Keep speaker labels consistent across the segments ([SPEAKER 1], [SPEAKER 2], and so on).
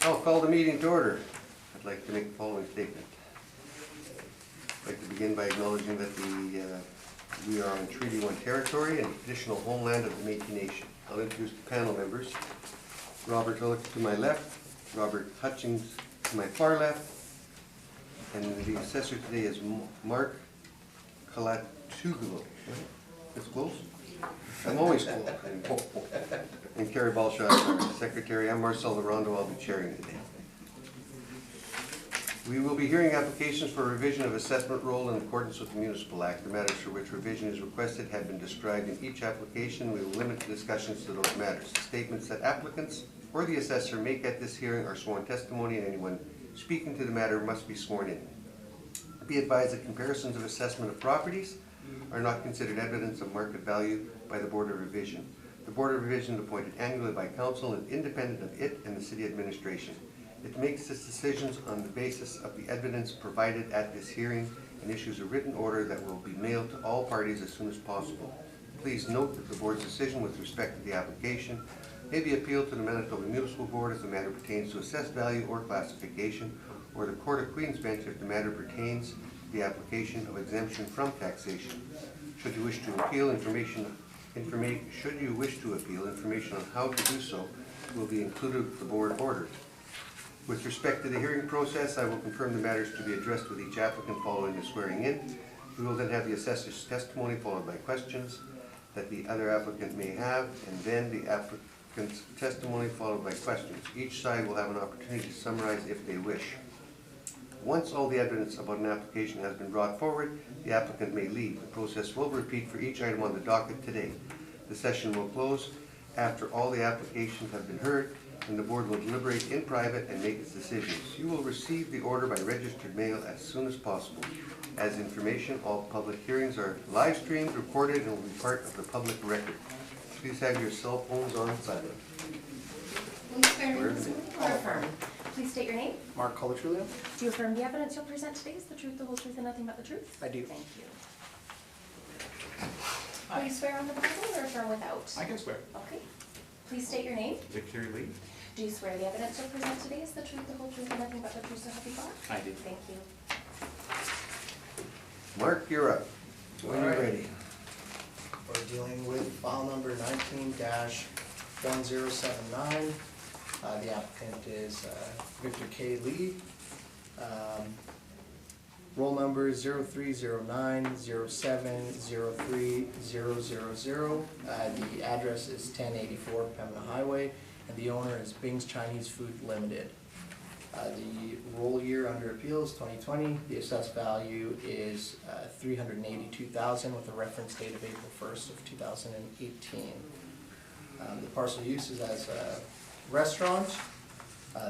[SPEAKER 1] I'll call the meeting to order. I'd like to make the following statement. I'd like to begin by acknowledging that we are on Treaty 1 territory and traditional homeland of the Métis Nation. I'll introduce the panel members. Robert Hillick to my left, Robert Hutchings to my far left, and the assessor today is Mark Kalatugulo. It's close? I'm always close. And Carrie Balshaw is our secretary. I'm Marcel Larondo. I'll be chairing today. We will be hearing applications for revision of assessment roll in accordance with the Municipal Act. The matters for which revision is requested have been described in each application. We will limit the discussions to those matters. Statements that applicants or the assessor make at this hearing are sworn testimony, and anyone speaking to the matter must be sworn in. Be advised that comparisons of assessment of properties are not considered evidence of market value by the Board of Revision. The Board of Revision is appointed annually by Council and independent of it and the City Administration. It makes its decisions on the basis of the evidence provided at this hearing and issues a written order that will be mailed to all parties as soon as possible. Please note that the Board's decision with respect to the application may be appealed to the Manitoba Municipal Board if the matter pertains to assessed value or classification, or the Court of Queen's Bench if the matter pertains to the application of exemption from taxation. Should you wish to appeal information on how to do so will be included with the Board order. With respect to the hearing process, I will confirm the matters to be addressed with each applicant following the swearing in. We will then have the assessor's testimony followed by questions that the other applicant may have, and then the applicant's testimony followed by questions. Each side will have an opportunity to summarize if they wish. Once all the evidence about an application has been brought forward, the applicant may leave. The process will repeat for each item on the docket today. The session will close after all the applications have been heard, and the Board will deliberate in private and make its decisions. You will receive the order by registered mail as soon as possible. As information, all public hearings are live streamed, recorded, and will be part of the public record. Please have your cell phones on silent.
[SPEAKER 2] Please state your name.
[SPEAKER 3] Mark Kalatugulo.
[SPEAKER 2] Do you affirm the evidence you'll present today is the truth, the whole truth, and nothing but the truth?
[SPEAKER 3] I do.
[SPEAKER 2] Thank you. Will you swear on the Bible or affirm without?
[SPEAKER 3] I can swear.
[SPEAKER 2] Okay. Please state your name.
[SPEAKER 3] Victory Lee.
[SPEAKER 2] Do you swear the evidence you'll present today is the truth, the whole truth, and nothing but the truth, so help you God?
[SPEAKER 3] I do.
[SPEAKER 2] Thank you.
[SPEAKER 1] Mark, you're up. When you're ready.
[SPEAKER 4] We're dealing with file number 19-1079. The applicant is Victor K. Lee. Roll number 0309070300. The address is 1084 Pembina Highway, and the owner is Bing's Chinese Food Limited. The roll year under appeal is 2020. The assessed value is $382,000 with a reference date of April 1st of 2018. The parcel use is as a restaurant.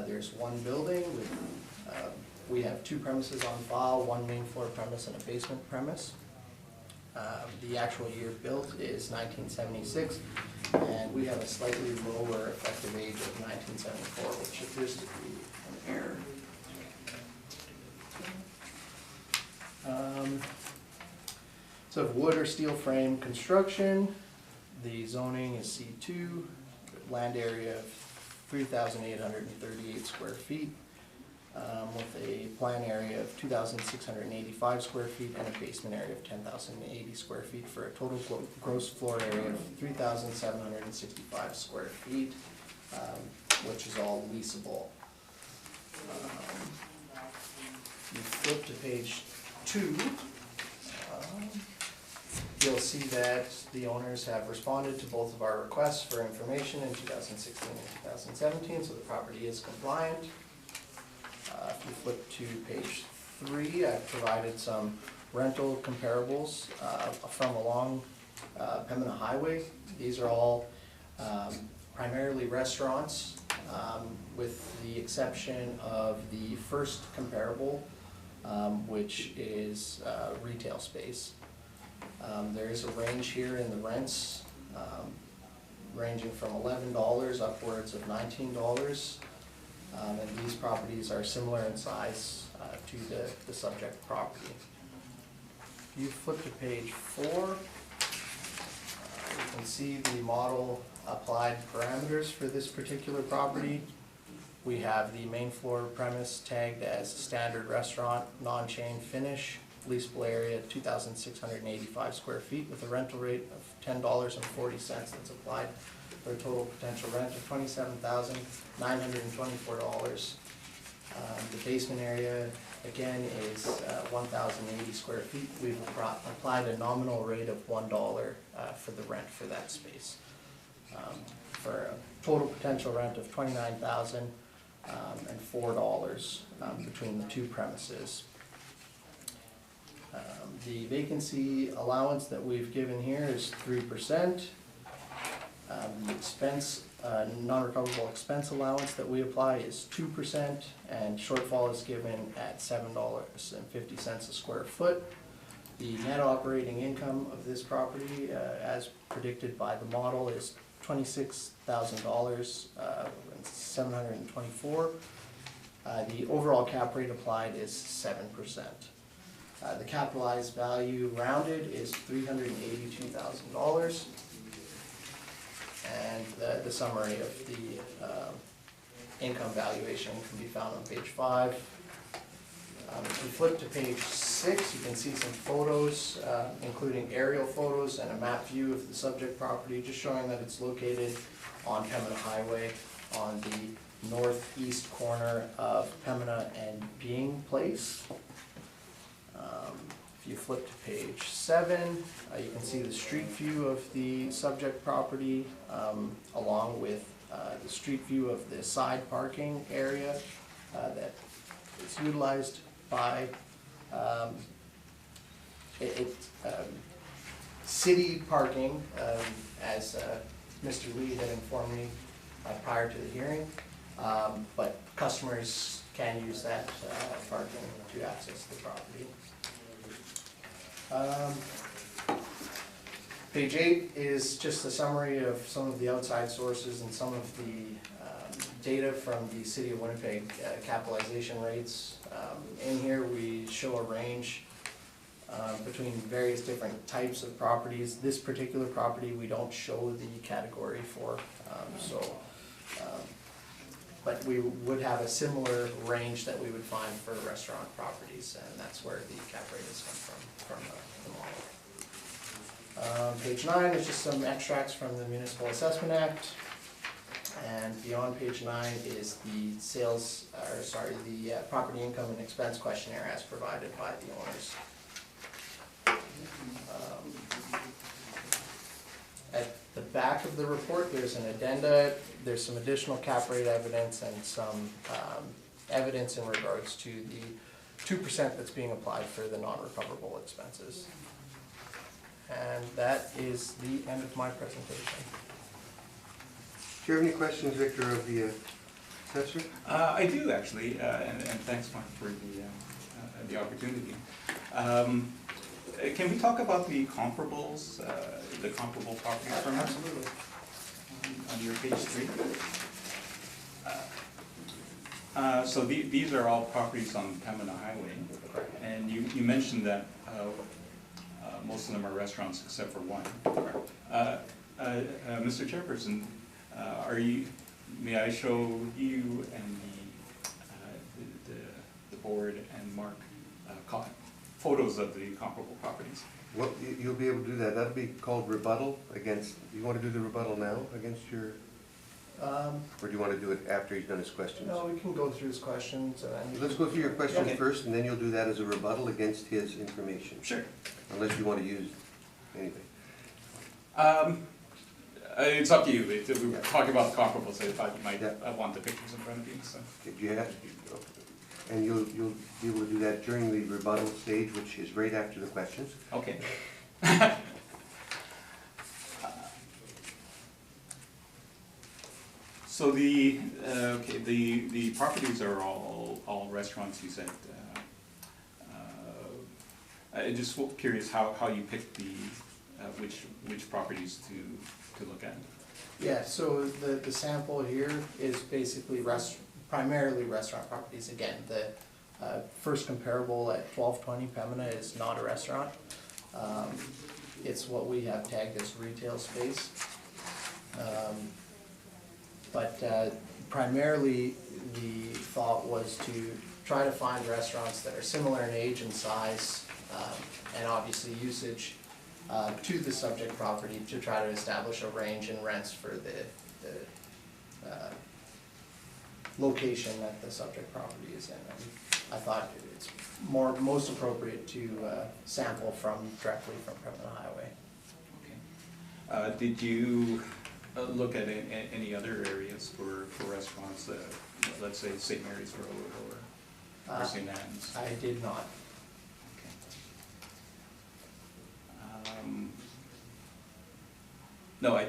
[SPEAKER 4] There's one building with, we have two premises on file, one main floor premise and a basement premise. The actual year built is 1976, and we have a slightly lower effective age of 1974, which appears to be an error. So wood or steel frame construction. The zoning is C2, land area of 3,838 square feet, with a plan area of 2,685 square feet and a basement area of 10,080 square feet for a total gross floor area of 3,765 square feet, which is all leasable. You flip to page 2. You'll see that the owners have responded to both of our requests for information in 2016 and 2017, so the property is compliant. If you flip to page 3, I've provided some rental comparables from along Pembina Highway. These are all primarily restaurants, with the exception of the first comparable, which is retail space. There is a range here in the rents, ranging from $11 upwards of $19. And these properties are similar in size to the subject property. If you flip to page 4, you can see the model applied parameters for this particular property. We have the main floor premise tagged as standard restaurant, non-chain finish, leasable area 2,685 square feet with a rental rate of $10.40 that's applied for a total potential rent of $27,924. The basement area, again, is 1,080 square feet. We've applied a nominal rate of $1 for the rent for that space. For a total potential rent of $29,000 and $4 between the two premises. The vacancy allowance that we've given here is 3%. The expense, non-recoverable expense allowance that we apply is 2%, and shortfall is given at $7.50 a square foot. The net operating income of this property, as predicted by the model, is $26,724. The overall cap rate applied is 7%. The capitalized value rounded is $382,000. And the summary of the income valuation can be found on page 5. If you flip to page 6, you can see some photos, including aerial photos and a map view of the subject property, just showing that it's located on Pembina Highway on the northeast corner of Pembina and Being Place. If you flip to page 7, you can see the street view of the subject property, along with the street view of the side parking area that is utilized by city parking, as Mr. Lee had informed me prior to the hearing, but customers can use that parking to access the property. Page 8 is just a summary of some of the outside sources and some of the data from the City of Winnipeg capitalization rates. In here we show a range between various different types of properties. This particular property we don't show the category for, but we would have a similar range that we would find for restaurant properties, and that's where the cap rate has come from the model. Page 9 is just some extracts from the Municipal Assessment Act, and beyond page 9 is the property income and expense questionnaire as provided by the owners. At the back of the report, there's an addenda. There's some additional cap rate evidence and some evidence in regards to the 2% that's being applied for the non-recoverable expenses. And that is the end of my presentation.
[SPEAKER 1] Do you have any questions, Victor, of the assessor?
[SPEAKER 3] I do actually, and thanks, Mark, for the opportunity. Can we talk about the comparables, the comparable properties from us?
[SPEAKER 4] Absolutely.
[SPEAKER 3] On your page 3. So these are all properties on Pembina Highway, and you mentioned that most of them are restaurants except for one. Mr. Chairperson, may I show you and the board and Mark photos of the comparable properties?
[SPEAKER 1] Well, you'll be able to do that. That'll be called rebuttal against, you want to do the rebuttal now against your, or do you want to do it after he's done his questions?
[SPEAKER 4] No, we can go through his questions.
[SPEAKER 1] Let's go through your questions
[SPEAKER 3] Okay.
[SPEAKER 1] first, and then you'll do that as a rebuttal against his information.
[SPEAKER 3] Sure.
[SPEAKER 1] Unless you want to use anything.
[SPEAKER 3] It's up to you. We were talking about the comparables, so I thought you might
[SPEAKER 1] Yeah.
[SPEAKER 3] want the pictures in front of you. So.
[SPEAKER 1] Okay, do you have, and you'll be able to do that during the rebuttal stage, which is right after the questions.
[SPEAKER 3] Okay. So the properties are all restaurants, you said. I'm just curious how you picked the which properties to look at.
[SPEAKER 4] Yeah, so the sample here is basically primarily restaurant properties. Again, the first comparable at 1220 Pembina is not a restaurant. It's what we have tagged as retail space. But primarily, the thought was to try to find restaurants that are similar in age and size, and obviously usage, to the subject property, to try to establish a range in rents for the location that the subject property is in. And I thought it's most appropriate to sample directly from Pembina Highway.
[SPEAKER 3] Okay. Did you look at any other areas for restaurants, let's say St. Mary's Road or St. Anne's?
[SPEAKER 4] I did not.
[SPEAKER 3] Okay. No,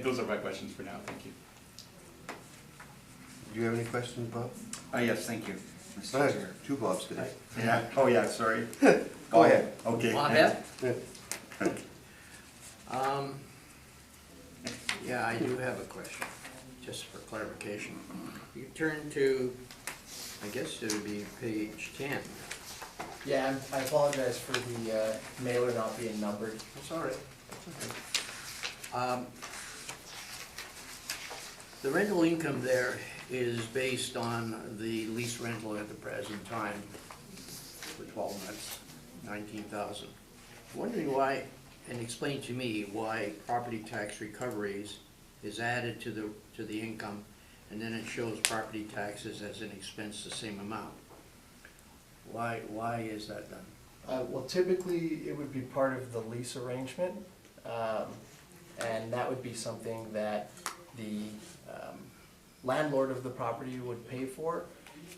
[SPEAKER 3] those are my questions for now, thank you.
[SPEAKER 1] Do you have any questions, Bob?
[SPEAKER 5] Yes, thank you,
[SPEAKER 1] All
[SPEAKER 5] Mr.
[SPEAKER 1] right,
[SPEAKER 5] Chair.
[SPEAKER 1] two Bobs today.
[SPEAKER 5] Yeah, oh yeah, sorry.
[SPEAKER 1] Go ahead.
[SPEAKER 5] Okay.
[SPEAKER 6] Bob F?
[SPEAKER 1] Yeah.
[SPEAKER 6] Yeah, I do have a question, just for clarification. You turn to, I guess it would be page 10.
[SPEAKER 4] Yeah, I apologize for the mailer not being numbered.
[SPEAKER 6] That's all right. The rental income there is based on the lease rental at the present time for 12 months, 19,000. Wondering why, and explain to me why property tax recoveries is added to the income, and then it shows property taxes as an expense the same amount. Why is that done?
[SPEAKER 4] Well, typically, it would be part of the lease arrangement, and that would be something that the landlord of the property would pay for,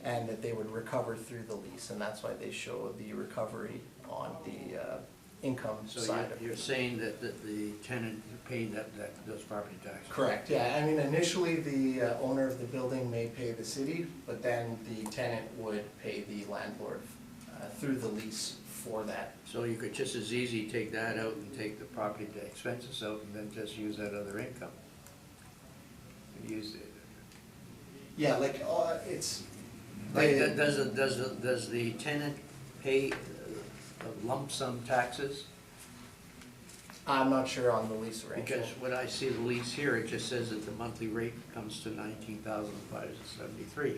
[SPEAKER 4] and that they would recover through the lease, and that's why they show the recovery on the income
[SPEAKER 6] So
[SPEAKER 4] side of
[SPEAKER 6] you're
[SPEAKER 4] it.
[SPEAKER 6] saying that the tenant paid those property taxes?
[SPEAKER 4] Correct, yeah, I mean, initially, the owner of the building may pay the city, but then the tenant would pay the landlord through the lease for that.
[SPEAKER 6] So you could just as easy take that out and take the property expenses out and then just use that other income? Use it.
[SPEAKER 4] Yeah, like, it's.
[SPEAKER 6] Like, does the tenant pay a lump sum taxes?
[SPEAKER 4] I'm not sure on the lease arrangement.
[SPEAKER 6] Because when I see the lease here, it just says that the monthly rate comes to 19,573.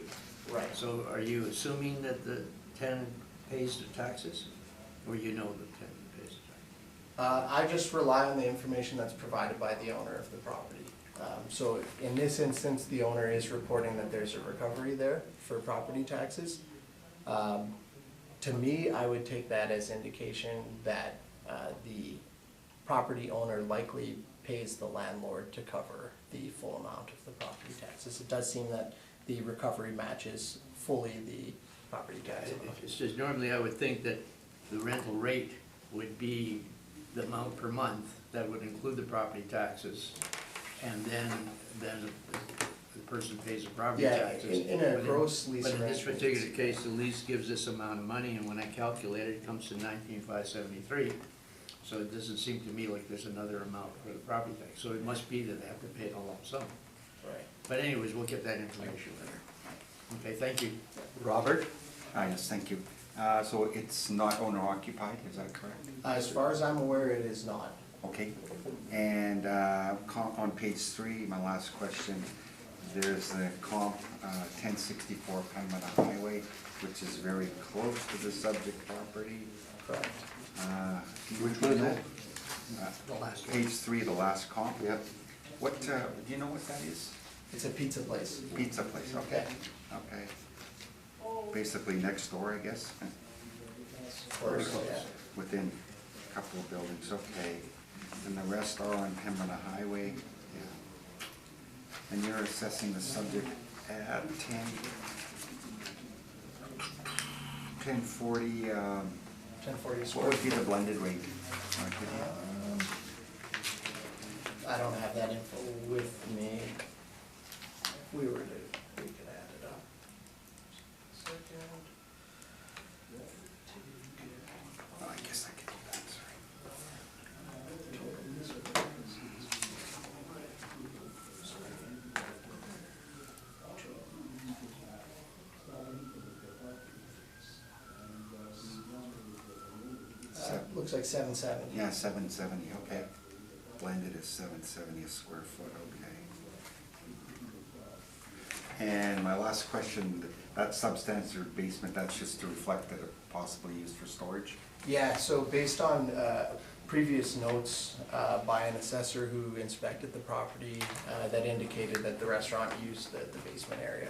[SPEAKER 4] Right.
[SPEAKER 6] So are you assuming that the tenant pays the taxes, or you know the tenant pays the taxes?
[SPEAKER 4] I just rely on the information that's provided by the owner of the property. So in this instance, the owner is reporting that there's a recovery there for property taxes. To me, I would take that as indication that the property owner likely pays the landlord to cover the full amount of the property taxes. It does seem that the recovery matches fully the property tax amount.
[SPEAKER 6] It's just normally I would think that the rental rate would be the amount per month that would include the property taxes, and then the person pays the property
[SPEAKER 4] Yeah,
[SPEAKER 6] taxes.
[SPEAKER 4] in a gross lease
[SPEAKER 6] But in this
[SPEAKER 4] arrangement,
[SPEAKER 6] particular case, the lease gives this amount of money, and when I calculate it, it comes to 19,573. So it doesn't seem to me like there's another amount for the property tax, so it must be that they have to pay a lump sum.
[SPEAKER 4] Right.
[SPEAKER 6] But anyways, we'll get that information later. Okay, thank you.
[SPEAKER 5] Robert? Yes, thank you. So it's not owner occupied, is that correct?
[SPEAKER 4] As far as I'm aware, it is not.
[SPEAKER 5] Okay. And on page 3, my last question, there's the comp 1064 Pembina Highway, which is very close to the subject property.
[SPEAKER 4] Correct.
[SPEAKER 1] Which one is that?
[SPEAKER 6] The last one.
[SPEAKER 5] Page 3, the last comp.
[SPEAKER 1] Yep.
[SPEAKER 5] What, do you know what that is?
[SPEAKER 4] It's a pizza place.
[SPEAKER 5] Pizza place, okay. Okay. Basically next door, I guess,
[SPEAKER 4] Or,
[SPEAKER 5] Very close.
[SPEAKER 4] yeah.
[SPEAKER 5] within a couple of buildings, okay. And the rest are on Pembina Highway, yeah. And you're assessing the subject at 1040,
[SPEAKER 4] 1040
[SPEAKER 5] what
[SPEAKER 4] square.
[SPEAKER 5] would be the blended rate?
[SPEAKER 4] I don't have that info with me. If we were to, we could add it up.
[SPEAKER 5] Oh, I guess I could do that, sorry.
[SPEAKER 4] Looks like 770.
[SPEAKER 5] Yeah, 770, okay. Blended is 770 a square foot, okay. And my last question, that substandard basement, that's just to reflect that it possibly used for storage?
[SPEAKER 4] Yeah, so based on previous notes by an assessor who inspected the property, that indicated that the restaurant used the basement area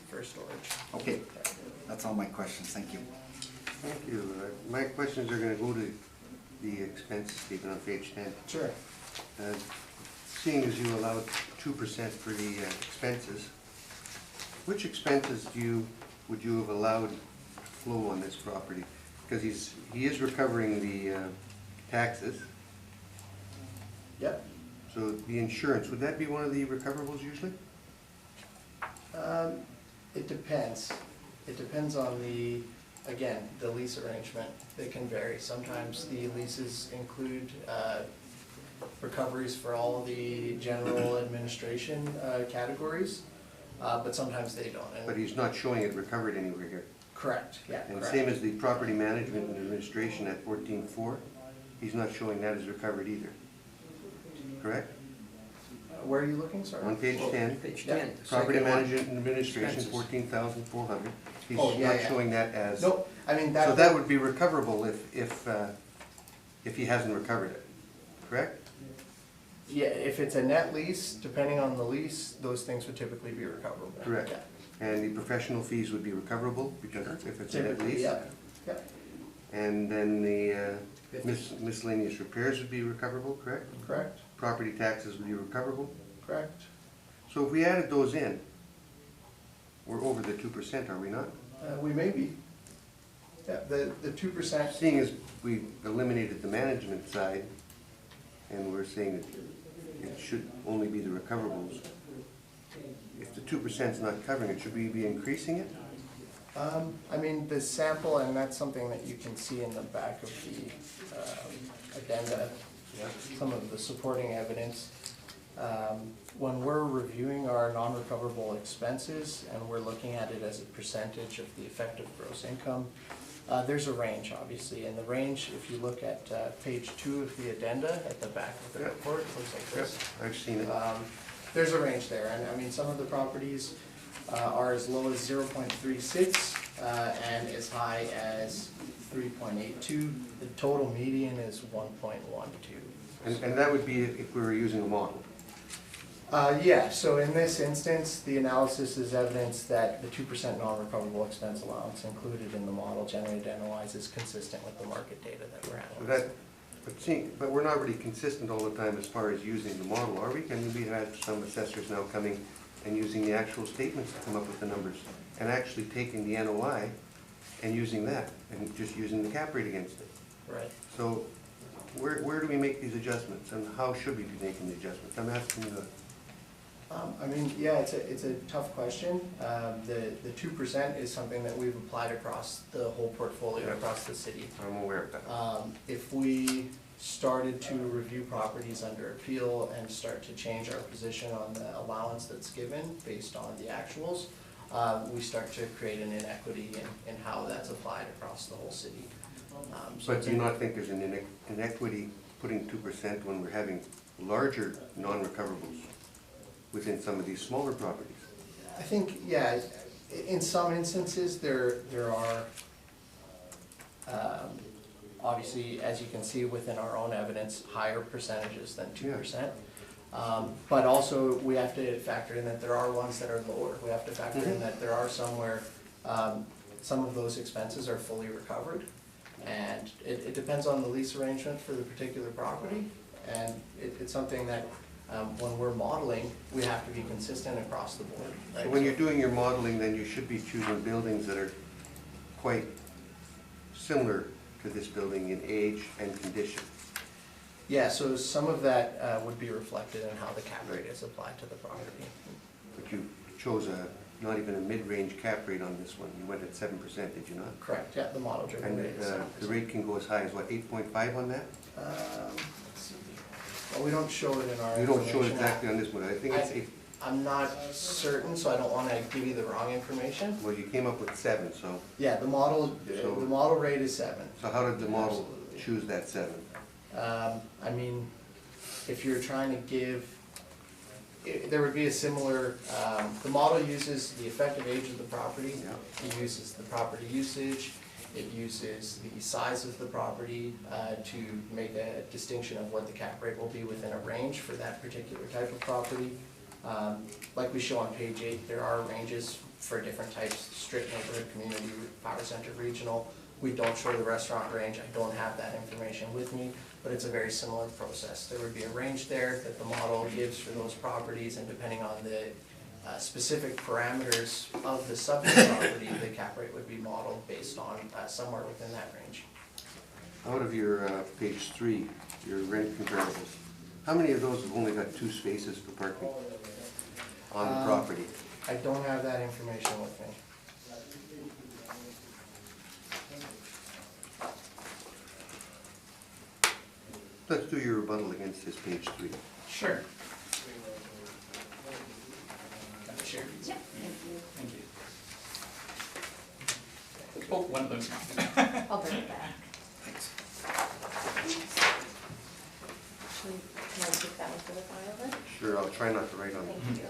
[SPEAKER 4] for storage.
[SPEAKER 5] Okay, that's all my questions, thank you.
[SPEAKER 1] Thank you. My questions are gonna go to the expense statement on page 10.
[SPEAKER 4] Sure.
[SPEAKER 1] Seeing as you allowed 2% for the expenses, which expenses would you have allowed flow on this property? Because he is recovering the taxes,
[SPEAKER 4] Yep.
[SPEAKER 1] so the insurance, would that be one of the recoverables usually?
[SPEAKER 4] It depends. It depends on the lease arrangement. It can vary. Sometimes the leases include recoveries for all the general administration categories, but sometimes they don't.
[SPEAKER 1] But he's not showing it recovered anywhere here.
[SPEAKER 4] Correct, yeah,
[SPEAKER 1] And
[SPEAKER 4] correct.
[SPEAKER 1] same as the property management and administration at 14.4, he's not showing that as recovered either. Correct?
[SPEAKER 4] Where are you looking, sorry?
[SPEAKER 1] On page 10,
[SPEAKER 6] Page
[SPEAKER 4] Yeah.
[SPEAKER 6] 10. the
[SPEAKER 1] property
[SPEAKER 6] second one.
[SPEAKER 1] management and administration,
[SPEAKER 6] Expenses.
[SPEAKER 1] 14,400. He's
[SPEAKER 4] Oh, yeah,
[SPEAKER 1] not
[SPEAKER 4] yeah.
[SPEAKER 1] showing that as.
[SPEAKER 4] Nope, I mean, that.
[SPEAKER 1] So that would be recoverable if he hasn't recovered it, correct?
[SPEAKER 4] Yeah, if it's a net lease, depending on the lease, those things would typically be recoverable.
[SPEAKER 1] Correct.
[SPEAKER 4] Yeah.
[SPEAKER 1] And the professional fees would be recoverable because if it's a net
[SPEAKER 4] Typically,
[SPEAKER 1] lease?
[SPEAKER 4] yeah, yeah,
[SPEAKER 1] And then the miscellaneous repairs would be recoverable, correct?
[SPEAKER 4] correct,
[SPEAKER 1] Property taxes would be recoverable?
[SPEAKER 4] correct.
[SPEAKER 1] So if we added those in, we're over the 2%, are we not?
[SPEAKER 4] We may be. Yeah, the 2%,
[SPEAKER 1] Seeing as we eliminated the management side, and we're saying that it should only be the recoverables, if the 2% is not covering it, should we be increasing it?
[SPEAKER 4] I mean, the sample, and that's something that you can see in the back of the addenda, some of the supporting evidence. When we're reviewing our non-recoverable expenses and we're looking at it as a percentage of the effective gross income, there's a range, obviously, and the range, if you look at page 2 of the addenda, at the back of the
[SPEAKER 1] Yep.
[SPEAKER 4] report, it looks like
[SPEAKER 1] Yep,
[SPEAKER 4] this.
[SPEAKER 1] I've seen it.
[SPEAKER 4] There's a range there, and I mean, some of the properties are as low as 0.36 and as high as 3.82. The total median is 1.12.
[SPEAKER 1] And that would be if we were using a model.
[SPEAKER 4] Yeah, so in this instance, the analysis is evidence that the 2% non-recoverable expense allowance included in the model generated NOIs is consistent with the market data that we're
[SPEAKER 1] So
[SPEAKER 4] analyzing.
[SPEAKER 1] but we're not really consistent all the time as far as using the model, are we? Can we have some assessors now coming and using the actual statements to come up with the numbers, and actually taking the NOI and using that, and just using the cap rate against it?
[SPEAKER 4] Right.
[SPEAKER 1] So where do we make these adjustments, and how should we be making the adjustments? I'm asking you.
[SPEAKER 4] I mean, yeah, it's a tough question. The 2% is something that we've applied across the whole portfolio,
[SPEAKER 1] Yeah.
[SPEAKER 4] across the city.
[SPEAKER 1] I'm aware of that.
[SPEAKER 4] If we started to review properties under appeal and start to change our position on the allowance that's given based on the actuals, we start to create an inequity in how that's applied across the whole city. So
[SPEAKER 1] But
[SPEAKER 4] it's
[SPEAKER 1] do you not think there's an inequity putting 2% when we're having larger non-recoverables within some of these smaller properties?
[SPEAKER 4] I think, yeah, in some instances, there are, obviously, as you can see within our own evidence, higher percentages than 2%. But also, we have to factor in that there are ones that are lower. We have to factor in that there are some where some of those expenses are fully recovered. And it depends on the lease arrangement for the particular property. And it's something that, when we're modeling, we have to be consistent across the board, right?
[SPEAKER 1] So when you're doing your modeling, then you should be choosing buildings that are quite similar to this building in age and condition.
[SPEAKER 4] Yeah, so some of that would be reflected in how the cap rate is applied to the property.
[SPEAKER 1] But you chose not even a mid-range cap rate on this one. You went at 7%, did you not?
[SPEAKER 4] Correct, yeah, the model driven
[SPEAKER 1] And
[SPEAKER 4] rate is 7%.
[SPEAKER 1] the rate can go as high as what, 8.5 on that?
[SPEAKER 4] Let's see. Well, we don't show it in our
[SPEAKER 1] You don't show it
[SPEAKER 4] information.
[SPEAKER 1] exactly on this one. I think it's 8.
[SPEAKER 4] I'm not certain, so I don't wanna give you the wrong information.
[SPEAKER 1] Well, you came up with 7, so
[SPEAKER 4] Yeah, the model rate is 7.
[SPEAKER 1] how did the model
[SPEAKER 4] Absolutely.
[SPEAKER 1] choose that 7?
[SPEAKER 4] I mean, if you're trying to give There would be a similar, the model uses the effective age of the property.
[SPEAKER 1] Yeah.
[SPEAKER 4] It uses the property usage. It uses the size of the property to make a distinction of what the cap rate will be within a range for that particular type of property. Like we show on page 8, there are ranges for different types: strip, neighborhood, community, power center, regional. We don't show the restaurant range. I don't have that information with me, but it's a very similar process. There would be a range there that the model gives for those properties, and depending on the specific parameters of the subject property, the cap rate would be modeled based on somewhere within that range.
[SPEAKER 1] Out of your page 3, your rent comparables, how many of those have only got 2 spaces for parking on the property?
[SPEAKER 4] I don't have that information with me.
[SPEAKER 1] Let's do your rebuttal against this page 3.
[SPEAKER 3] Sure.
[SPEAKER 4] Sure.
[SPEAKER 2] Yep.
[SPEAKER 3] Thank you. Oh, one of those.
[SPEAKER 2] I'll bring it back. Actually, can I take that one for the file then?
[SPEAKER 1] Sure, I'll try not to write on it.
[SPEAKER 2] Thank you.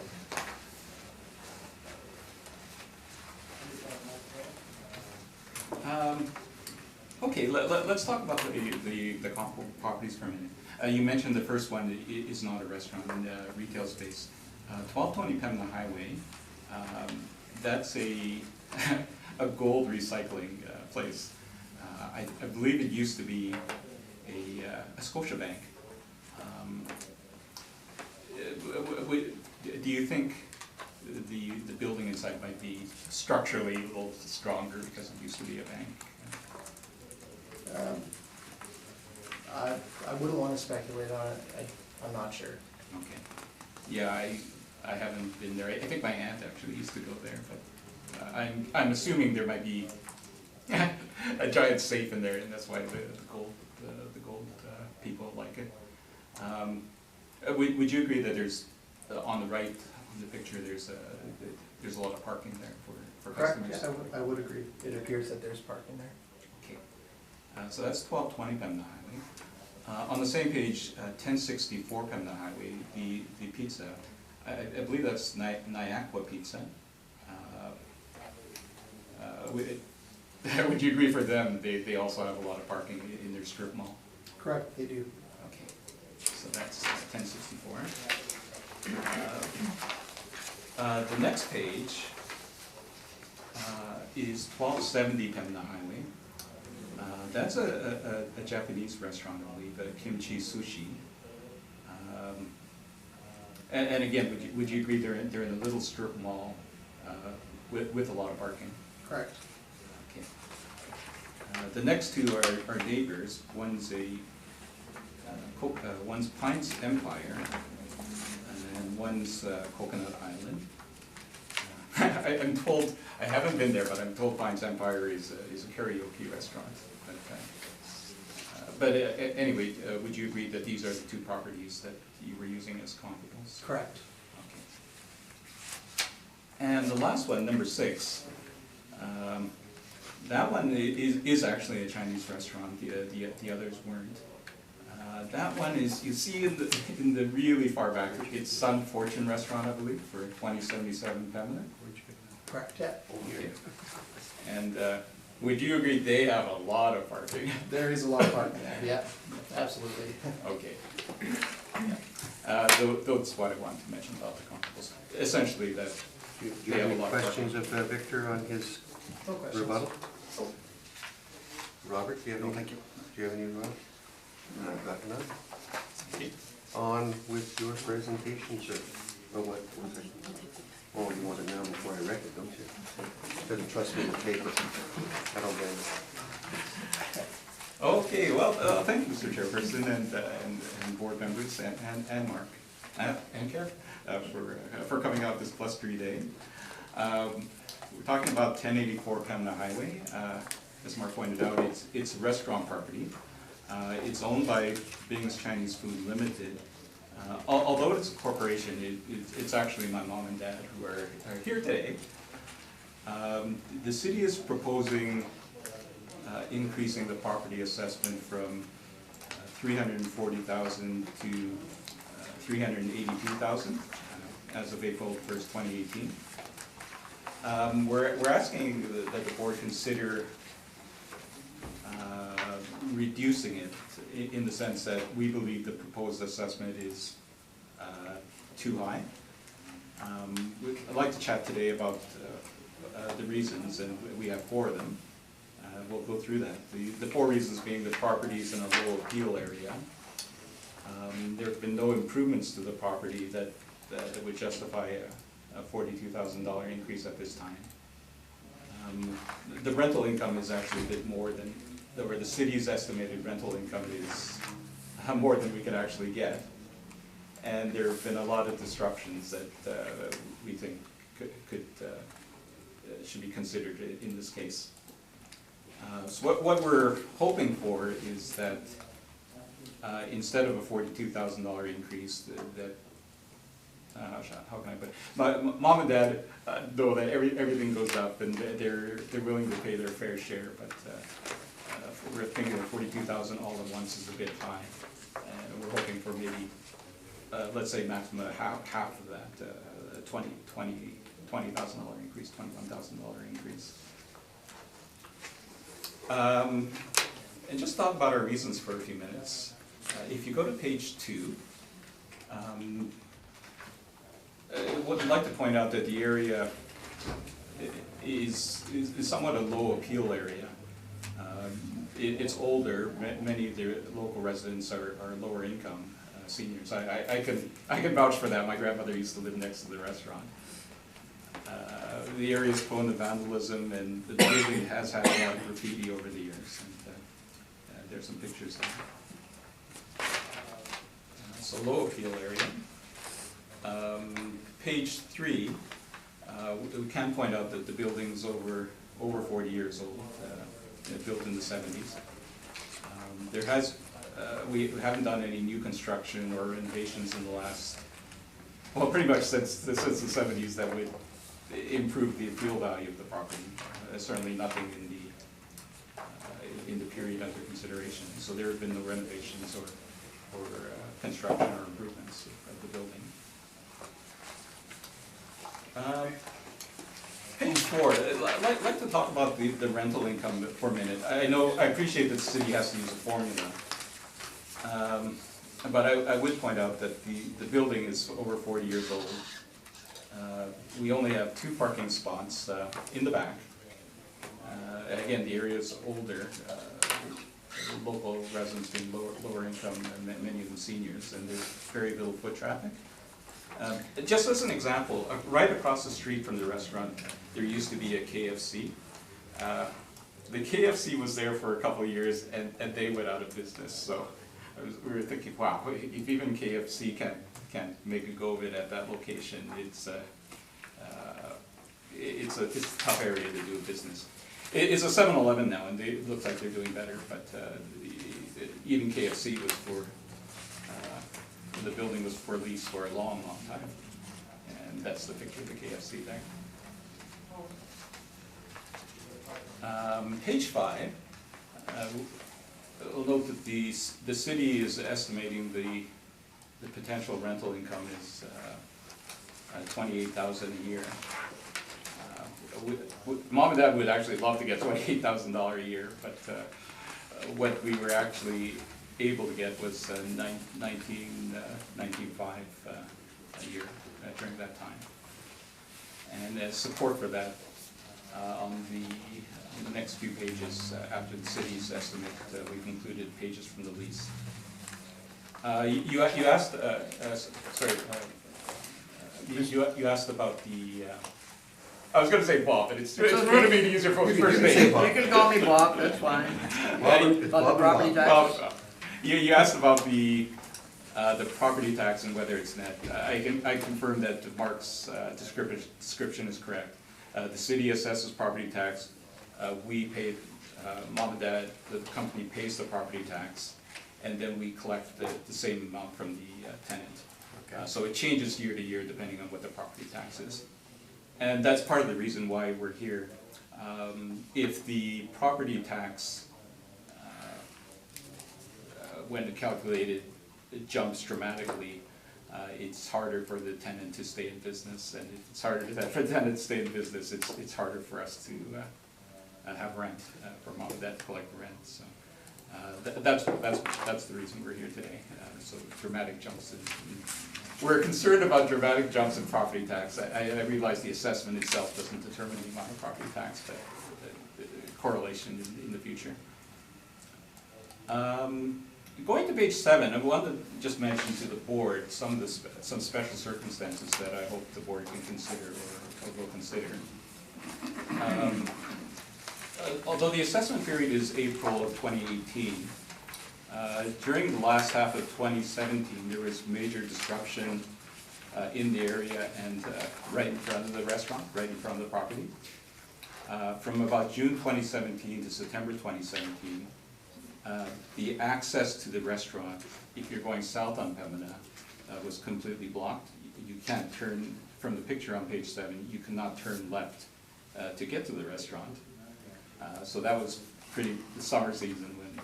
[SPEAKER 3] Okay, let's talk about the comparable properties for a minute. You mentioned the first one is not a restaurant, retail space. 1220 Pembina Highway, that's a gold recycling place. I believe it used to be a Scotiabank. Do you think the building inside might be structurally a little stronger because it used to be a bank?
[SPEAKER 4] I wouldn't want to speculate on it. I'm not sure.
[SPEAKER 3] Okay. Yeah, I haven't been there. I think my aunt actually used to go there, but I'm assuming there might be a giant safe in there, and that's why the gold people like it. Would you agree that there's on the right on the picture there's a lot of parking there for
[SPEAKER 4] Correct.
[SPEAKER 3] customers?
[SPEAKER 4] Yeah, I would agree. It appears that there's parking there.
[SPEAKER 3] Okay. So that's 1220 Pembina Highway. On the same page, 1064 Pembina Highway, the pizza, I believe that's Nyaqua Pizza. Would you agree for them, they also have a lot of parking in their strip mall?
[SPEAKER 4] Correct, they do.
[SPEAKER 3] Okay, so that's 1064. The next page is 1270 Pembina Highway. That's a Japanese restaurant, I believe, Kimchi Sushi. And again, would you agree they're in a little strip mall with a lot of parking?
[SPEAKER 4] Correct.
[SPEAKER 3] Okay. The next two are neighbors. One's one's Pines Empire, and one's Coconut Island. I'm told, I haven't been there, but I'm told Pines Empire is a karaoke restaurant. But anyway, would you agree that these are the two properties that you were using as comparables?
[SPEAKER 4] Correct.
[SPEAKER 3] Okay. And the last one, number 6, that one is actually a Chinese restaurant. The others weren't. That one is, you see in the really far back, it's Sun Fortune Restaurant, I believe, for 2077 Pembina.
[SPEAKER 4] Correct, yeah.
[SPEAKER 3] Okay. And would you agree they have a lot of parking?
[SPEAKER 4] There is a lot of parking there, yeah, absolutely.
[SPEAKER 3] Okay. That's what I wanted to mention about the comparables. Essentially, that
[SPEAKER 1] Do you
[SPEAKER 3] they
[SPEAKER 1] have
[SPEAKER 3] have a
[SPEAKER 1] any
[SPEAKER 3] lot of
[SPEAKER 1] questions of Victor on his
[SPEAKER 4] No questions.
[SPEAKER 1] rebuttal? Robert, do you have any?
[SPEAKER 5] No, thank you.
[SPEAKER 1] Do you have any rebuttal? I've got none.
[SPEAKER 3] Okay.
[SPEAKER 1] On with your presentation, sir. Oh, what was it? Oh, you want it now before I wreck it, don't you? Doesn't trust me to take it. I don't blame it.
[SPEAKER 3] Okay, well, thank you, Mr. Chairperson, and board members, and Mark, and Karen, for coming out this blustery day. We're talking about 1084 Pembina Highway. As Mark pointed out, it's a restaurant property. It's owned by Bing's Chinese Food Limited. Although it's a corporation, it's actually my mom and dad who are here today. The city is proposing increasing the property assessment from $340,000 to $382,000. as of April 1st, 2018. We're asking that the board consider reducing it in the sense that we believe the proposed assessment is too high. I'd like to chat today about the reasons, and we have 4 of them. We'll go through that. The 4 reasons being the property is in a low appeal area. There have been no improvements to the property that would justify a $42,000 increase at this time. The rental income is actually a bit more than, or the city's estimated rental income is more than we could actually get. And there have been a lot of disruptions that we think should be considered in this case. So what we're hoping for is that instead of a $42,000 increase, how can I put it? Mom and Dad know that everything goes up, and they're willing to pay their fair share. But we're thinking that $42,000 all at once is a bit high, and we're hoping for maybe let's say maximum half of that, $20,000 increase, $21,000 increase. And just talk about our reasons for a few minutes. If you go to page 2, what I'd like to point out that the area is somewhat a low appeal area. It's older. Many of the local residents are lower income seniors. I can vouch for that. My grandmother used to live next to the restaurant. The area is prone to vandalism, and the building has had a lot of graffiti over the years. And there's some pictures there. It's a low appeal area. Page 3, we can point out that the building's over 40 years old, built in the 70s. We haven't done any new construction or renovations in the last, well, pretty much since the 70s that would improve the appeal value of the property. Certainly nothing in the period under consideration. So there have been no renovations or construction or improvements of the building. Page 4, I'd like to talk about the rental income for a minute. I appreciate that the city has to use a formula. But I would point out that the building is over 40 years old. We only have 2 parking spots in the back. Again, the area is older. Local residents being lower income, and many of them seniors, and there's very little foot traffic. Just as an example, right across the street from the restaurant, there used to be a KFC. The KFC was there for a couple of years, and they went out of business. So we were thinking, wow, if even KFC can't make a go of it at that location, it's a tough area to do business. It's a 7-Eleven now, and it looks like they're doing better. But even KFC was the building was for lease for a long, long time, and that's the picture of the KFC there. Page 5. We'll note that the city is estimating the potential rental income is $28,000 a year. Mom and Dad would actually love to get $28,000 a year, but what we were actually able to get was $19,500 a year during that time. And as support for that, on the next few pages after the city's estimate, we've included pages from the lease. You asked, you asked about the. I was going to say Bob, but it's rude of me to use your first name.
[SPEAKER 6] You can call me Bob, that's fine. About the property taxes.
[SPEAKER 3] You asked about the property tax and whether it's net. I confirm that Mark's description is correct. The city assesses property tax. We pay, Mom and Dad, the company pays the property tax, and then we collect the same amount from the tenant. Okay. So it changes year to year depending on what the property tax is. And that's part of the reason why we're here. If the property tax, when calculated, it jumps dramatically, it's harder for the tenant to stay in business, and if it's harder for the tenant to stay in business, it's harder for us to have rent, for mom and dad to collect rent, so. That's the reason we're here today, so dramatic jumps in, we're concerned about dramatic jumps in property tax. I realize the assessment itself doesn't determine the amount of property tax, but the correlation in the future. Going to page 7, I want to just mention to the board some special circumstances that I hope the board can consider or will consider. Although the assessment period is April of 2018, during the last half of 2017, there was major disruption in the area and right in front of the restaurant, right in front of the property. From about June 2017 to September 2017, the access to the restaurant, if you're going south on Pembina, was completely blocked. You can't turn, from the picture on page 7, you cannot turn left to get to the restaurant. So that was the summer season when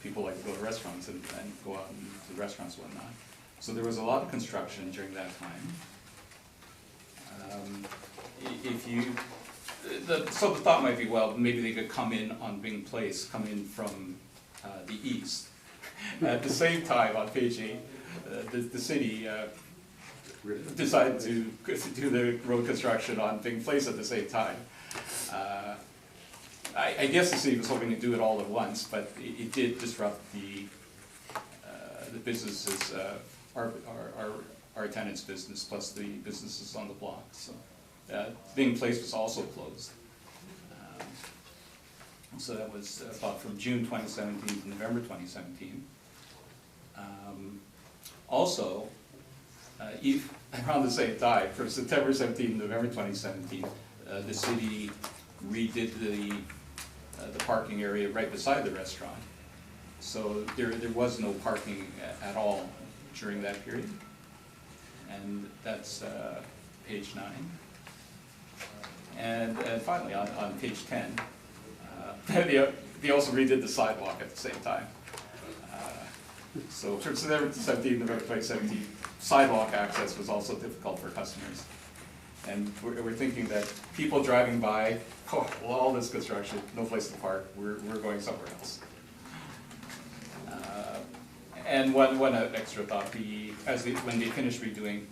[SPEAKER 3] people like to go to restaurants and go out and eat to restaurants and whatnot. So there was a lot of construction during that time. So the thought might be, well, maybe they could come in on Bing Place, come in from the east. At the same time, on page 8, the city decided to do the road construction on Bing Place at the same time. I guess the city was hoping to do it all at once, but it did disrupt the businesses, our tenants' business, plus the businesses on the block. So Bing Place was also closed. So that was about from June 2017 to November 2017. Also, around the same time, from September 17 to November 2017, the city redid the parking area right beside the restaurant. So there was no parking at all during that period. And that's page 9. And finally, on page 10, they also redid the sidewalk at the same time. So from September 17, November 2017, sidewalk access was also difficult for customers. And we're thinking that people driving by, oh, well, all this construction, no place to park, we're going somewhere else. And one extra thought, when they finished redoing,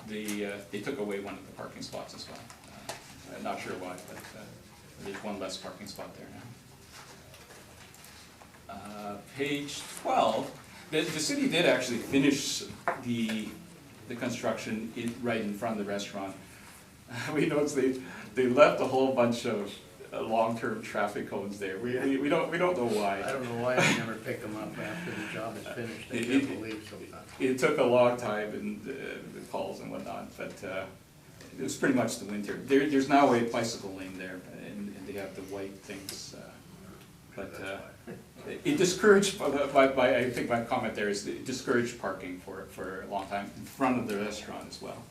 [SPEAKER 3] they took away one of the parking spots as well. I'm not sure why, but there's one less parking spot there now. Page 12, the city did actually finish the construction right in front of the restaurant. We noticed they left a whole bunch of long-term traffic cones there. We don't know why.
[SPEAKER 6] I don't know why they never pick them up after the job is finished. I can't believe sometimes.
[SPEAKER 3] It took a long time and the calls and whatnot, but it was pretty much the winter. There's now a bicycle lane there, and they have the white things. But it discouraged, I think my comment there is it discouraged parking for a long time in front of the restaurant as well.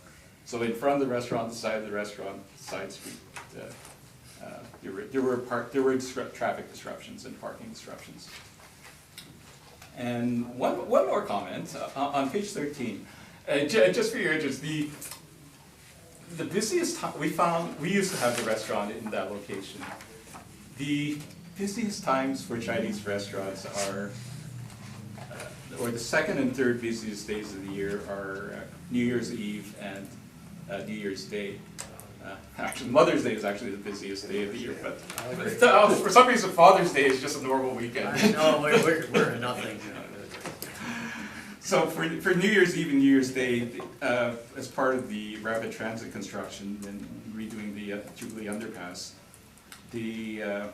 [SPEAKER 3] So in front of the restaurant, the side of the restaurant, side street, there were traffic disruptions and parking disruptions. And one more comment on page 13. Just for your interest, the busiest time we used to have the restaurant in that location. The busiest times for Chinese restaurants are, or the second and third busiest days of the year are New Year's Eve and New Year's Day. Actually, Mother's Day is actually the busiest day of the year, but for some reason Father's Day is just a normal weekend.
[SPEAKER 6] No, we're nothing.
[SPEAKER 3] So for New Year's Eve and New Year's Day, as part of the rapid transit construction and redoing the Jubilee Underpass, the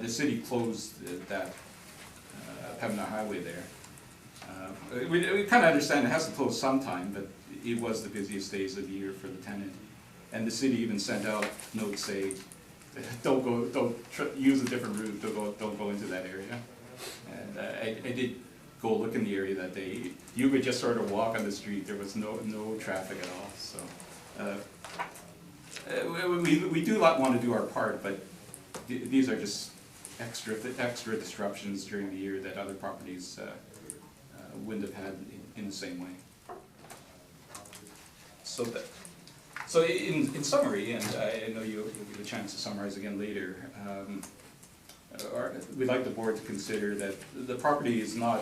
[SPEAKER 3] city closed that Pembina Highway there. We kind of understand it has to close sometime, but it was the busiest days of the year for the tenant. And the city even sent out notes saying, don't use a different route, don't go into that area. And I did go look in the area that day. You could just sort of walk on the street. There was no traffic at all. So we do want to do our part, but these are just extra disruptions during the year that other properties wouldn't have had in the same way. So that, so in summary, and I know you'll get a chance to summarize again later, we'd like the board to consider that the property is not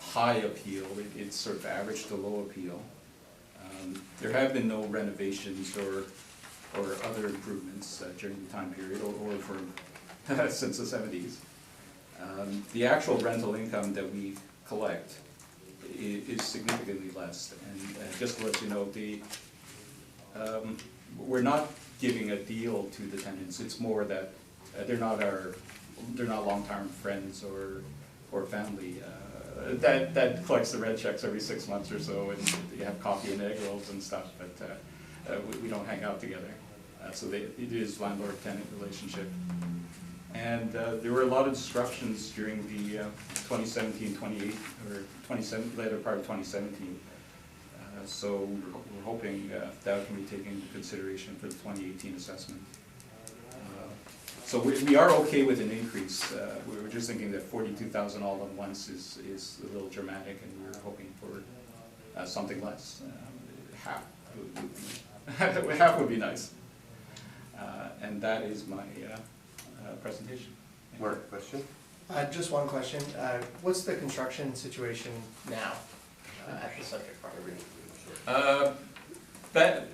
[SPEAKER 3] high appeal, it's sort of average to low appeal. There have been no renovations or other improvements during the time period, or for since the 70s. The actual rental income that we collect is significantly less. And just to let you know, we're not giving a deal to the tenants. It's more that they're not long-term friends or family that collects the red checks every 6 months or so, and you have coffee and egg rolls and stuff. But we don't hang out together. So it is landlord-tenant relationship. And there were a lot of disruptions during the 2017-28, or later part of 2017. So we're hoping that can be taken into consideration for the 2018 assessment. So we are okay with an increase. We were just thinking that 42,000 all at once is a little dramatic, and we were hoping for something less. Half would be nice. And that is my presentation.
[SPEAKER 1] Mark, question?
[SPEAKER 4] Just one question. What's the construction situation now at the subject property?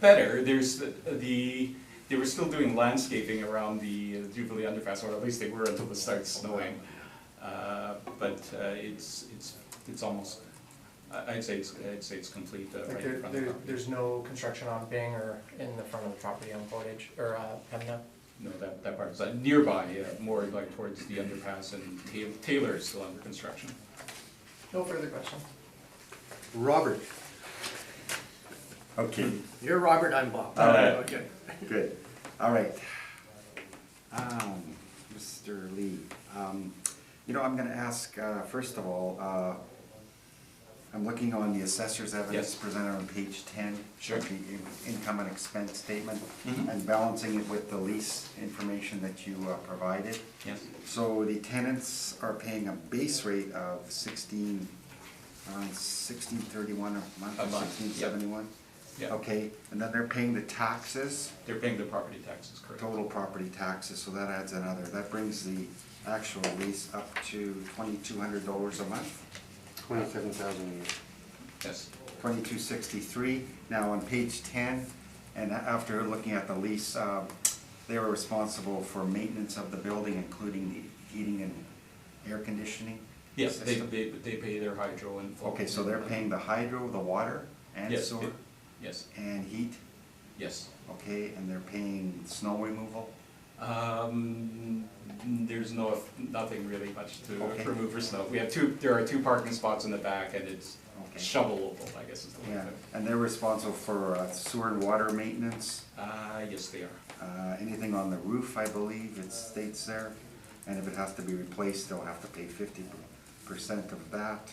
[SPEAKER 3] Better. There's they were still doing landscaping around the Jubilee underpass, or at least they were until it started snowing. But it's almost. I'd say it's complete right in front of the property.
[SPEAKER 4] There's no construction on Bing or in the front of the property on Portage or Pembina?
[SPEAKER 3] No, that part is nearby, more like towards the underpass, and Taylor is still under construction.
[SPEAKER 4] No further questions.
[SPEAKER 1] Robert?
[SPEAKER 5] Okay,
[SPEAKER 6] You're Robert, I'm Bob.
[SPEAKER 5] All right.
[SPEAKER 6] Okay.
[SPEAKER 5] good. All right. Mr. Lee, you know, I'm gonna ask, first of all, I'm looking on the assessor's evidence
[SPEAKER 3] Yes.
[SPEAKER 5] presented on page 10.
[SPEAKER 3] Sure.
[SPEAKER 5] The income and expense statement,
[SPEAKER 3] Mhm.
[SPEAKER 5] and balancing it with the lease information that you provided.
[SPEAKER 3] Yes.
[SPEAKER 5] So the tenants are paying a base rate of around 16.31 a month,
[SPEAKER 3] A
[SPEAKER 5] or
[SPEAKER 3] month,
[SPEAKER 5] 16.71?
[SPEAKER 3] Yeah.
[SPEAKER 5] Okay, and then they're paying the taxes,
[SPEAKER 3] They're paying the property taxes, correct?
[SPEAKER 5] total property taxes, so that adds another. That brings the actual lease up to $2,200 a month,
[SPEAKER 1] 27,000 a year.
[SPEAKER 3] Yes.
[SPEAKER 5] $2,263. Now on page 10, and after looking at the lease, they were responsible for maintenance of the building, including the heating and air conditioning.
[SPEAKER 3] Yes, they
[SPEAKER 5] system.
[SPEAKER 3] pay their hydro and.
[SPEAKER 5] Okay, so they're paying the hydro, the water, and
[SPEAKER 3] Yes,
[SPEAKER 5] sewer,
[SPEAKER 3] yes,
[SPEAKER 5] and heat,
[SPEAKER 3] yes.
[SPEAKER 5] okay, and they're paying snow removal.
[SPEAKER 3] There's nothing really much to
[SPEAKER 5] Okay.
[SPEAKER 3] remove for snow. There are two parking spots in the back, and it's
[SPEAKER 5] Okay.
[SPEAKER 3] shovelable, I guess is the way
[SPEAKER 5] Yeah,
[SPEAKER 3] to.
[SPEAKER 5] and they're responsible for sewer and water maintenance.
[SPEAKER 3] Yes, they are.
[SPEAKER 5] Anything on the roof, I believe, it states there. And if it has to be replaced, they'll have to pay 50% of that.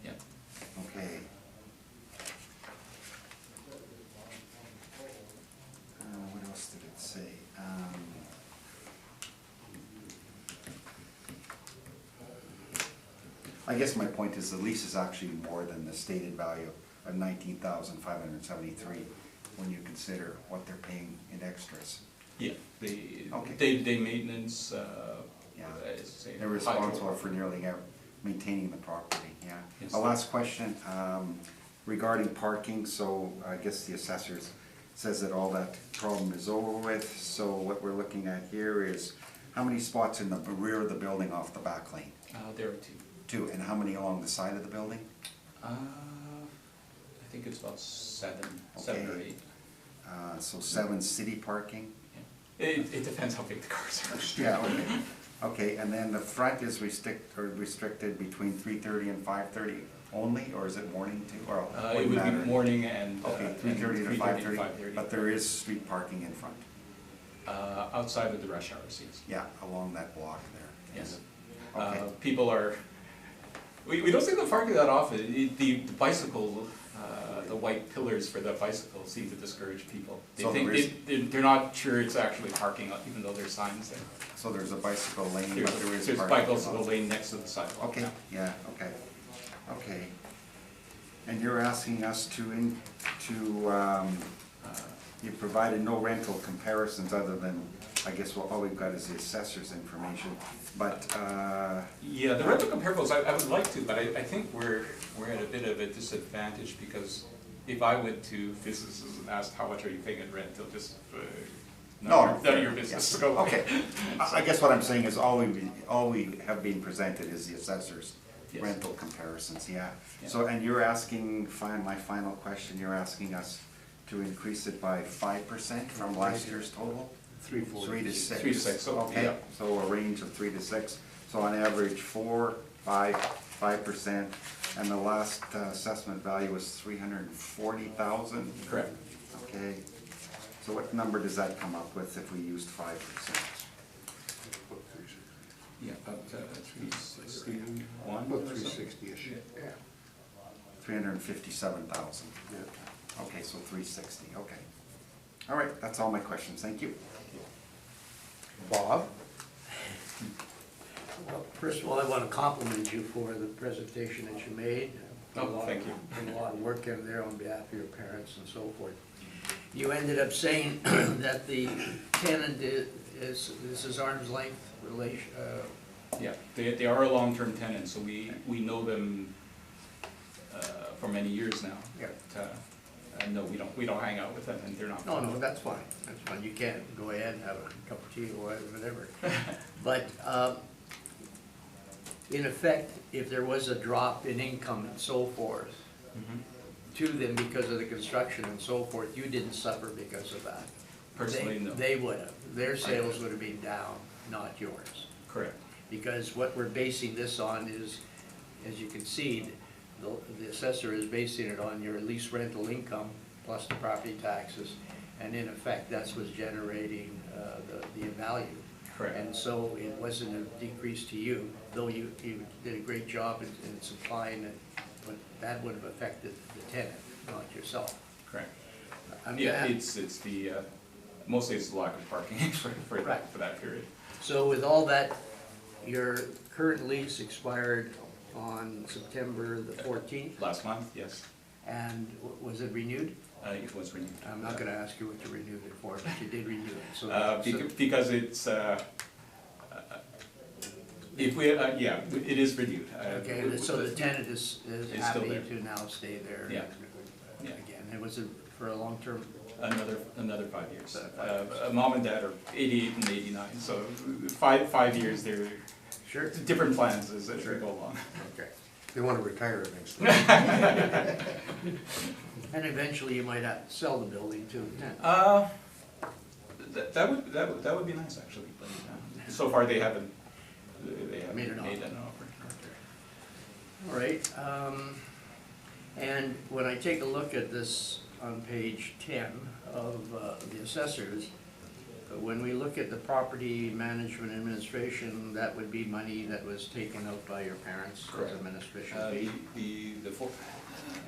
[SPEAKER 3] Yeah.
[SPEAKER 5] Okay. What else did it say? I guess my point is the lease is actually more than the stated value of $19,573 when you consider what they're paying in extras.
[SPEAKER 3] Yeah, the
[SPEAKER 5] Okay.
[SPEAKER 3] day-to-day maintenance,
[SPEAKER 5] Yeah.
[SPEAKER 3] say,
[SPEAKER 5] They're responsible for nearly maintaining the property, yeah.
[SPEAKER 3] Yes.
[SPEAKER 5] A last question, regarding parking, so I guess the assessors says that all that problem is over with, so what we're looking at here is how many spots in the rear of the building off the back lane?
[SPEAKER 3] There are two.
[SPEAKER 5] 2, and how many along the side of the building?
[SPEAKER 3] I think it's about seven or
[SPEAKER 5] Okay.
[SPEAKER 3] 8.
[SPEAKER 5] So 7 city parking?
[SPEAKER 3] Yeah. It depends how big the cars are.
[SPEAKER 5] Yeah, okay. Okay, and then the front is restricted between 3:30 and 5:30 only, or is it morning too, or
[SPEAKER 3] It
[SPEAKER 5] wouldn't
[SPEAKER 3] would be
[SPEAKER 5] matter?
[SPEAKER 3] morning and.
[SPEAKER 5] Okay,
[SPEAKER 3] and
[SPEAKER 5] 3:30 to 5:30,
[SPEAKER 3] 5:30.
[SPEAKER 5] but there is street parking in front,
[SPEAKER 3] Outside of the rush hours, yes.
[SPEAKER 5] yeah, along that block there.
[SPEAKER 3] Yes.
[SPEAKER 5] Okay.
[SPEAKER 3] People are, we don't see them parking that often. The bicycle, the white pillars for the bicycles seem to discourage people. They
[SPEAKER 5] So
[SPEAKER 3] think,
[SPEAKER 5] there is-
[SPEAKER 3] they're not sure it's actually parking, even though there's signs there.
[SPEAKER 5] So there's a bicycle lane, but
[SPEAKER 3] There's
[SPEAKER 5] there is
[SPEAKER 3] there's
[SPEAKER 5] parking.
[SPEAKER 3] bicycle lane next to the sidewalk.
[SPEAKER 5] Okay,
[SPEAKER 3] now.
[SPEAKER 5] yeah, okay, okay. And you're asking us you provided no rental comparisons other than, I guess, all we've got is the assessor's information, but,
[SPEAKER 3] Yeah, the rental comparables, I would like to, but I think we're at a bit of a disadvantage, because if I went to businesses and asked how much are you paying in rent, they'll just, none of your business. Go away.
[SPEAKER 5] okay. I guess what I'm saying is all we have been presented is the assessor's
[SPEAKER 3] Yes.
[SPEAKER 5] rental comparisons, yeah.
[SPEAKER 3] Yeah.
[SPEAKER 5] So, and you're asking, my final question, you're asking us to increase it by 5% from last year's total?
[SPEAKER 6] 3, 4.
[SPEAKER 5] 3 to 6.
[SPEAKER 3] 3 to 6, so,
[SPEAKER 5] Okay,
[SPEAKER 3] yeah.
[SPEAKER 5] so a range of 3 to 6, so on average 4, 5%, and the last assessment value was 340,000?
[SPEAKER 3] Correct.
[SPEAKER 5] Okay, so what number does that come up with if we used 5%?
[SPEAKER 3] Yeah, about 361.
[SPEAKER 1] About 360-ish.
[SPEAKER 3] Yeah.
[SPEAKER 5] 357,000.
[SPEAKER 1] Yeah.
[SPEAKER 5] Okay, so 360, okay. All right, that's all my questions, thank you.
[SPEAKER 6] Bob? Well, first of all, I want to compliment you for the presentation that you made.
[SPEAKER 3] Oh, thank you.
[SPEAKER 6] Put a lot of work in there on behalf of your parents and so forth. You ended up saying that the tenant this is arm's length relation,
[SPEAKER 3] Yeah, they are a long-term tenant, so we know them for many years now.
[SPEAKER 6] Yeah.
[SPEAKER 3] But, no, we don't hang out with them, and they're not.
[SPEAKER 6] No, that's fine, that's fine, you can go ahead and have a cup of tea or whatever. But, in effect, if there was a drop in income and so forth
[SPEAKER 3] Mhm.
[SPEAKER 6] to them because of the construction and so forth, you didn't suffer because of that.
[SPEAKER 3] Personally, no.
[SPEAKER 6] They would have, their sales would have been down, not yours.
[SPEAKER 3] Correct.
[SPEAKER 6] Because what we're basing this on is, as you can see, the assessor is basing it on your lease rental income plus the property taxes, and in effect, that's what's generating the value.
[SPEAKER 3] Correct.
[SPEAKER 6] And so it wasn't a decrease to you, though you did a great job in supplying it, but that would have affected the tenant, not yourself.
[SPEAKER 3] Correct.
[SPEAKER 6] I'm
[SPEAKER 3] Yeah,
[SPEAKER 6] gonna-
[SPEAKER 3] it's the, mostly it's the lack of parking for
[SPEAKER 6] Right.
[SPEAKER 3] that period.
[SPEAKER 6] So with all that, your current lease expired on September the 14th,
[SPEAKER 3] Last month, yes,
[SPEAKER 6] and was it renewed?
[SPEAKER 3] it was renewed.
[SPEAKER 6] I'm not gonna ask you what you renewed it for, but you did renew it, so.
[SPEAKER 3] Because it's, if we, yeah, it is renewed.
[SPEAKER 6] Okay, so the tenant is
[SPEAKER 3] It's still
[SPEAKER 6] happy
[SPEAKER 3] there.
[SPEAKER 6] to now stay there.
[SPEAKER 3] Yeah. Yeah.
[SPEAKER 6] Again, it was for a long-term,
[SPEAKER 3] Another 5 years.
[SPEAKER 6] 5 years.
[SPEAKER 3] Mom and dad are 88 and 89, so 5 years, they're
[SPEAKER 6] sure,
[SPEAKER 3] different plans as we go along.
[SPEAKER 6] okay.
[SPEAKER 1] They want to retire eventually.
[SPEAKER 6] And eventually you might have to sell the building to the tenant.
[SPEAKER 3] That would be nice, actually, but so far they haven't
[SPEAKER 6] Made an
[SPEAKER 3] made
[SPEAKER 6] offer.
[SPEAKER 3] an offer.
[SPEAKER 6] All right, and when I take a look at this on page 10 of the assessors, when we look at the property management administration, that would be money that was taken out by your parents as
[SPEAKER 3] Correct.
[SPEAKER 6] administration fee.
[SPEAKER 3] The four.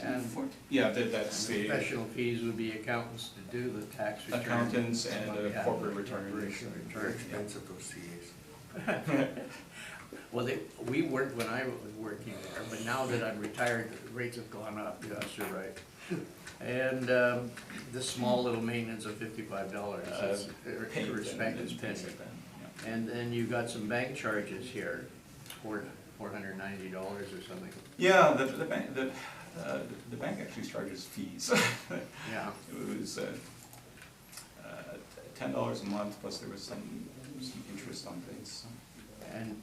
[SPEAKER 6] And
[SPEAKER 3] Yeah, that's the
[SPEAKER 6] professional fees would be accountants to do the tax return.
[SPEAKER 3] accountants and
[SPEAKER 6] on behalf
[SPEAKER 3] corporate
[SPEAKER 6] of the
[SPEAKER 3] returns.
[SPEAKER 6] corporation
[SPEAKER 1] They're
[SPEAKER 6] return.
[SPEAKER 1] expensive, those CAs.
[SPEAKER 6] Well, we weren't when I was working there, but now that I'm retired, the rates have gone up, yes, you're right. And this small little maintenance of $55 is
[SPEAKER 3] Paint
[SPEAKER 6] irrespective
[SPEAKER 3] and
[SPEAKER 6] of
[SPEAKER 3] things
[SPEAKER 6] penny.
[SPEAKER 3] like that, yeah.
[SPEAKER 6] And then you got some bank charges here, $490 or something.
[SPEAKER 3] Yeah, the bank actually charges fees.
[SPEAKER 6] Yeah,
[SPEAKER 3] It was $10 a month, plus there was some interest on things. So.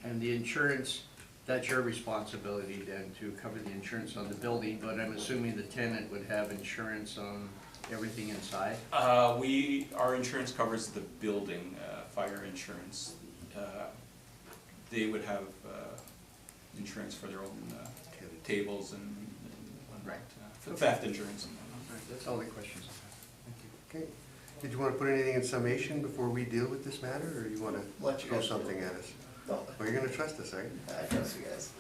[SPEAKER 6] and the insurance, that's your responsibility then to cover the insurance on the building, but I'm assuming the tenant would have insurance on everything inside?
[SPEAKER 3] Our insurance covers the building, fire insurance. They would have insurance for their own tables and
[SPEAKER 6] Right.
[SPEAKER 3] for theft insurance and whatnot.
[SPEAKER 6] All right, that's all the questions I have. Thank you.
[SPEAKER 1] Okay. Did you want to put anything in summation before we deal with this matter, or you want
[SPEAKER 4] Let
[SPEAKER 1] to
[SPEAKER 4] you
[SPEAKER 1] throw
[SPEAKER 4] guys
[SPEAKER 1] something
[SPEAKER 4] do
[SPEAKER 1] at us?
[SPEAKER 4] No,
[SPEAKER 1] Well, you're going to trust us, are you?
[SPEAKER 4] I trust you guys.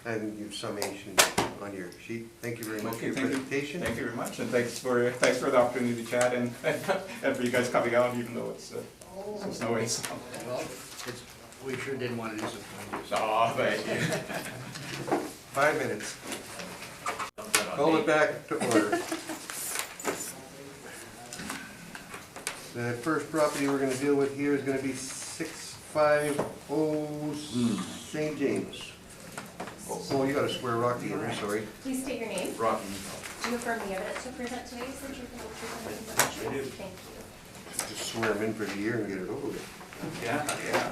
[SPEAKER 1] And your summation on your sheet. Thank you very much for
[SPEAKER 3] Okay,
[SPEAKER 1] your
[SPEAKER 3] thank you.
[SPEAKER 1] presentation.
[SPEAKER 3] Thank you very much, and thanks for the opportunity to chat and for you guys coming out, even though it's so snowy. So.
[SPEAKER 6] Well, we sure didn't want to disappoint you. So.
[SPEAKER 3] Oh, thank you.
[SPEAKER 1] 5 minutes. Call it back to order. The first property we're gonna deal with here is gonna be 650 St. James. Oh, you got a square rock here, I'm sorry.
[SPEAKER 2] Please state your name.
[SPEAKER 3] Rocky.
[SPEAKER 2] Do you affirm the evidence you'll present today is the truth, the whole truth, and nothing but the truth?
[SPEAKER 3] I do.
[SPEAKER 2] Thank you.
[SPEAKER 1] Just swear him in for the year and get it over with.
[SPEAKER 3] Yeah, yeah.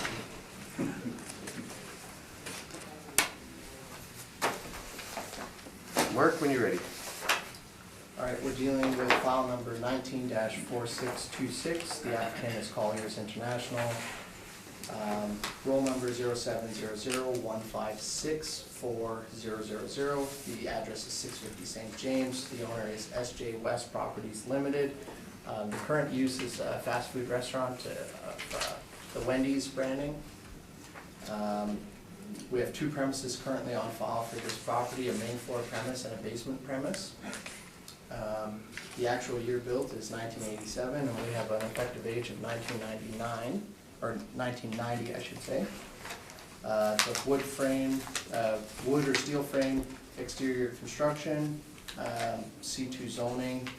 [SPEAKER 1] Mark, when you're ready.
[SPEAKER 4] All right, we're dealing with file number 19-4626. The applicant is Colliers International. Roll number 0700156400. The address is 650 St. James. The owner is SJ West Properties Limited. The current use is a fast food restaurant of the Wendy's branding. We have two premises currently on file for this property, a main floor premise and a basement premise. The actual year built is 1987, and we have an effective age of 1999, or 1990, I should say. So wood frame, wood or steel frame exterior construction, C2 zoning.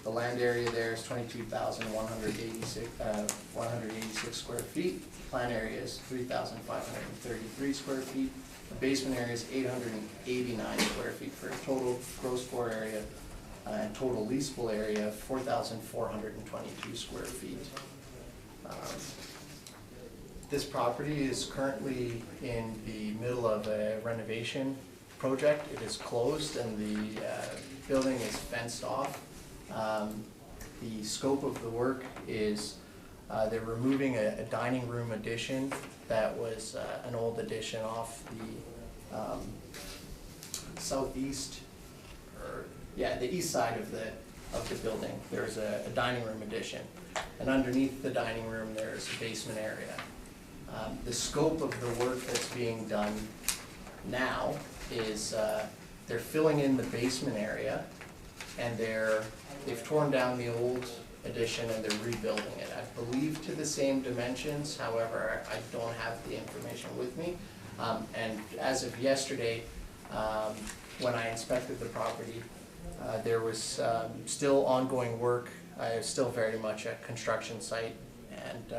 [SPEAKER 4] The land area there is 22,186 square feet. Plan area is 3,533 square feet. The basement area is 889 square feet for a total gross floor area and total leasable area of 4,422 square feet. This property is currently in the middle of a renovation project. It is closed and the building is fenced off. The scope of the work is they're removing a dining room addition that was an old addition off the southeast, or yeah, the east side of the building. There's a dining room addition, and underneath the dining room there's a basement area. The scope of the work that's being done now is they're filling in the basement area, and they've torn down the old addition and they're rebuilding it. I believe to the same dimensions, however, I don't have the information with me. And as of yesterday, when I inspected the property, there was still ongoing work. It was still very much a construction site, and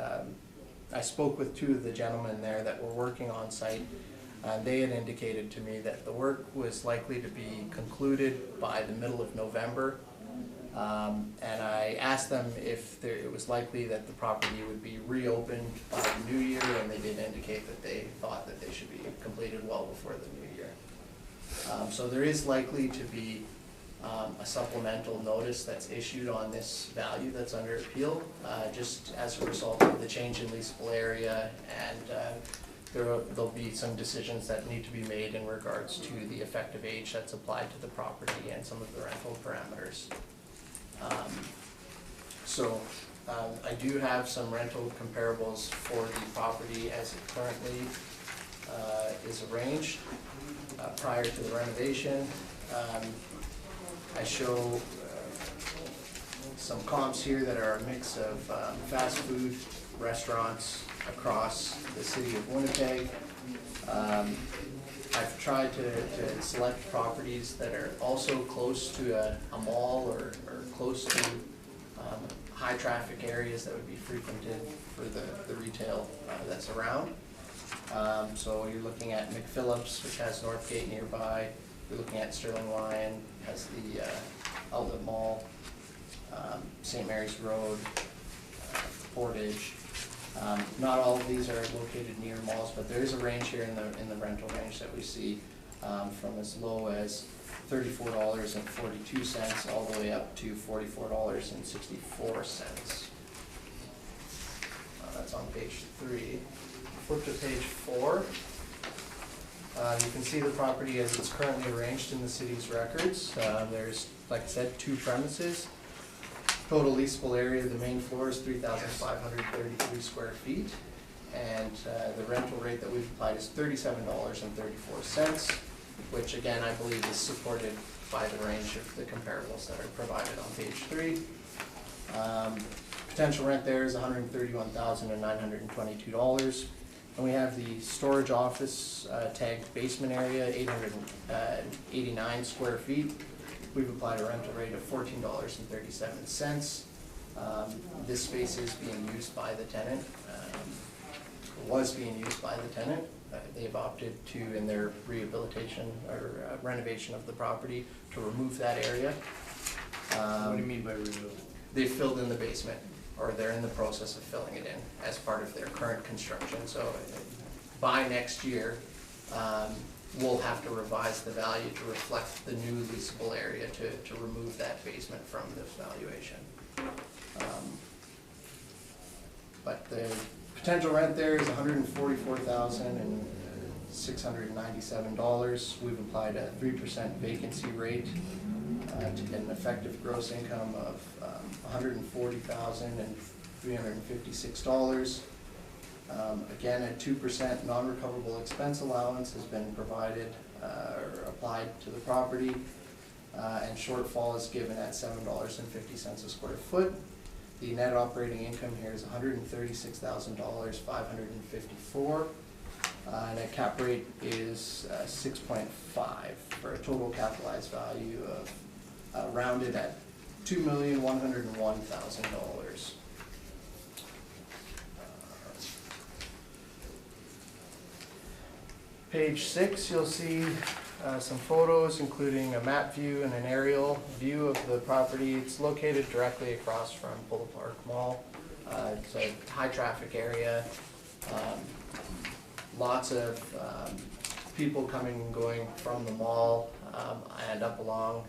[SPEAKER 4] I spoke with two of the gentlemen there that were working on site. They had indicated to me that the work was likely to be concluded by the middle of November. And I asked them if it was likely that the property would be reopened by the new year, and they did indicate that they thought that they should be completed well before the new year. So there is likely to be a supplemental notice that's issued on this value that's under appeal, just as a result of the change in leasable area, and there'll be some decisions that need to be made in regards to the effective age that's applied to the property and some of the rental parameters. I do have some rental comparables for the property as it currently is arranged prior to the renovation. I show some comps here that are a mix of fast food restaurants across the city of Winnipeg. I've tried to select properties that are also close to a mall or close to high traffic areas that would be frequented for the retail that's around. So you're looking at McPhillips, which has Northgate nearby. You're looking at Sterling Lion, has the outlet mall, St. Mary's Road, Portage. Not all of these are located near malls, but there is a range here in the rental range that we see from as low as $34.42 all the way up to $44.64. That's on page 3. Flip to page 4. You can see the property as it's currently arranged in the city's records. There's, like I said, two premises. Total leasable area of the main floor is 3,533 square feet, and the rental rate that we've applied is $37.34, which again I believe is supported by the range of the comparables that are provided on page 3. Potential rent there is $131,922, and we have the storage office tagged basement area, 889 square feet. We've applied a rental rate of $14.37. This space is being used by the tenant, was being used by the tenant. They've opted to, in their rehabilitation or renovation of the property, to remove that area.
[SPEAKER 6] What do you mean by remove?
[SPEAKER 4] They filled in the basement, or they're in the process of filling it in as part of their current construction. So by next year, we'll have to revise the value to reflect the new leasable area to remove that basement from this valuation. But the potential rent there is $144,697. We've applied a 3% vacancy rate to get an effective gross income of $140,356. Again, a 2% non-recoverable expense allowance has been provided or applied to the property, and shortfall is given at $7.50 a square foot. The net operating income here is $136,554, and a cap rate is 6.5 for a total capitalized value of rounded at $2,101,000. Page 6, you'll see some photos, including a map view and an aerial view of the property. It's located directly across from Polo Park Mall. It's a high traffic area. Lots of people coming and going from the mall and up along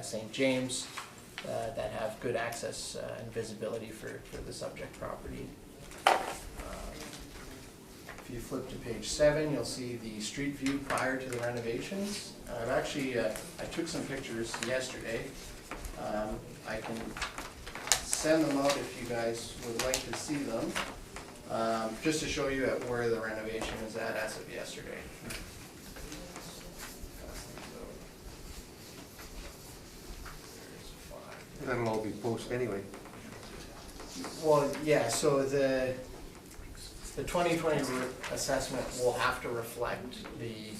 [SPEAKER 4] St. James that have good access and visibility for the subject property. If you flip to page 7, you'll see the street view prior to the renovations. I've actually, I took some pictures yesterday. I can send them out if you guys would like to see them, just to show you at where the renovation is at as of yesterday.
[SPEAKER 1] That'll all be posted anyway.
[SPEAKER 4] Well, yeah, so the 2020 assessment will have to reflect the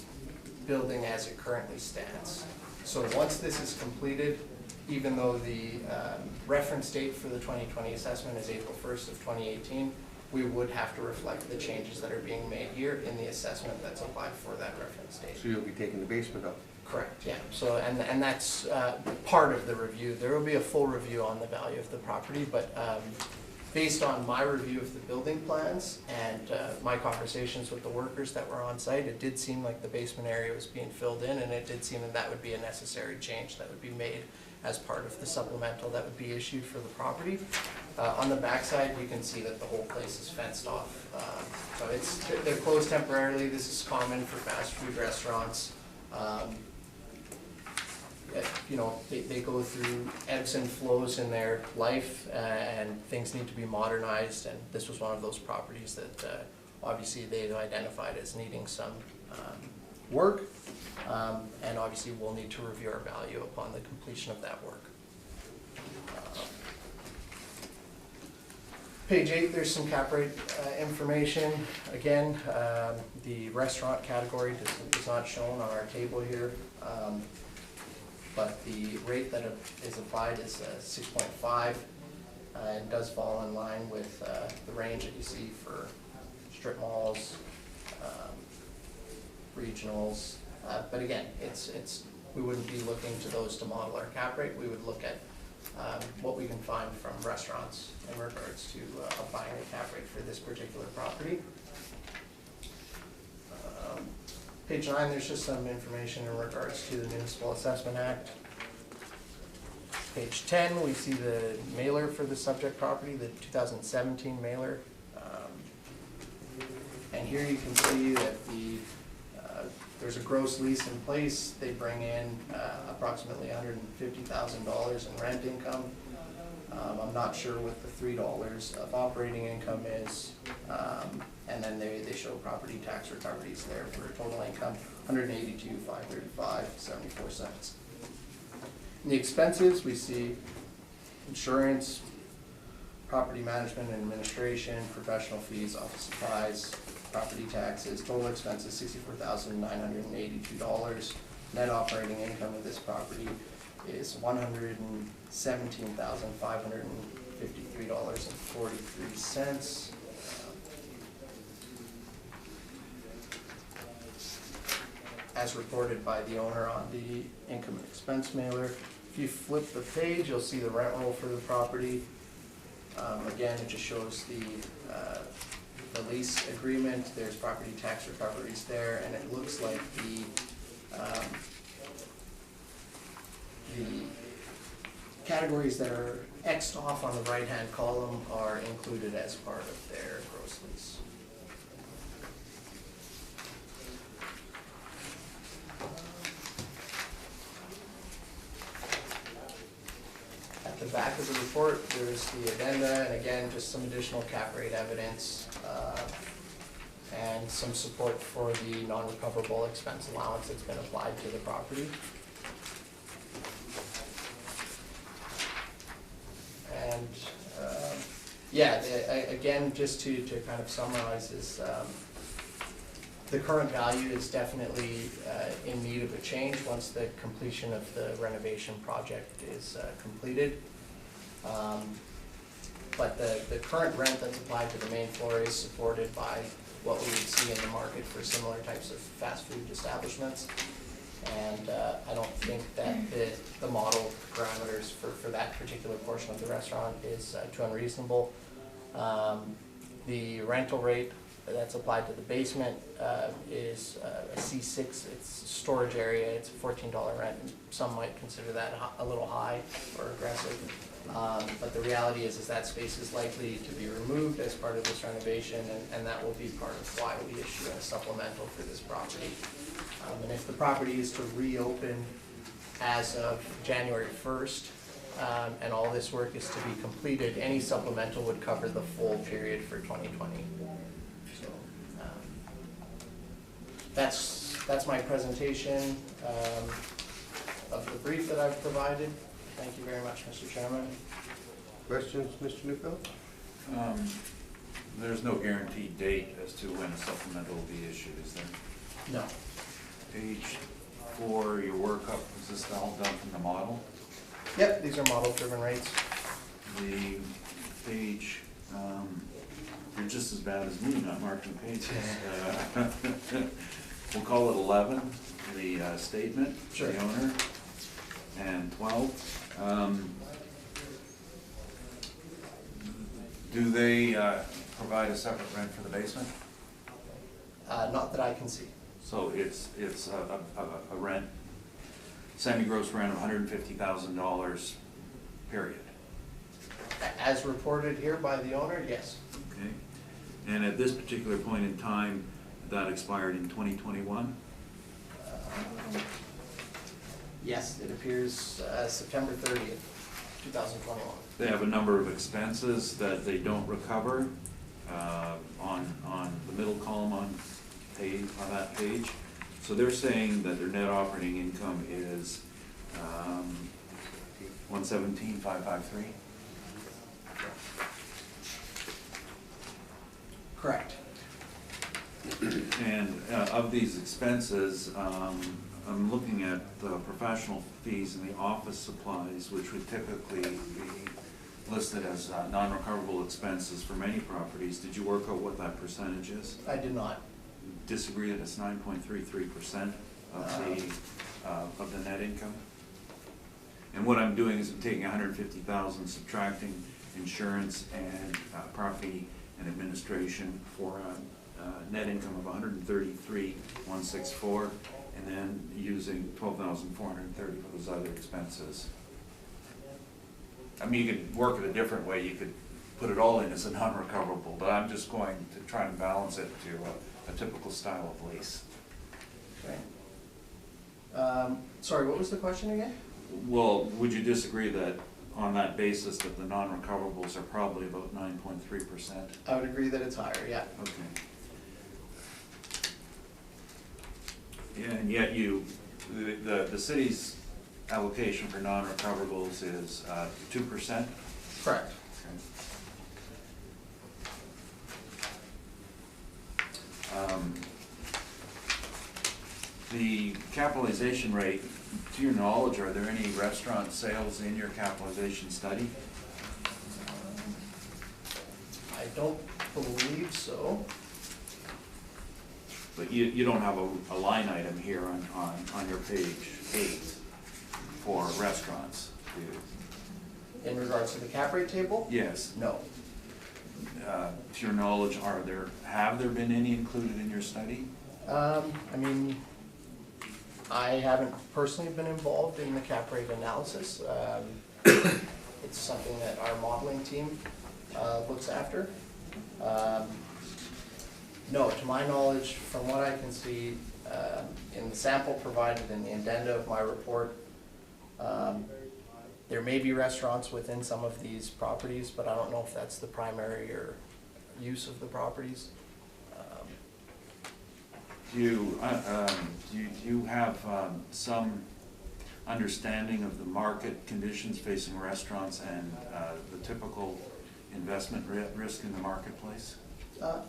[SPEAKER 4] building as it currently stands. So once this is completed, even though the reference date for the 2020 assessment is April 1st of 2018, we would have to reflect the changes that are being made here in the assessment that's applied for that reference date.
[SPEAKER 1] So you'll be taking the basement up?
[SPEAKER 4] Correct, yeah. So, and that's part of the review. There will be a full review on the value of the property, but based on my review of the building plans and my conversations with the workers that were on site, it did seem like the basement area was being filled in, and it did seem that that would be a necessary change that would be made as part of the supplemental that would be issued for the property. On the backside, you can see that the whole place is fenced off. So they're closed temporarily. This is common for fast food restaurants. You know, they go through ebbs and flows in their life, and things need to be modernized, and this was one of those properties that obviously they've identified as needing some work, and obviously we'll need to review our value upon the completion of that work. Page 8, there's some cap rate information. Again, the restaurant category is not shown on our table here. But the rate that is applied is 6.5, and does fall in line with the range that you see for strip malls, regionals. But again, we wouldn't be looking to those to model our cap rate. We would look at what we can find from restaurants in regards to applying a cap rate for this particular property. Page 9, there's just some information in regards to the Municipal Assessment Act. Page 10, we see the mailer for the subject property, the 2017 mailer. And here you can see that there's a gross lease in place. They bring in approximately $150,000 in rent income. I'm not sure what the $3 of operating income is. And then they show property tax recoveries there for a total income, $182,535.74. In the expenses, we see insurance, property management and administration, professional fees, office supplies, property taxes. Total expenses $64,982. Net operating income of this property is $117,553.43. As reported by the owner on the income and expense mailer. If you flip the page, you'll see the rent roll for the property. Again, it just shows the lease agreement. There's property tax recoveries there, and it looks like the categories that are X'd off on the right-hand column are included as part of their gross lease. At the back of the report, there's the addenda, and again, just some additional cap rate evidence, and some support for the non-recoverable expense allowance that's been applied to the property. And, again, just to kind of summarize is, the current value is definitely in need of a change once the completion of the renovation project is completed. But the current rent that's applied to the main floor is supported by what we would see in the market for similar types of fast food establishments. And I don't think that the model parameters for that particular portion of the restaurant is too unreasonable. The rental rate that's applied to the basement is a C6. It's storage area. It's a $14 rent. Some might consider that a little high or aggressive. But the reality is that space is likely to be removed as part of this renovation, and that will be part of why we issue a supplemental for this property. And if the property is to reopen as of January 1st, and all this work is to be completed, any supplemental would cover the full period for 2020. So that's my presentation of the brief that I've provided. Thank you very much, Mr. Chairman.
[SPEAKER 1] Questions, Mr. Neufeld?
[SPEAKER 7] There's no guaranteed date as to when a supplemental will be issued, is there?
[SPEAKER 4] No.
[SPEAKER 7] Page 4, your workup, is this all done from the model?
[SPEAKER 4] Yep, these are model-driven rates.
[SPEAKER 7] The page, you're just as bad as me, not marking pages. We'll call it 11, the statement for
[SPEAKER 4] Sure.
[SPEAKER 7] the owner, and 12. Do they provide a separate rent for the basement?
[SPEAKER 4] Not that I can see.
[SPEAKER 7] So it's a rent, semi-gross rent of $150,000, period.
[SPEAKER 4] As reported here by the owner, yes.
[SPEAKER 7] Okay. And at this particular point in time, that expired in 2021?
[SPEAKER 4] Yes, it appears September 30th, 2021.
[SPEAKER 7] They have a number of expenses that they don't recover on the middle column on that page. So they're saying that their net operating income is $117,553.
[SPEAKER 4] Correct.
[SPEAKER 7] And of these expenses, I'm looking at the professional fees and the office supplies, which would typically be listed as non-recoverable expenses for many properties. Did you work out what that percentage is?
[SPEAKER 4] I did not.
[SPEAKER 7] Disagree that it's 9.33% of the net income? And what I'm doing is I'm taking $150,000, subtracting insurance and property and administration for a net income of $133,164, and then using $12,430 for those other expenses. I mean, you could work it a different way. You could put it all in as a non-recoverable, but I'm just going to try and balance it to a typical style of lease.
[SPEAKER 4] Okay. Sorry, what was the question again?
[SPEAKER 7] Well, would you disagree that on that basis that the non-recoverables are probably about 9.3%?
[SPEAKER 4] I would agree that it's higher, yeah.
[SPEAKER 7] Okay. Yeah, and yet the city's allocation for non-recoverables is 2%?
[SPEAKER 4] Correct.
[SPEAKER 7] The capitalization rate To your knowledge, are there any restaurant sales in your capitalization study?
[SPEAKER 4] I don't believe so.
[SPEAKER 7] But you don't have a line item here on your page 8 for restaurants, do you?
[SPEAKER 4] In regards to the cap rate table?
[SPEAKER 7] Yes.
[SPEAKER 4] No.
[SPEAKER 7] To your knowledge, have there been any included in your study?
[SPEAKER 4] I mean, I haven't personally been involved in the cap rate analysis. It's something that our modeling team looks after. No, to my knowledge, from what I can see, in the sample provided in the addenda of my report, there may be restaurants within some of these properties, but I don't know if that's the primary or use of the properties.
[SPEAKER 7] Do you have some understanding of the market conditions facing restaurants and the typical investment risk in the marketplace?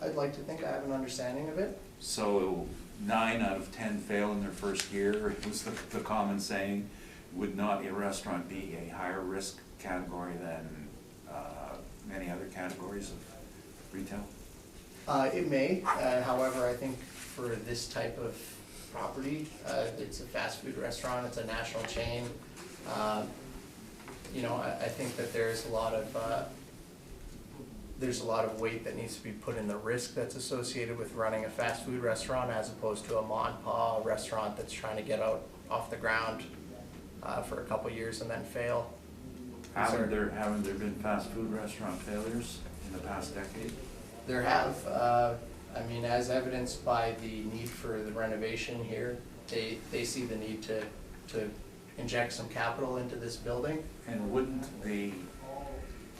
[SPEAKER 4] I'd like to think I have an understanding of it.
[SPEAKER 7] So 9 out of 10 fail in their first year, was the common saying. Would not a restaurant be a higher risk category than many other categories of retail?
[SPEAKER 4] It may, however, I think for this type of property, it's a fast food restaurant, it's a national chain. You know, I think that there's a lot of weight that needs to be put in the risk that's associated with running a fast food restaurant as opposed to a ma and pa restaurant that's trying to get out off the ground for a couple years and then fail.
[SPEAKER 7] Haven't there been fast food restaurant failures in the past decade?
[SPEAKER 4] There have, I mean, as evidenced by the need for the renovation here, they see the need to inject some capital into this building.
[SPEAKER 7] And wouldn't the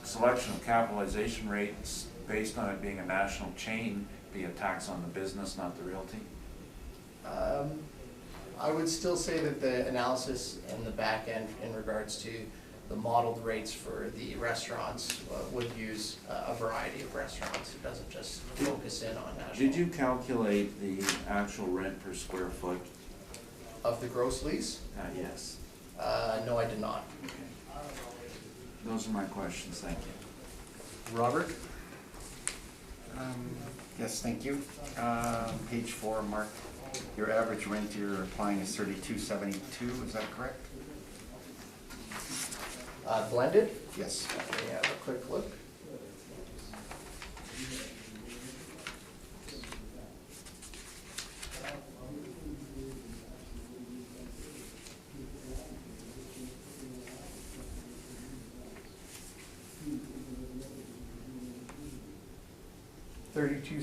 [SPEAKER 7] selection of capitalization rates based on it being a national chain be a tax on the business, not the realty?
[SPEAKER 4] I would still say that the analysis in the back end in regards to the modeled rates for the restaurants would use a variety of restaurants. It doesn't just focus in on national.
[SPEAKER 7] Did you calculate the actual rent per square foot?
[SPEAKER 4] Of the gross lease?
[SPEAKER 7] Yes.
[SPEAKER 4] No, I did not.
[SPEAKER 7] Okay. Those are my questions, thank you.
[SPEAKER 1] Robert?
[SPEAKER 5] Yes, thank you. Page 4, Mark, your average rent you're applying is $32.72, is that correct?
[SPEAKER 4] Blended?
[SPEAKER 5] Yes.
[SPEAKER 4] Let me have a quick look. $32.72,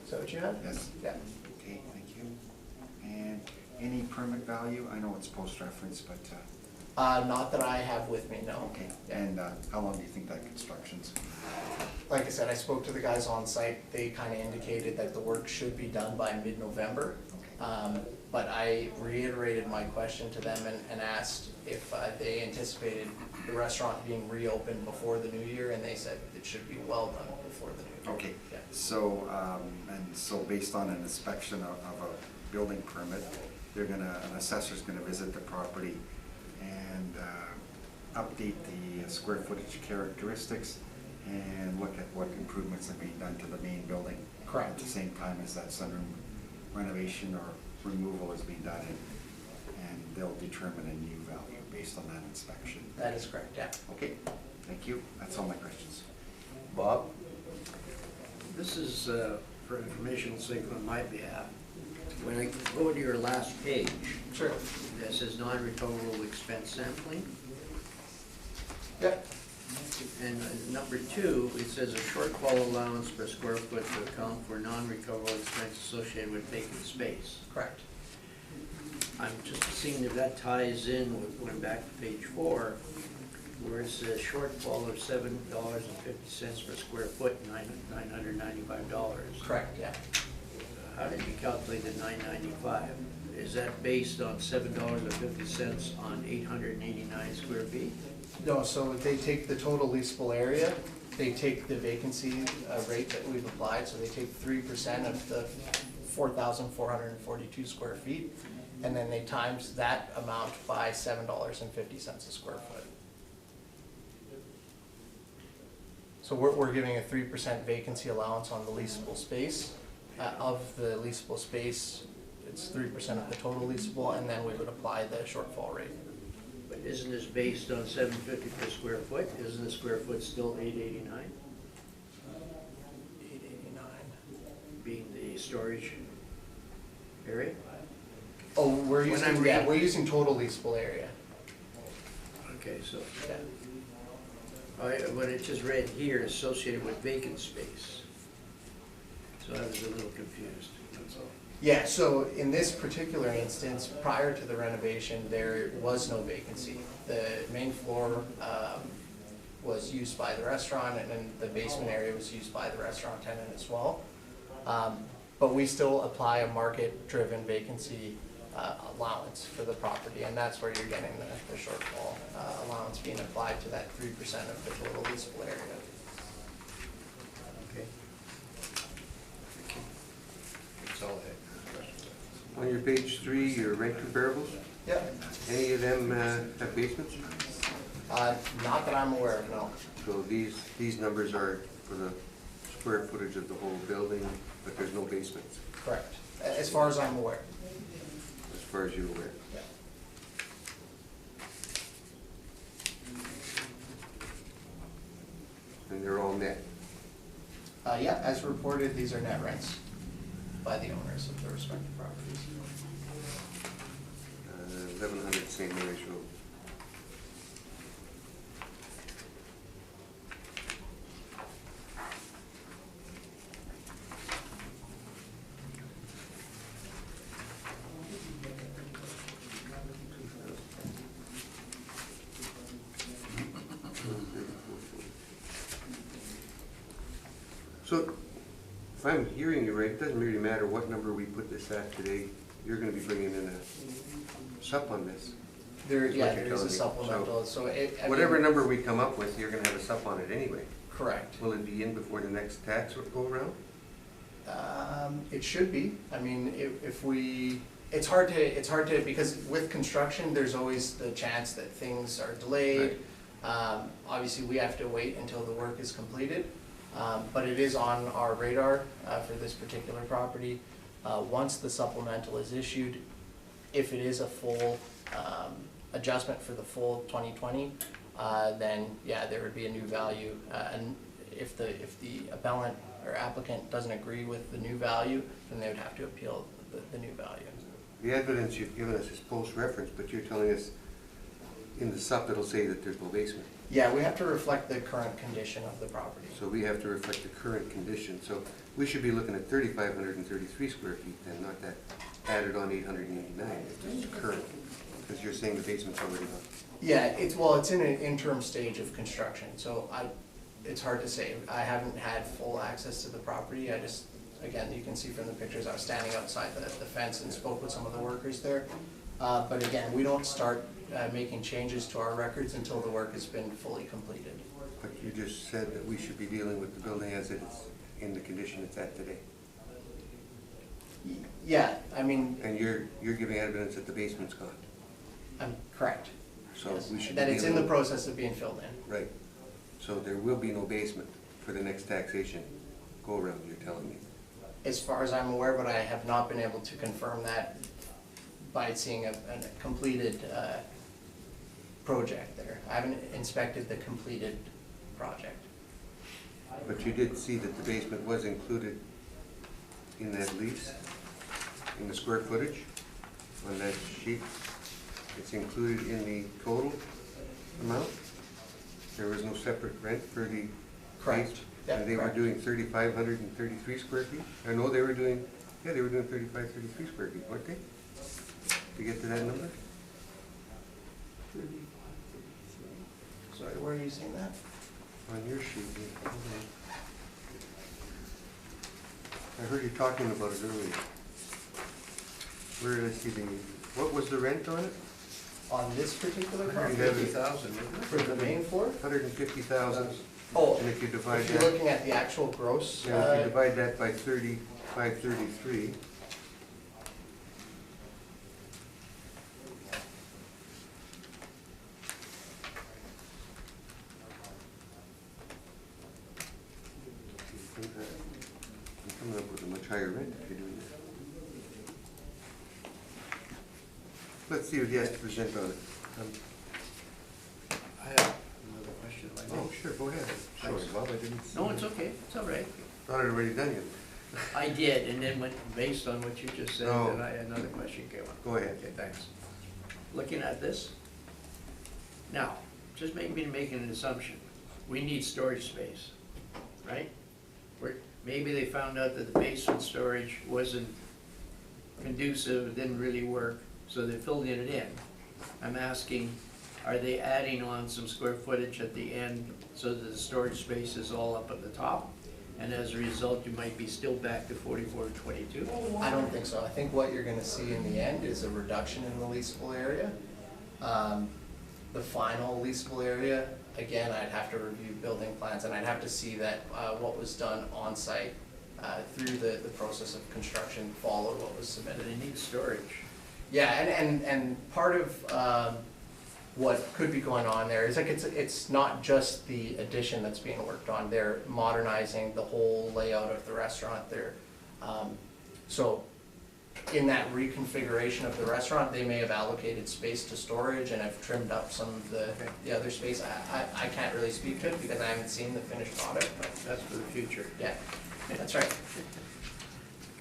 [SPEAKER 4] is that what you had?
[SPEAKER 5] Yes.
[SPEAKER 4] Yeah.
[SPEAKER 5] Okay, thank you. And any permit value? I know it's post-reference, but,
[SPEAKER 4] Not that I have with me, no.
[SPEAKER 5] okay.
[SPEAKER 4] Yeah.
[SPEAKER 5] And how long do you think that construction's?
[SPEAKER 4] Like I said, I spoke to the guys on site. They kind of indicated that the work should be done by mid-November.
[SPEAKER 5] Okay.
[SPEAKER 4] But I reiterated my question to them and asked if they anticipated the restaurant being reopened before the new year, and they said it should be well done before the new year.
[SPEAKER 5] Okay,
[SPEAKER 4] Yeah.
[SPEAKER 5] so, so based on an inspection of a building permit, an assessor's gonna visit the property and update the square footage characteristics and look at what improvements are being done to the main building.
[SPEAKER 4] Correct.
[SPEAKER 5] At the same time as that sunroom renovation or removal is being done, and they'll determine a new value based on that inspection.
[SPEAKER 4] That is correct, yeah.
[SPEAKER 5] Okay, thank you. That's all my questions.
[SPEAKER 1] Bob?
[SPEAKER 6] This is for informational sake on my behalf. When I go to your last page,
[SPEAKER 4] Sure.
[SPEAKER 6] that says non-recoverable expense sampling,
[SPEAKER 4] Yep.
[SPEAKER 6] and number 2, it says a shortfall allowance per square foot to account for non-recoverable expense associated with vacant space.
[SPEAKER 4] Correct.
[SPEAKER 6] I'm just seeing if that ties in with going back to page 4, where it says shortfall of $7.50 per square foot, $995.
[SPEAKER 4] Correct, yeah.
[SPEAKER 6] How did you calculate the $995? Is that based on $7.50 on 889 square feet?
[SPEAKER 4] No, so they take the total leasable area they take the vacancy rate that we've applied, so they take 3% of the 4,442 square feet, and then they times that amount by $7.50 a square foot. So we're giving a 3% vacancy allowance on the leasable space. Of the leasable space, it's 3% of the total leasable, and then we would apply the shortfall rate.
[SPEAKER 6] But isn't this based on $7.50 per square foot? Isn't the square foot still $8.89,
[SPEAKER 4] 889.
[SPEAKER 6] being the storage area?
[SPEAKER 4] Oh, we're
[SPEAKER 6] When
[SPEAKER 4] using,
[SPEAKER 6] I'm
[SPEAKER 4] yeah,
[SPEAKER 6] reading-
[SPEAKER 4] we're using total leasable area.
[SPEAKER 6] Okay, so,
[SPEAKER 4] Yeah.
[SPEAKER 6] what it just read here, associated with vacant space. So I was a little confused, that's all.
[SPEAKER 4] Yeah, so in this particular instance, prior to the renovation, there was no vacancy. The main floor was used by the restaurant, and then the basement area was used by the restaurant tenant as well. But we still apply a market-driven vacancy allowance for the property, and that's where you're getting the shortfall allowance being applied to that 3% of the total leasable area.
[SPEAKER 6] Okay. Thank you. That's all I had.
[SPEAKER 1] On your page 3, your rent comparables,
[SPEAKER 4] Yep,
[SPEAKER 1] any of them have basements?
[SPEAKER 4] not that I'm aware of, no.
[SPEAKER 1] So these numbers are for the square footage of the whole building, but there's no basements,
[SPEAKER 4] Correct, as far as I'm aware.
[SPEAKER 1] as far as you're aware.
[SPEAKER 4] Yeah.
[SPEAKER 1] And they're all net.
[SPEAKER 4] Yeah, as reported, these are net rents by the owners of the respective properties.
[SPEAKER 1] 1100 St. Mary's Road. So, if I'm hearing you right, it doesn't really matter what number we put this at today, you're gonna be bringing in a sup on this.
[SPEAKER 4] There,
[SPEAKER 1] Is what
[SPEAKER 4] yeah,
[SPEAKER 1] you're
[SPEAKER 4] there is a
[SPEAKER 1] telling me.
[SPEAKER 4] supplemental, so it. I mean,
[SPEAKER 1] Whatever number we come up with, you're gonna have a sup on it anyway.
[SPEAKER 4] Correct.
[SPEAKER 1] Will it be in before the next tax go around?
[SPEAKER 4] It should be. I mean, if we, it's hard to, because with construction, there's always the chance that things are delayed. Obviously, we have to wait until the work is completed, but it is on our radar for this particular property. Once the supplemental is issued, if it is a full adjustment for the full 2020, then yeah, there would be a new value. And if the appellant or applicant doesn't agree with the new value, then they would have to appeal the new value.
[SPEAKER 1] The evidence you've given us is post-reference, but you're telling us in the sup it'll say that there's no basement.
[SPEAKER 4] Yeah, we have to reflect the current condition of the property.
[SPEAKER 1] So we have to reflect the current condition. So we should be looking at 3,533 square feet then, not that added on 889, it's just current. Because you're saying the basement's already done.
[SPEAKER 4] Yeah, it's in an interim stage of construction, so it's hard to say. I haven't had full access to the property. I just, again, you can see from the pictures, I was standing outside the fence and spoke with some of the workers there. But again, we don't start making changes to our records until the work has been fully completed.
[SPEAKER 1] But you just said that we should be dealing with the building as it is in the condition it's at today.
[SPEAKER 4] Yeah, I mean,
[SPEAKER 1] And you're giving evidence that the basement's gone.
[SPEAKER 4] I'm correct.
[SPEAKER 1] So
[SPEAKER 4] Yes.
[SPEAKER 1] we should be
[SPEAKER 4] That it's in the
[SPEAKER 1] dealing-
[SPEAKER 4] process of being filled in.
[SPEAKER 1] Right. So there will be no basement for the next taxation go-around, you're telling me.
[SPEAKER 4] As far as I'm aware, but I have not been able to confirm that by seeing a completed project there. I haven't inspected the completed project.
[SPEAKER 1] But you did see that the basement was included in that lease, in the square footage on that sheet. It's included in the total amount. There was no separate rent for the
[SPEAKER 4] Correct.
[SPEAKER 1] base.
[SPEAKER 4] Yeah,
[SPEAKER 1] And they were
[SPEAKER 4] correct.
[SPEAKER 1] doing 3,533 square feet? Or no, they were doing 3533 square feet, weren't they? To get to that number?
[SPEAKER 4] Sorry, where are you seeing that?
[SPEAKER 1] On your sheet, yeah. Hold on. I heard you talking about it earlier. Where did I see what was the rent on it?
[SPEAKER 4] On this particular
[SPEAKER 1] You
[SPEAKER 4] property?
[SPEAKER 1] have it
[SPEAKER 6] 50,000, isn't it?
[SPEAKER 4] For the main floor?
[SPEAKER 1] 150,000
[SPEAKER 4] Oh,
[SPEAKER 1] And if you divide
[SPEAKER 4] if you're
[SPEAKER 1] that,
[SPEAKER 4] looking at the actual gross,
[SPEAKER 1] if you divide that by 533, I'm coming up with a much higher rent if you're doing that. Let's see what he has to present on it.
[SPEAKER 6] I have another question. if I may.
[SPEAKER 1] Oh, sure, go ahead. Sorry,
[SPEAKER 6] Thanks.
[SPEAKER 1] Bob, I didn't see.
[SPEAKER 6] No, it's okay, it's all right.
[SPEAKER 1] Thought I'd already done it.
[SPEAKER 6] I did, and then based on what you just said,
[SPEAKER 1] Oh.
[SPEAKER 6] then another question came up.
[SPEAKER 1] Go ahead.
[SPEAKER 6] Okay, thanks. Looking at this, now, just maybe making an assumption, we need storage space, right? Maybe they found out that the basement storage wasn't conducive, it didn't really work, so they filled it in. I'm asking, are they adding on some square footage at the end so that the storage space is all up at the top? And as a result, you might be still back to 4422?
[SPEAKER 4] I don't think so. I think what you're gonna see in the end is a reduction in the leasable area. The final leasable area, again, I'd have to review building plans, and I'd have to see that, what was done on-site, through the process of construction followed what was
[SPEAKER 6] But
[SPEAKER 4] submitted.
[SPEAKER 6] they need storage.
[SPEAKER 4] Yeah, and part of, what could be going on there is like, it's not just the addition that's being worked on, they're modernizing the whole layout of the restaurant there. So, in that reconfiguration of the restaurant, they may have allocated space to storage and have trimmed up some of the other space. I can't really speak to it because I haven't seen the finished product, but
[SPEAKER 6] That's for the future.
[SPEAKER 4] yeah, that's right.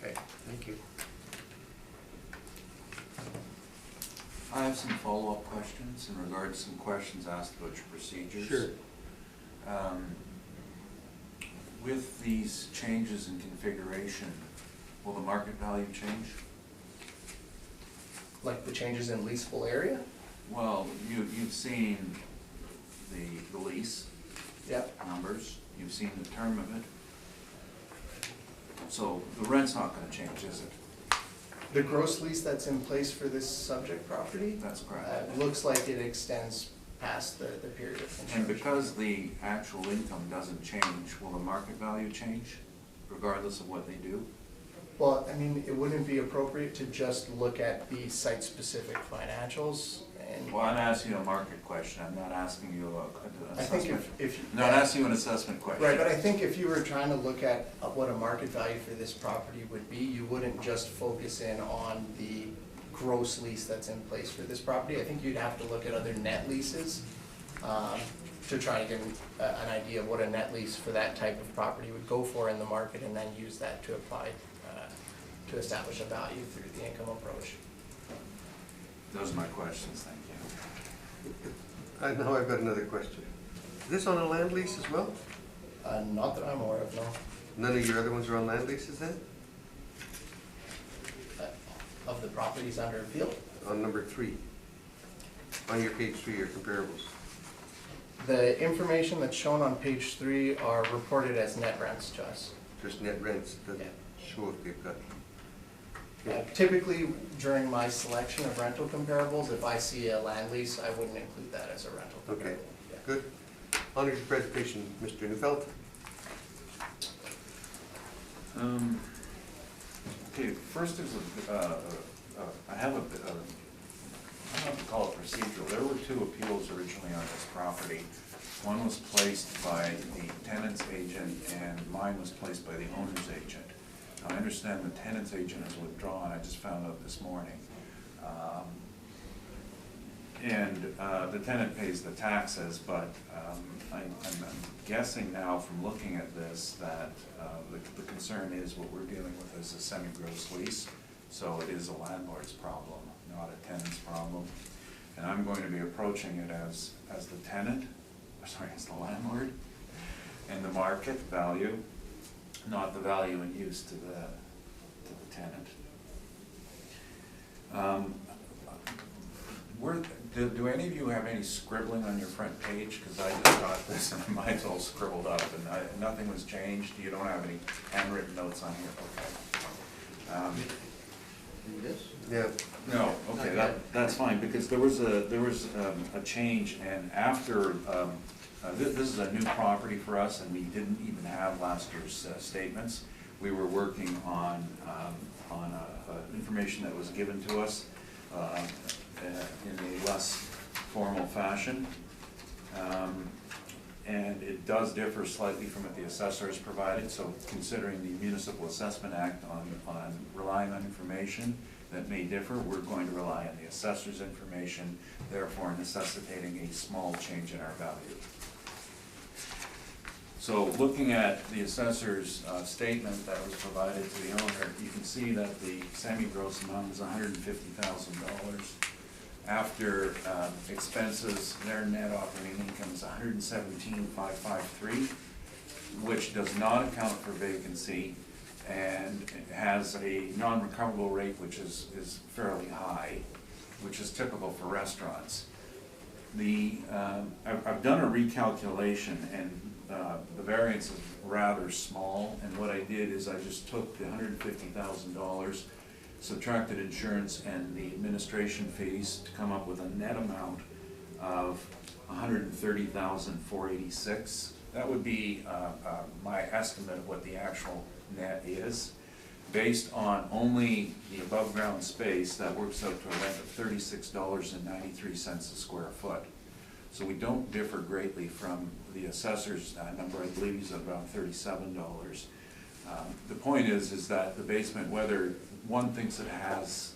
[SPEAKER 6] Okay, thank you.
[SPEAKER 7] I have some follow-up questions in regards to some questions asked about your procedures.
[SPEAKER 1] Sure.
[SPEAKER 7] With these changes in configuration, will the market value change?
[SPEAKER 4] Like the changes in leasable area?
[SPEAKER 7] Well, you've seen the lease
[SPEAKER 4] Yep.
[SPEAKER 7] numbers, you've seen the term of it. So the rent's not gonna change, is it?
[SPEAKER 4] The gross lease that's in place for this subject property,
[SPEAKER 7] That's correct.
[SPEAKER 4] looks like it extends past the period of construction.
[SPEAKER 7] And because the actual income doesn't change, will the market value change regardless of what they do?
[SPEAKER 4] Well, I mean, it wouldn't be appropriate to just look at the site-specific financials and.
[SPEAKER 7] Well, I'm asking you a market question, I'm not asking you an
[SPEAKER 4] I think
[SPEAKER 7] assessment.
[SPEAKER 4] if.
[SPEAKER 7] No, I'm asking you an assessment question.
[SPEAKER 4] Right, but I think if you were trying to look at what a market value for this property would be, you wouldn't just focus in on the gross lease that's in place for this property. I think you'd have to look at other net leases, to try to get an idea of what a net lease for that type of property would go for in the market, and then use that to apply, to establish a value through the income approach.
[SPEAKER 7] Those are my questions, thank you.
[SPEAKER 1] Now I've got another question. Is this on a land lease as well?
[SPEAKER 4] Not that I'm aware of, no.
[SPEAKER 1] None of your other ones are on land leases then?
[SPEAKER 4] Of the properties under appeal.
[SPEAKER 1] On number 3? On your page 3, your comparables?
[SPEAKER 4] The information that's shown on page 3 are reported as net rents to us.
[SPEAKER 1] Just net rents, doesn't
[SPEAKER 4] Yeah.
[SPEAKER 1] show if they've got.
[SPEAKER 4] Typically, during my selection of rental comparables, if I see a land lease, I wouldn't include that as a rental comparable.
[SPEAKER 1] Okay,
[SPEAKER 4] Yeah.
[SPEAKER 1] good. On your presentation, Mr. Neufeld.
[SPEAKER 7] Okay, first there's I have a, I don't know if to call it procedural. There were 2 appeals originally on this property. One was placed by the tenant's agent and mine was placed by the owner's agent. Now, I understand the tenant's agent has withdrawn, I just found out this morning. The tenant pays the taxes, but I'm guessing now from looking at this that the concern is what we're dealing with is a semi-gross lease. So it is a landlord's problem, not a tenant's problem. And I'm going to be approaching it as the tenant, as the landlord, and the market value, not the value in use to the tenant. Do any of you have any scribbling on your front page? Because I just got this and mine's all scribbled up and nothing was changed. You don't have any handwritten notes on here, okay?
[SPEAKER 6] This?
[SPEAKER 1] Yeah.
[SPEAKER 7] No, okay, that's fine, because there was a change, and after this is a new property for us, and we didn't even have last year's statements. We were working on information that was given to us in a less formal fashion. And it does differ slightly from what the assessor has provided, so considering the Municipal Assessment Act on relying on information that may differ, we're going to rely on the assessor's information, therefore necessitating a small change in our value. So looking at the assessor's statement that was provided to the owner, you can see that the semi-gross amount is $150,000. After expenses, their net operating income is $117,553, which does not account for vacancy and has a non-recoverable rate which is fairly high, which is typical for restaurants. I've done a recalculation, and the variance is rather small, and what I did is I just took the $150,000, subtracted insurance and the administration fees to come up with a net amount of $130,486. That would be my estimate of what the actual net is. Based on only the above ground space, that works out to a rent of $36.93 a square foot. So we don't differ greatly from the assessor's number. I believe he's at around $37. The point is that the basement, whether one thinks it has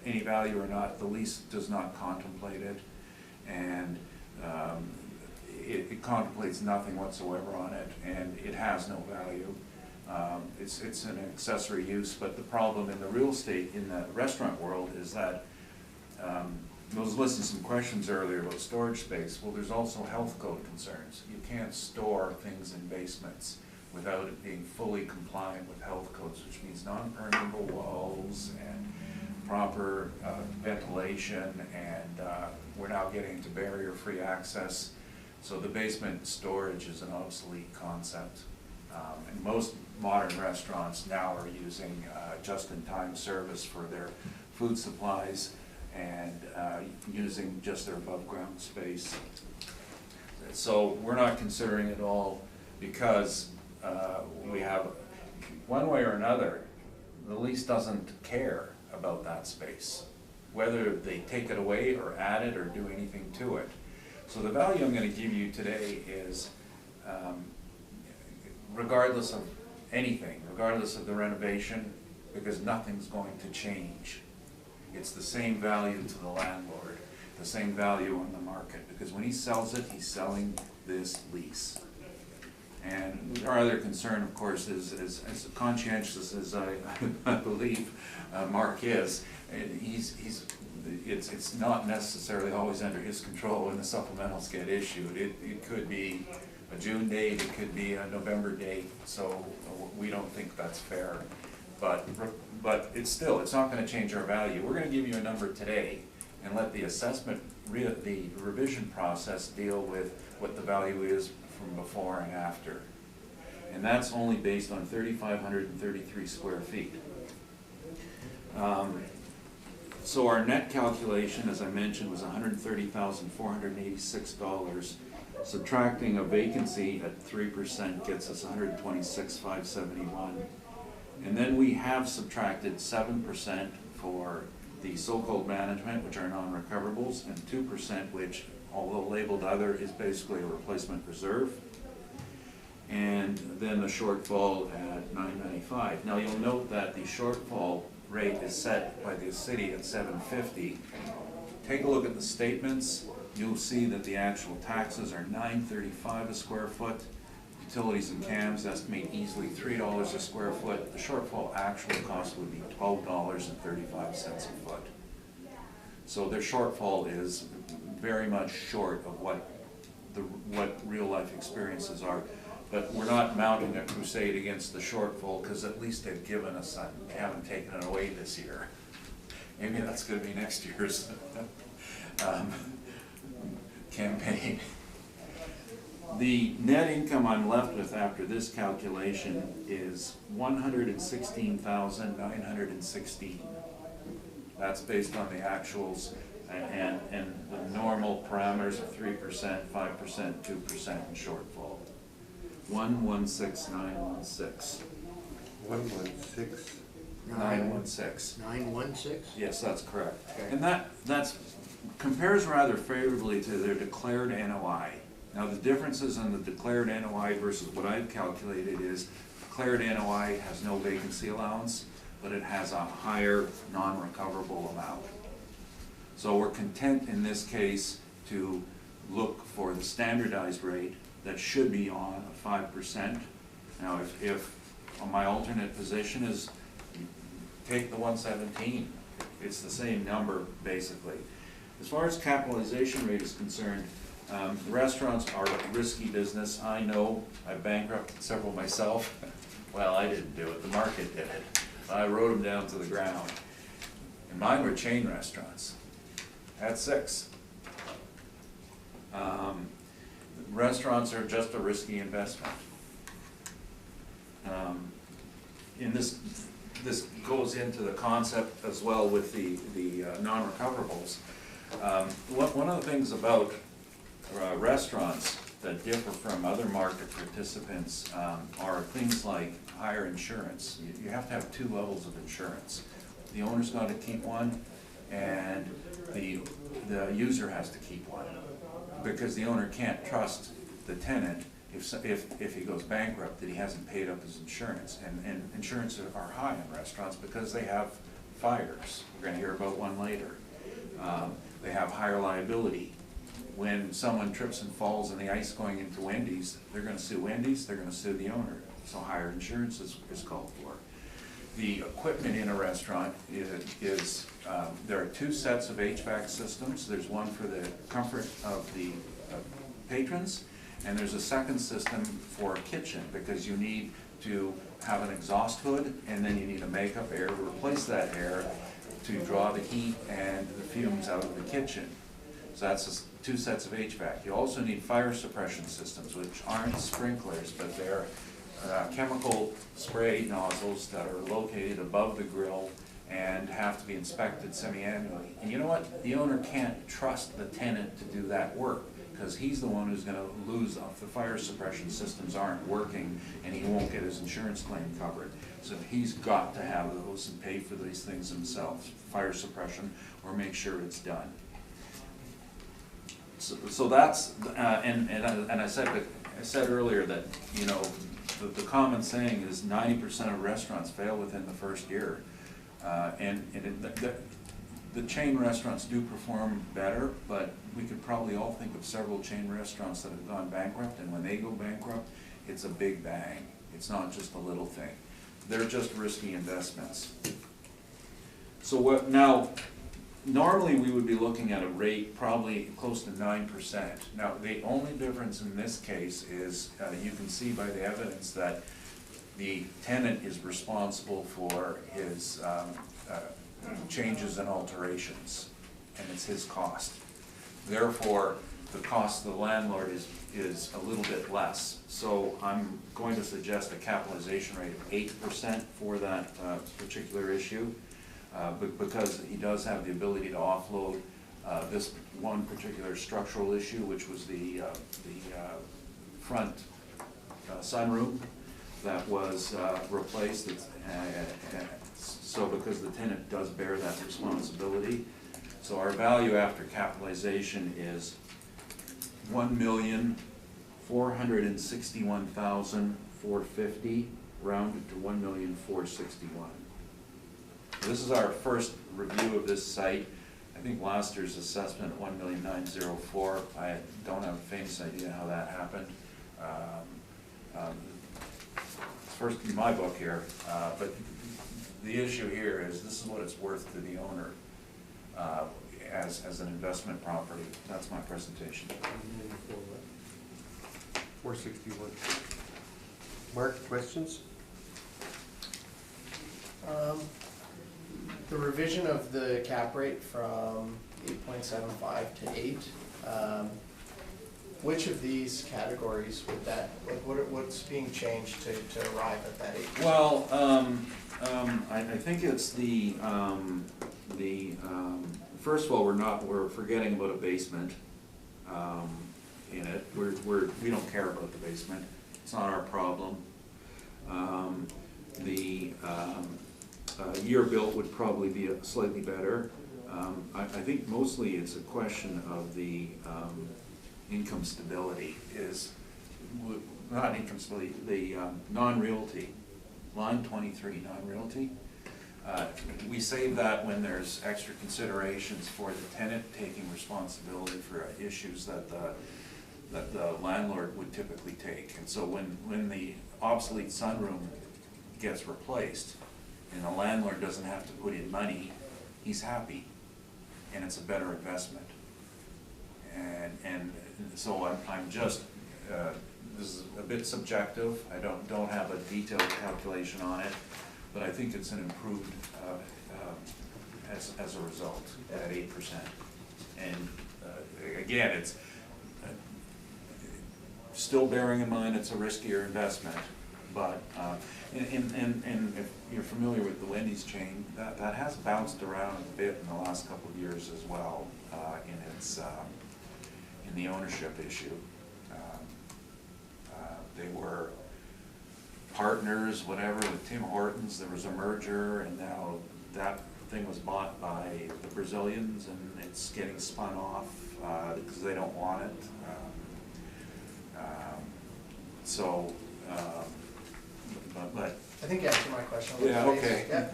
[SPEAKER 7] any value or not, the lease does not contemplate it, and it contemplates nothing whatsoever on it, and it has no value. It's an accessory use, but the problem in the real estate, in the restaurant world, is that I was listening to some questions earlier about storage space. Well, there's also health code concerns. You can't store things in basements without it being fully compliant with health codes, which means non-permeable walls and proper ventilation, and we're now getting into barrier-free access. So the basement storage is an obsolete concept. And most modern restaurants now are using just-in-time service for their food supplies, and using just their above-ground space. So we're not considering it all because we have, one way or another, the lease doesn't care about that space, whether they take it away or add it or do anything to it. So the value I'm going to give you today is, regardless of anything, regardless of the renovation, because nothing's going to change. It's the same value to the landlord, the same value on the market, because when he sells it, he's selling this lease. And our other concern, of course, is as conscientious as I believe Mark is, it's not necessarily always under his control when the supplementals get issued. It could be a June date, it could be a November date, so we don't think that's fair. But it's not going to change our value. We're going to give you a number today and let the assessment, the revision process deal with what the value is from before and after. And that's only based on 3,533 square feet. So our net calculation, as I mentioned, was $130,486. Subtracting a vacancy at 3% gets us $126,571. And then we have subtracted 7% for the so-called management, which are non-recoverables, and 2%, which, although labeled other, is basically a replacement reserve. And then the shortfall at $995. Now you'll note that the shortfall rate is set by the city at $750. Take a look at the statements. You'll see that the actual taxes are $935 a square foot. Utilities and CAMs estimate easily $3 a square foot. The shortfall actual cost would be $12.35 a foot. So their shortfall is very much short of what real life experiences are. But we're not mounting a crusade against the shortfall, because at least they've given us that. They haven't taken it away this year. Maybe that's going to be next year's campaign. The net income I'm left with after this calculation is $116,916. That's based on the actuals And the normal parameters are 3%, 5%, 2% and shortfall. 116,916.
[SPEAKER 1] 116.
[SPEAKER 7] 916.
[SPEAKER 6] 916?
[SPEAKER 7] Yes, that's correct.
[SPEAKER 6] Okay.
[SPEAKER 7] And that's compares rather favorably to their declared NOI. Now, the differences in the declared NOI versus what I've calculated is declared NOI has no vacancy allowance, but it has a higher non-recoverable amount. So we're content in this case to look for the standardized rate that should be on 5%. Now, if my alternate position is take the 117, it's the same number basically. As far as capitalization rate is concerned, restaurants are a risky business. I know, I bankrupted several myself. Well, I didn't do it, the market did it. I wrote them down to the ground. And mine were chain restaurants. At 6. Restaurants are just a risky investment. In this goes into the concept as well with the non-recoverables. One of the things about restaurants that differ from other market participants are things like higher insurance. You have to have 2 levels of insurance. The owner's got to keep one, and the user has to keep one, because the owner can't trust the tenant if he goes bankrupt that he hasn't paid up his insurance. And insurances are high in restaurants because they have fires. We're going to hear about one later. They have higher liability. When someone trips and falls in the ice going into Wendy's, they're going to sue Wendy's, they're going to sue the owner. So higher insurance is called for. The equipment in a restaurant is there are 2 sets of HVAC systems. There's one for the comfort of the patrons, and there's a second system for a kitchen, because you need to have an exhaust hood, and then you need a makeup air to replace that air to draw the heat and the fumes out of the kitchen. So that's 2 sets of HVAC. You also need fire suppression systems, which aren't sprinklers, but they're chemical spray nozzles that are located above the grill and have to be inspected semi-annually. And you know what? The owner can't trust the tenant to do that work, because he's the one who's going to lose if the fire suppression systems aren't working, and he won't get his insurance claim covered. So he's got to have those and pay for these things himself, fire suppression, or make sure it's done. So that's and I said earlier that, you know, the common saying is 90% of restaurants fail within the first year, the chain restaurants do perform better, but we could probably all think of several chain restaurants that have gone bankrupt, and when they go bankrupt, it's a big bang. It's not just a little thing. They're just risky investments. So what now? Normally we would be looking at a rate probably close to 9%. Now the only difference in this case is you can see by the evidence that the tenant is responsible for his changes and alterations, and it's his cost. Therefore, the cost of the landlord is a little bit less. So I'm going to suggest a capitalization rate of 8% for that particular issue. Because he does have the ability to offload this one particular structural issue, which was the front sunroom that was replaced. So because the tenant does bear that responsibility. So our value after capitalization is $1,461,450, rounded to $1,461,000. This is our first review of this site. I think last year's assessment at $1,904,000. I don't have the faintest idea how that happened. First in my book here, but the issue here is this is what it's worth to the owner as an investment property. That's my presentation.
[SPEAKER 1] 461. Mark, questions?
[SPEAKER 4] The revision of the cap rate from 8.75 to 8, which of these categories would that, like what's being changed to arrive at that 8%?
[SPEAKER 7] Well, I think it's the First of all, we're forgetting about a basement in it. We don't care about the basement. It's not our problem. The year built would probably be slightly better. I think mostly it's a question of the income stability not income stability, the non-realty, line 23, non-realty. We save that when there's extra considerations for the tenant taking responsibility for issues that the landlord would typically take. And so when the obsolete sunroom gets replaced and the landlord doesn't have to put in money, he's happy, and it's a better investment. And so I'm just, this is a bit subjective. I don't have a detailed calculation on it, but I think it's an improved as a result at 8%. And again, it's still bearing in mind it's a riskier investment, but and if you're familiar with the Wendy's chain, that has bounced around a bit in the last couple of years as well in the ownership issue. They were partners, whatever, with Tim Hortons. There was a merger, and now that thing was bought by the Brazilians, and it's getting spun off because they don't want it. But
[SPEAKER 4] I think you answered my question.
[SPEAKER 7] Yeah, okay.
[SPEAKER 4] Yeah.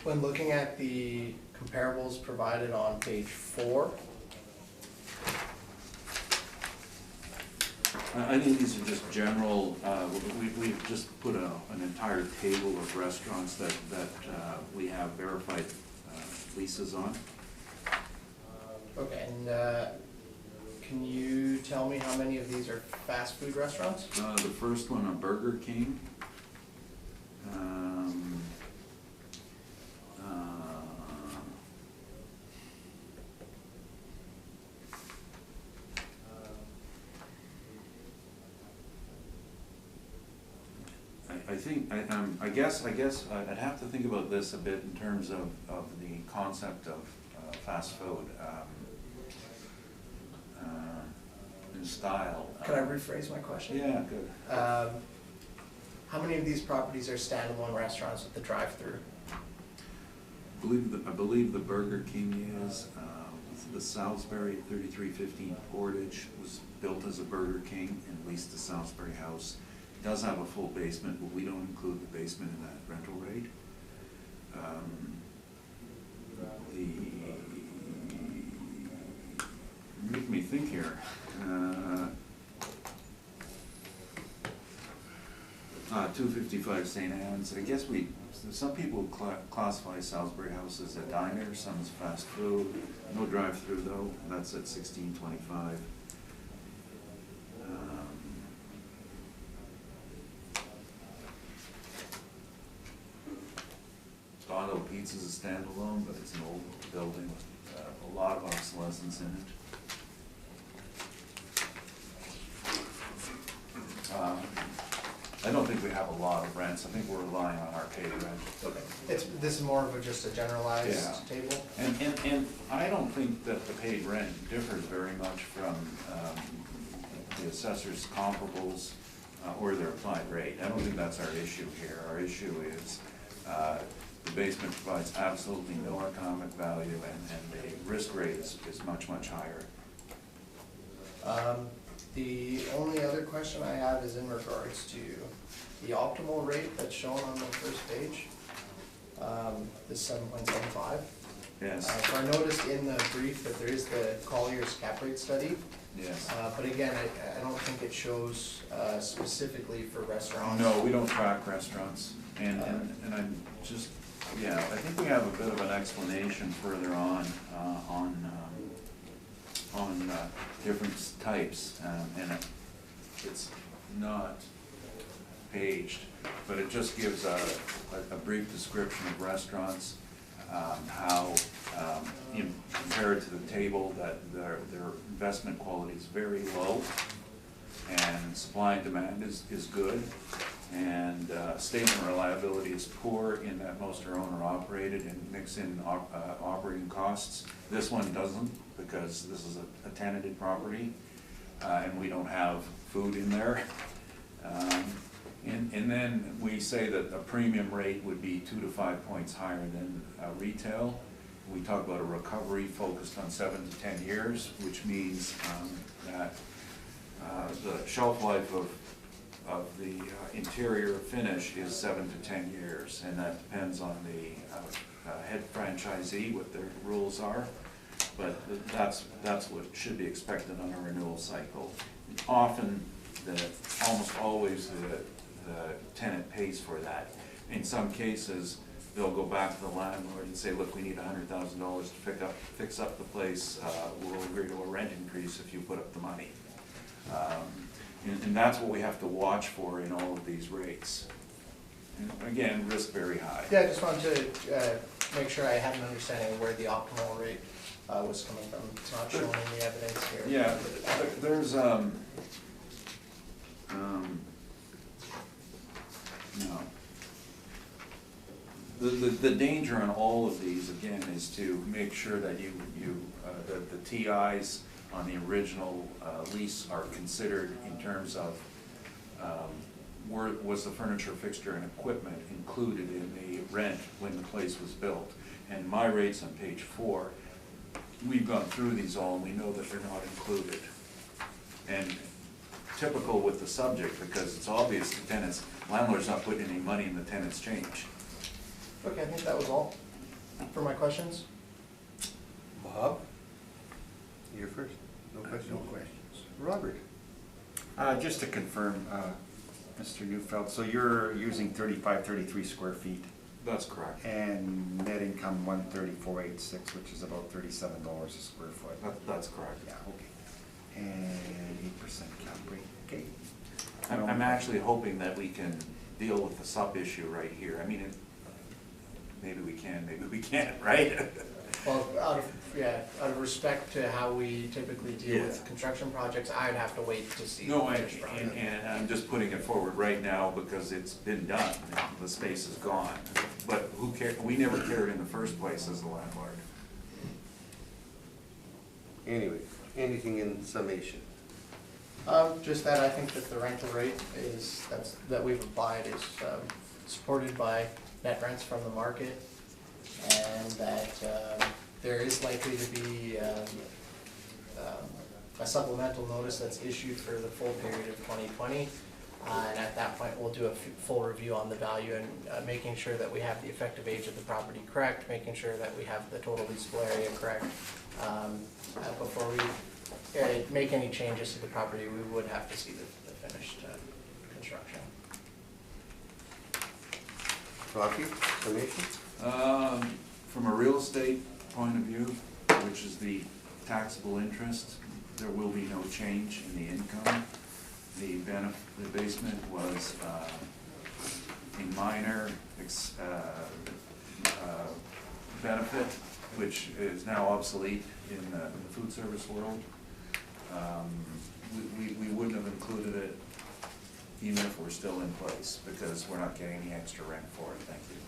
[SPEAKER 4] When looking at the comparables provided on page 4,
[SPEAKER 7] I think these are just general, we've just put an entire table of restaurants that we have verified leases on.
[SPEAKER 4] okay, and can you tell me how many of these are fast food restaurants?
[SPEAKER 7] The first one, a Burger King. I guess I'd have to think about this a bit in terms of the concept of fast food in style.
[SPEAKER 4] Can I rephrase my question?
[SPEAKER 7] Yeah, good.
[SPEAKER 4] How many of these properties are standalone restaurants with the drive-through?
[SPEAKER 7] I believe the Burger King is. The Salisbury 3315 Portage was built as a Burger King and leased to Salisbury House. It does have a full basement, but we don't include the basement in that rental rate. Make me think here. 255 St. Anne's. I guess some people classify Salisbury House as a diner, some as fast food. No drive-through though. That's at 1625. Dono Pizza's a standalone, but it's an old building with a lot of obsolescence in it. I don't think we have a lot of rents. I think we're relying on our paid rent.
[SPEAKER 4] Okay. This is more of just a generalized
[SPEAKER 7] Yeah.
[SPEAKER 4] table?
[SPEAKER 7] And I don't think that the paid rent differs very much from the assessor's comparables or their applied rate. I don't think that's our issue here. Our issue is the basement provides absolutely no economic value, and the risk rate is much, much higher.
[SPEAKER 4] The only other question I have is in regards to the optimal rate that's shown on the first page, the 7.75.
[SPEAKER 7] Yes.
[SPEAKER 4] So I noticed in the brief that there is the Collier's cap rate study,
[SPEAKER 7] Yes.
[SPEAKER 4] but again, I don't think it shows specifically for restaurants.
[SPEAKER 7] No, we don't track restaurants, and I'm just, yeah, I think we have a bit of an explanation further on different types, and it's not paged, but it just gives a brief description of restaurants, how compared to the table that their investment quality is very low, and supply and demand is good, and statement reliability is poor in that most are owner-operated and mix in operating costs. This one doesn't, because this is a tenanted property, and we don't have food in there. And then we say that a premium rate would be 2 to 5 points higher than retail. We talk about a recovery focused on 7 to 10 years, which means that the shelf life of the interior finish is 7 to 10 years, and that depends on the head franchisee, what their rules are. But that's what should be expected on a renewal cycle. Often, almost always, the tenant pays for that. In some cases, they'll go back to the landlord and say, look, we need $100,000 to fix up the place. We'll agree to a rent increase if you put up the money. And that's what we have to watch for in all of these rates. And again, risk very high.
[SPEAKER 4] Yeah, I just wanted to make sure I had an understanding of where the optimal rate was coming from. It's not shown in the evidence here.
[SPEAKER 7] Yeah, there's, no. The danger on all of these, again, is to make sure that that the TIs on the original lease are considered in terms of was the furniture, fixture, and equipment included in the rent when the place was built. And my rates on page 4, we've gone through these all and we know that they're not included. And typical with the subject, because it's obvious the tenants, landlord's not putting any money in the tenant's change.
[SPEAKER 4] Okay, I think that was all for my questions.
[SPEAKER 1] Bob? You're first. No questions?
[SPEAKER 6] No questions.
[SPEAKER 1] Robert?
[SPEAKER 5] Just to confirm, Mr. Neufeld, so you're using 33 square feet,
[SPEAKER 7] That's correct.
[SPEAKER 5] and net income 134.86, which is about $37 a square foot.
[SPEAKER 7] That's correct.
[SPEAKER 5] Yeah, okay. And 8% cap rate, okay.
[SPEAKER 7] I'm actually hoping that we can deal with the sub issue right here. I mean, maybe we can, maybe we can't, right?
[SPEAKER 4] Well, out of respect to how we typically deal with construction projects, I'd have to wait to see.
[SPEAKER 7] No,
[SPEAKER 4] the finished product.
[SPEAKER 7] and I'm just putting it forward right now because it's been done, the space is gone. But who cares, we never cared in the first place as the landlord.
[SPEAKER 1] Anyway, anything in summation?
[SPEAKER 4] Just that I think that the rental rate that we've applied is supported by net rents from the market, and that there is likely to be a supplemental notice that's issued for the full period of 2020. And at that point, we'll do a full review on the value and making sure that we have the effective age of the property correct, making sure that we have the total leasable area correct. Before we make any changes to the property, we would have to see the finished construction.
[SPEAKER 1] Rocky, summation?
[SPEAKER 7] From a real estate point of view, which is the taxable interest, there will be no change in the income. The basement was a minor benefit, which is now obsolete in the food service world. We wouldn't have included it even if we're still in place, because we're not getting any extra rent for it. Thank you.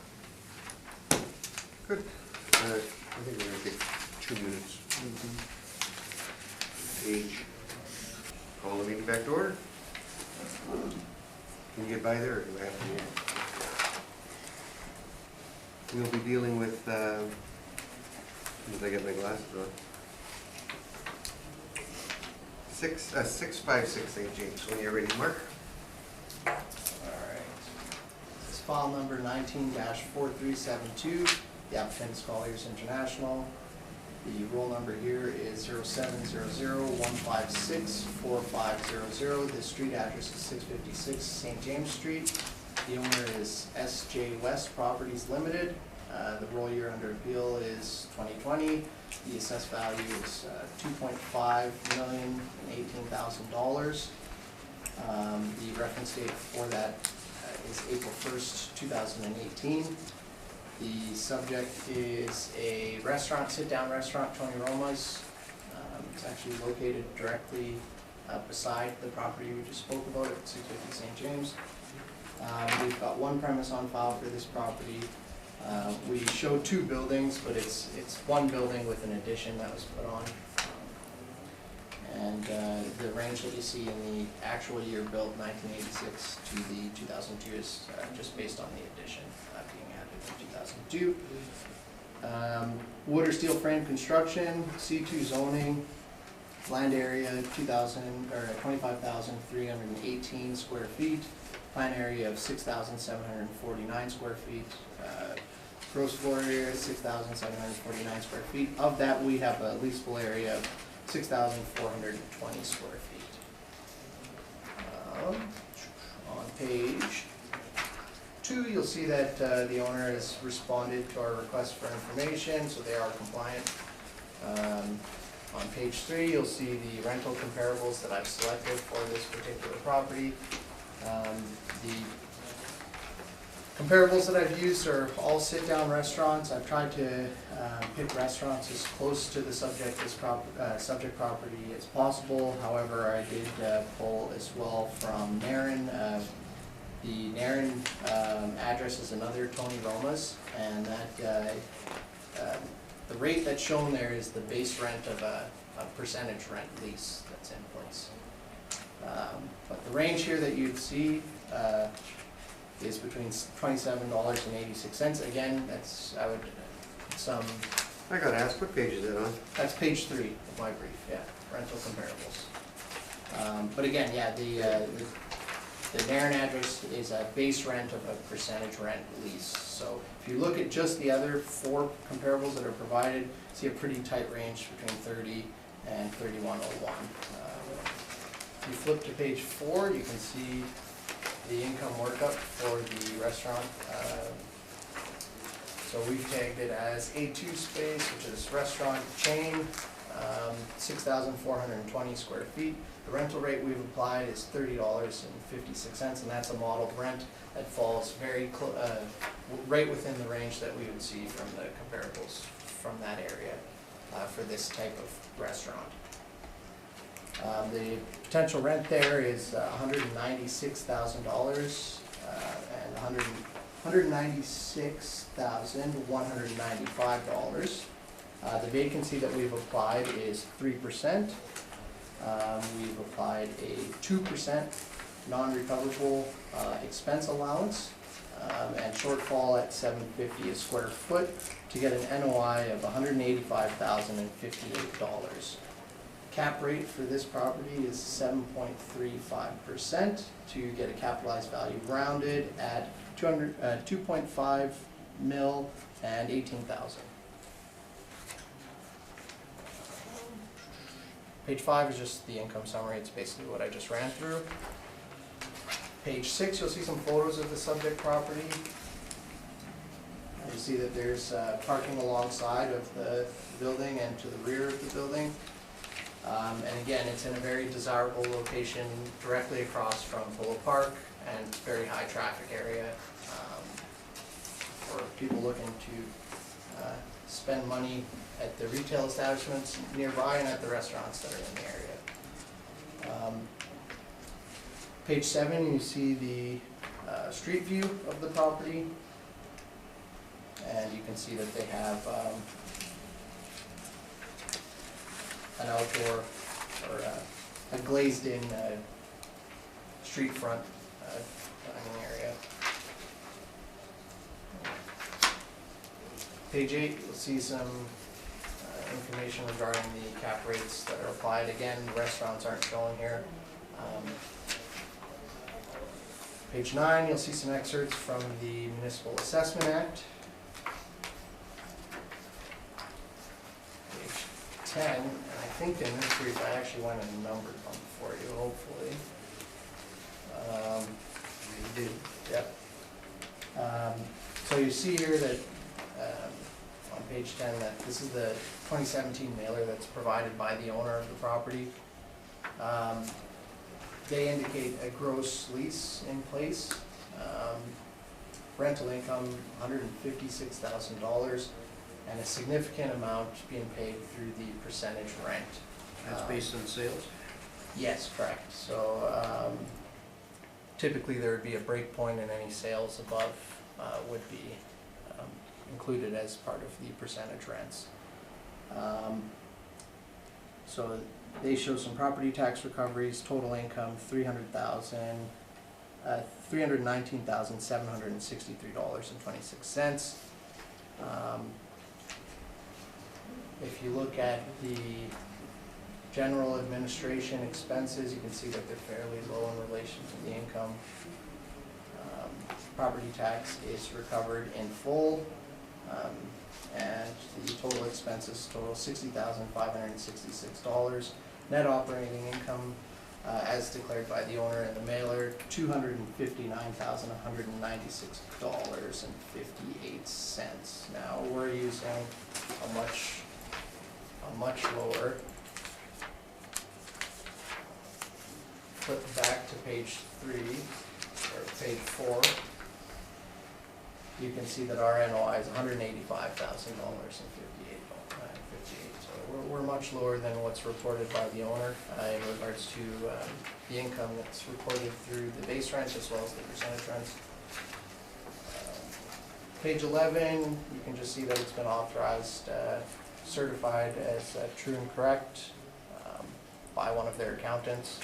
[SPEAKER 1] Good. I think we're gonna take 2 minutes. Page. Call the meeting back to order. Can you get by there, or do I have to? We'll be dealing with, as I get my glasses on. 656 St. James. When you're ready, Mark.
[SPEAKER 4] All right. This is file number 19-4372. The applicant is Colliers International. The roll number here is 0700-156-4500. The street address is 656 St. James Street. The owner is S.J. West Properties Limited. The roll year under appeal is 2020. The assessed value is $2.518,000. The reference date for that is April 1st, 2018. The subject is a restaurant, sit-down restaurant, Tony Roma's. It's actually located directly beside the property we just spoke about at 650 St. James. We've got one premise on file for this property. We showed two buildings, but it's one building with an addition that was put on. And the range that you see in the actual year built, 1986 to the 2002, is just based on the addition being added in 2002. Wood or steel frame construction, C2 zoning, land area 25,318 square feet, plan area of 6,749 square feet, gross floor area 6,749 square feet. Of that, we have a leasable area of 6,420 square feet. On page 2, you'll see that the owner has responded to our request for information, so they are compliant. On page 3, you'll see the rental comparables that I've selected for this particular property. The comparables that I've used are all sit-down restaurants. I've tried to pick restaurants as close to the subject property as possible. However, I did pull as well from Nairn. The Nairn address is another Tony Roma's, and that the rate that's shown there is the base rent of a percentage rent lease that's in place. But the range here that you'd see is between $27.86. Again, that's, I
[SPEAKER 1] gotta ask, what page is that on?
[SPEAKER 4] that's page 3 of my brief, yeah, rental comparables. But again, yeah, the Nairn address is a base rent of a percentage rent lease. So if you look at just the other 4 comparables that are provided, see a pretty tight range between 30 and 3101. If you flip to page 4, you can see the income workup for the restaurant. So we've tagged it as A2 space, which is restaurant chain, 6,420 square feet. The rental rate we've applied is $30.56, and that's a modeled rent that falls very right within the range that we would see from the comparables from that area for this type of restaurant. The potential rent there is $196,000 and $196,195. The vacancy that we've applied is 3%. We've applied a 2% non-recoverable expense allowance and shortfall at $750 a square foot to get an NOI of $185,058. Cap rate for this property is 7.35% to get a capitalized value rounded at 2.5 mil and 18,000. Page 5 is just the income summary. It's basically what I just ran through. Page 6, you'll see some photos of the subject property. You see that there's parking alongside of the building and to the rear of the building. And again, it's in a very desirable location directly across from Polo Park, and it's a very high traffic area for people looking to spend money at the retail establishments nearby and at the restaurants that are in the area. Page 7, you see the street view of the property, and you can see that they have an outdoor or a glazed-in street front dining area. Page 8, you'll see some information regarding the cap rates that are applied. Again, the restaurants aren't shown here. Page 9, you'll see some excerpts from the Municipal Assessment Act. Page 10, and I think in this brief I actually went and numbered them for you, hopefully. You did. Yep. So you see here that on page 10 that this is the 2017 mailer that's provided by the owner of the property. They indicate a gross lease in place, rental income $156,000, and a significant amount being paid through the percentage rent.
[SPEAKER 6] That's based on sales?
[SPEAKER 4] Yes, correct. So typically there would be a break point and any sales above would be included as part of the percentage rents. So they show some property tax recoveries, total income $319,763.26. If you look at the general administration expenses, you can see that they're fairly low in relation to the income. Property tax is recovered in full, and the total expenses total $60,566. Net operating income, as declared by the owner and the mailer, $259,196.58. Now, we're using a much lower. Flip back to page 3, or page 4. You can see that our NOI is $185,058. So we're much lower than what's reported by the owner in regards to the income that's reported through the base rent as well as the percentage rents. Page 11, you can just see that it's been authorized, certified as true and correct by one of their accountants.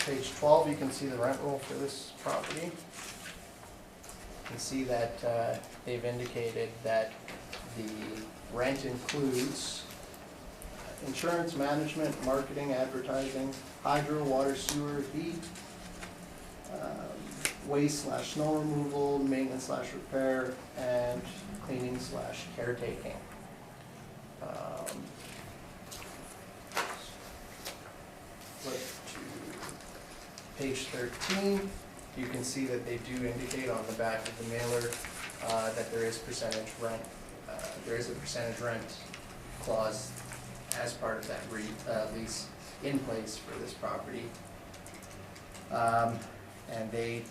[SPEAKER 4] Page 12, you can see the rent roll for this property. You can see that they've indicated that the rent includes insurance, management, marketing, advertising, hydro, water, sewer, heat, waste/snow removal, maintenance/repair, and cleaning/caretaking. Flip to page 13. You can see that they do indicate on the back of the mailer that there is percentage rent. There is a percentage rent clause as part of that lease in place for this property. And they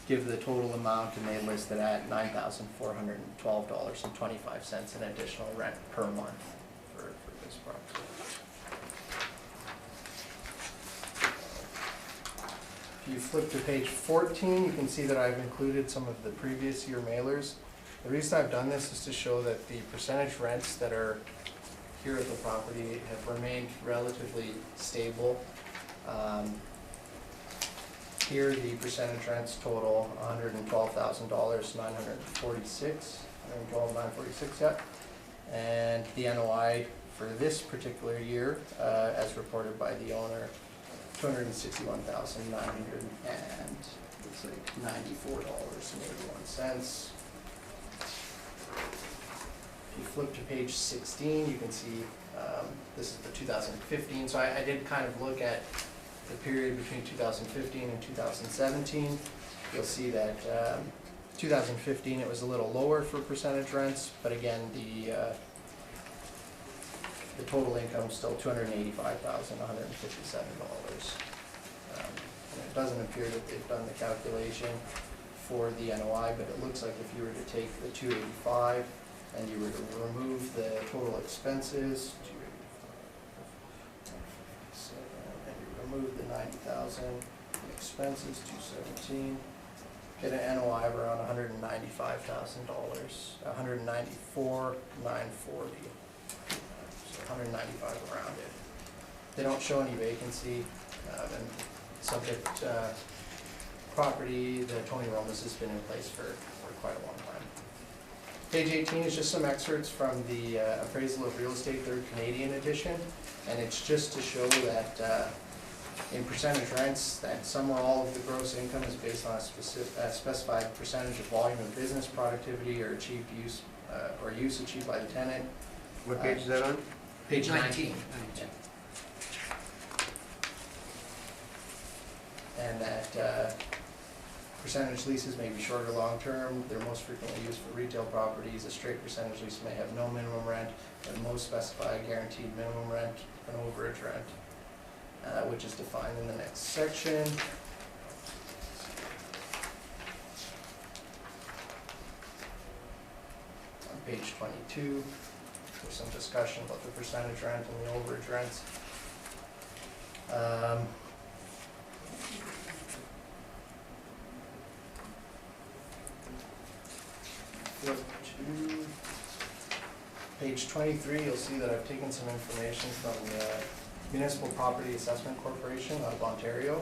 [SPEAKER 4] give the total amount, and they list it at $9,412.25 in additional rent per month for this property. If you flip to page 14, you can see that I've included some of the previous year mailers. The reason I've done this is to show that the percentage rents that are here at the property have remained relatively stable. Here, the percentage rents total $112,946, $112,946, yeah. And the NOI for this particular year, as reported by the owner, $261,994.81. If you flip to page 16, you can see this is the 2015. So I did kind of look at the period between 2015 and 2017. You'll see that 2015 it was a little lower for percentage rents, but again the total income is still $285,157. And it doesn't appear that they've done the calculation for the NOI, but it looks like if you were to take the 285 and you were to remove the total expenses, 285, and you remove the 90,000 expenses, 217, get an NOI of around $195,000, $194,940. 195 around it. They don't show any vacancy, and subject property, the Tony Romas has been in place for quite a long time. Page 18 is just some excerpts from the appraisal of real estate, 3rd Canadian edition, and it's just to show that in percentage rents, that some or all of the gross income is based on a specified percentage of volume of business productivity or achieved use use achieved by the tenant.
[SPEAKER 1] What page is that on?
[SPEAKER 4] Page 19. Yeah. And that percentage leases may be short or long term. They're most frequently used for retail properties. A straight percentage lease may have no minimum rent, and most specify a guaranteed minimum rent and overage rent, which is defined in the next section. On page 22. There's some discussion about the percentage rent and the overage rents. Flip to page 23, you'll see that I've taken some information from the Municipal Property Assessment Corporation out of Ontario.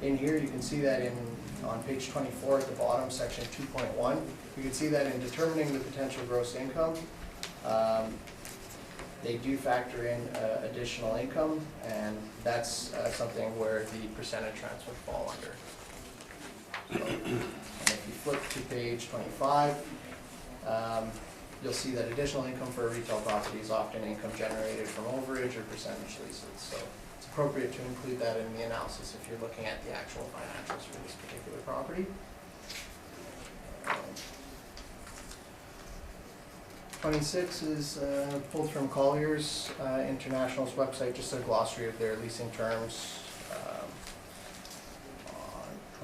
[SPEAKER 4] In here, you can see that on page 24 at the bottom, section 2.1, you can see that in determining the potential gross income, they do factor in additional income, and that's something where the percentage rents would fall under. So, and if you flip to page 25, you'll see that additional income for a retail property is often income generated from overage or percentage leases. So it's appropriate to include that in the analysis if you're looking at the actual financials for this particular property. 26 is pulled from Colliers International's website, just a glossary of their leasing terms.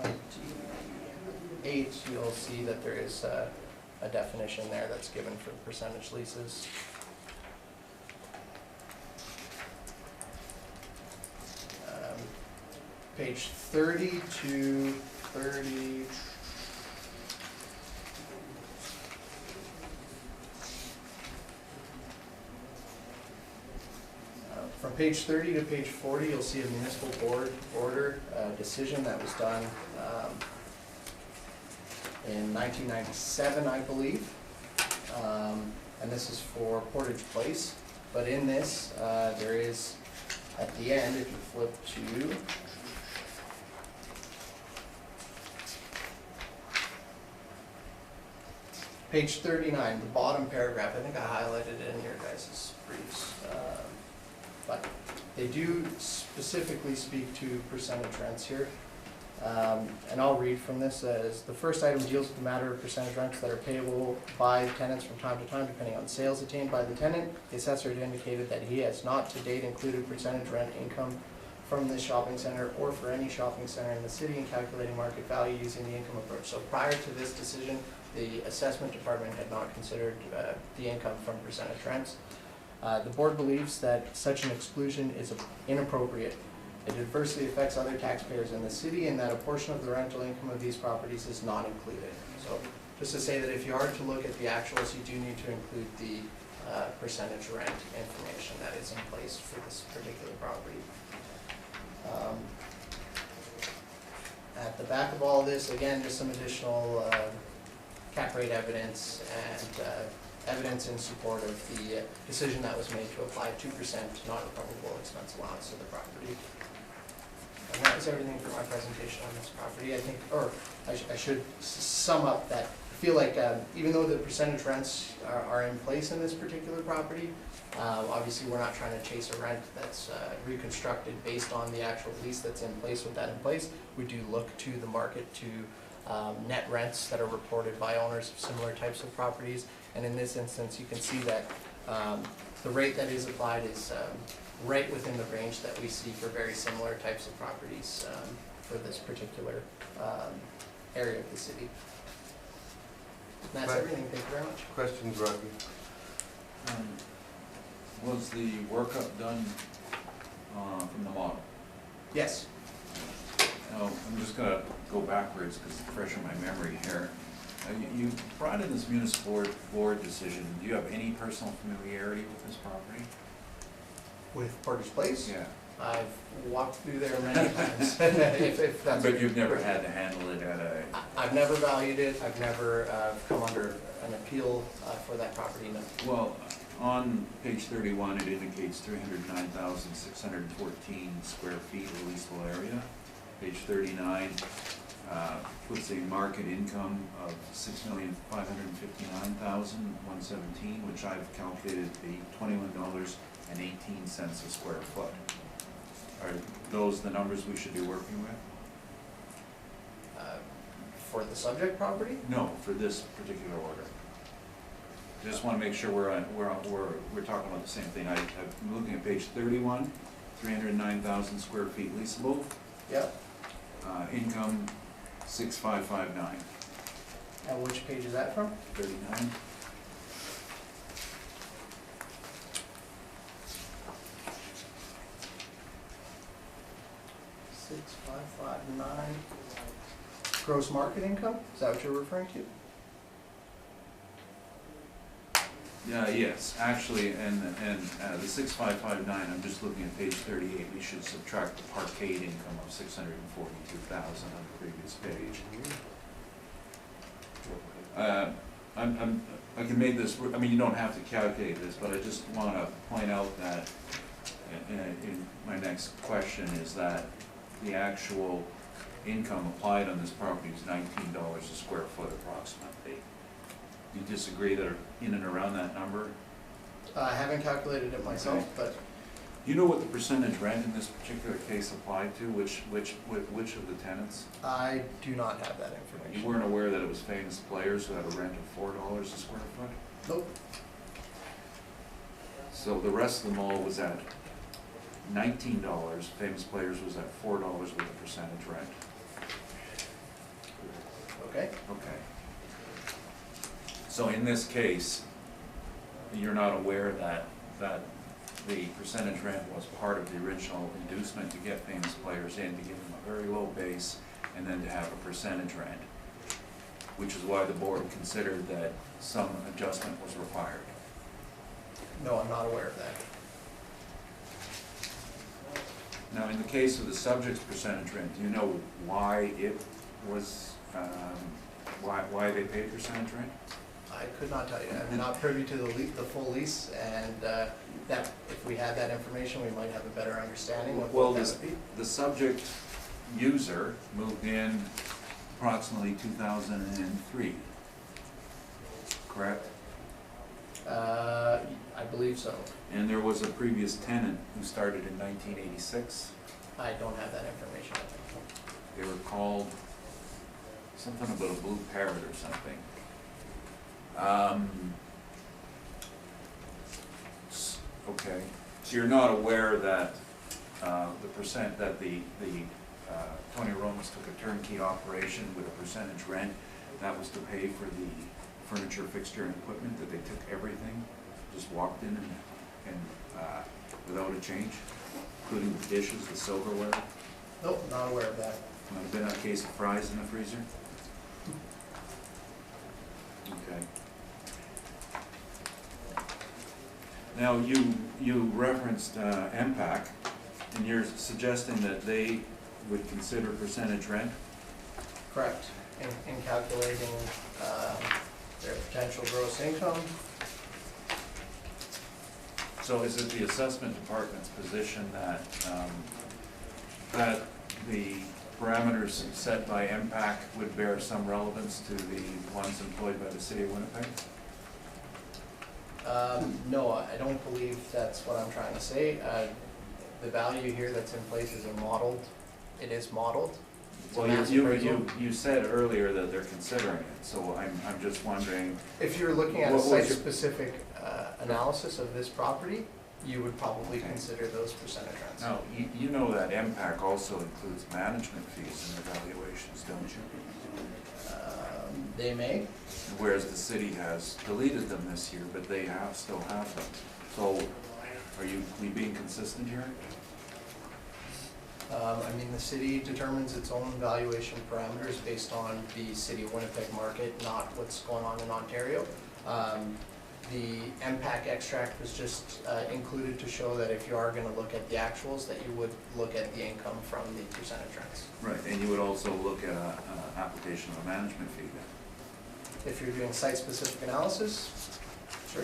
[SPEAKER 4] On 28, you'll see that there is a definition there that's given for percentage leases. Page 30 to 30. From page 30 to page 40, you'll see a municipal board order decision that was done in 1997, I believe. And this is for Portage Place. But in this, there is, at the end, if you flip to page 39, the bottom paragraph, I think I highlighted it in your guys' briefs. But they do specifically speak to percentage rents here. And I'll read from this as the first item deals with the matter of percentage rents that are payable by tenants from time to time depending on sales attained by the tenant. The assessor had indicated that he has not to date included percentage rent income from this shopping center or for any shopping center in the city in calculating market value using the income approach. So prior to this decision, the assessment department had not considered the income from percentage rents. The board believes that such an exclusion is inappropriate. It adversely affects other taxpayers in the city and that a portion of the rental income of these properties is not included. So just to say that if you are to look at the actuals, you do need to include the percentage rent information that is in place for this particular property. At the back of all of this, again, just some additional cap rate evidence and evidence in support of the decision that was made to apply 2% non-recoverable expense allowance to the property. And that was everything for my presentation on this property. I think, or I should sum up that I feel like even though the percentage rents are in place in this particular property, obviously we're not trying to chase a rent that's reconstructed based on the actual lease that's in place. With that in place, we do look to the market to net rents that are reported by owners of similar types of properties. And in this instance, you can see that the rate that is applied is right within the range that we see for very similar types of properties for this particular area of the city. And that's everything. Thank you very much.
[SPEAKER 1] Questions, Rocky?
[SPEAKER 7] Was the workup done from the model?
[SPEAKER 4] Yes.
[SPEAKER 7] Now, I'm just gonna go backwards because it's fresh in my memory here. You brought in this municipal board decision. Do you have any personal familiarity with this property?
[SPEAKER 4] With Portage Place?
[SPEAKER 7] Yeah.
[SPEAKER 4] I've walked through there many times. if that's
[SPEAKER 7] But you've never had to handle it at a...
[SPEAKER 4] I've never valued it. I've never come under an appeal for that property, no.
[SPEAKER 7] Well, on page 31, it indicates 309,614 square feet of leasable area. Page 39 puts a market income of $6,559,117, which I've calculated to be $21.18 a square foot. Are those the numbers we should be working with?
[SPEAKER 4] For the subject property?
[SPEAKER 7] No, for this particular order. Just want to make sure we're talking about the same thing. I'm looking at page 31. 309,000 square feet leasable,
[SPEAKER 4] Yep.
[SPEAKER 7] income 6559.
[SPEAKER 4] And which page is that from?
[SPEAKER 7] 39.
[SPEAKER 4] Six, 559. Gross market income, is that what you're referring to?
[SPEAKER 7] Yeah, yes, actually, and the 6559, I'm just looking at page 38, we should subtract the parkade income of 642,000 on the previous page. I can make this, I mean, you don't have to calculate this, but I just want to point out that in my next question is that the actual income applied on this property is $19 a square foot approximately. Do you disagree that are in and around that number?
[SPEAKER 4] I haven't calculated it myself,
[SPEAKER 7] Okay.
[SPEAKER 4] but
[SPEAKER 7] Do you know what the percentage rent in this particular case applied to? Which of the tenants?
[SPEAKER 4] I do not have that
[SPEAKER 7] You
[SPEAKER 4] information.
[SPEAKER 7] weren't aware that it was Famous Players who had a rent of $4 a square foot?
[SPEAKER 4] Nope.
[SPEAKER 7] So the rest of the mall was at $19, Famous Players was at $4 with a percentage rent.
[SPEAKER 4] Okay.
[SPEAKER 7] Okay. So in this case, you're not aware that the percentage rent was part of the original inducement to get Famous Players in, to give them a very low base, and then to have a percentage rent, which is why the board considered that some adjustment was required.
[SPEAKER 4] No, I'm not aware of that.
[SPEAKER 7] Now, in the case of the subject's percentage rent, do you know why it was, why they paid percentage rent?
[SPEAKER 4] I could not tell you. I'm not privy to the full lease, and that, if we had that information, we might have a better understanding of
[SPEAKER 7] Well,
[SPEAKER 4] what that would be.
[SPEAKER 7] the subject user moved in approximately 2003, correct?
[SPEAKER 4] I believe so.
[SPEAKER 7] And there was a previous tenant who started in 1986.
[SPEAKER 4] I don't have that information.
[SPEAKER 7] They were called something about a blue parrot or something. Okay, so you're not aware that the percent, that the Tony Romas took a turnkey operation with a percentage rent, that was to pay for the furniture, fixture, and equipment, that they took everything, just walked in and without a change, including the dishes, the silverware?
[SPEAKER 4] Nope, not aware of that.
[SPEAKER 7] Might have been a case of fries in the freezer? Okay. Now, you referenced MPAC, and you're suggesting that they would consider percentage rent?
[SPEAKER 4] Correct. In calculating their potential gross income.
[SPEAKER 7] So is it the assessment department's position that, that the parameters set by MPAC would bear some relevance to the ones employed by the city of Winnipeg?
[SPEAKER 4] No, I don't believe that's what I'm trying to say. The value here that's in place is modeled. It is modeled. It's a
[SPEAKER 7] Well,
[SPEAKER 4] mass appraisal.
[SPEAKER 7] you said earlier that they're considering it, so I'm just wondering,
[SPEAKER 4] If you're looking at a
[SPEAKER 7] What was your-
[SPEAKER 4] site-specific analysis of this property, you would probably
[SPEAKER 7] Okay.
[SPEAKER 4] consider those percentage rents.
[SPEAKER 7] now, you know that MPAC also includes management fees in their valuations, don't you?
[SPEAKER 4] They may.
[SPEAKER 7] Whereas the city has deleted them this year, but they still have them. So are you being consistent here?
[SPEAKER 4] I mean, the city determines its own valuation parameters based on the city of Winnipeg market, not what's going on in Ontario. The MPAC extract was just included to show that if you are gonna look at the actuals, that you would look at the income from the percentage rents.
[SPEAKER 7] Right, and you would also look at an application of a management fee then?
[SPEAKER 4] If you're doing site-specific analysis, sure.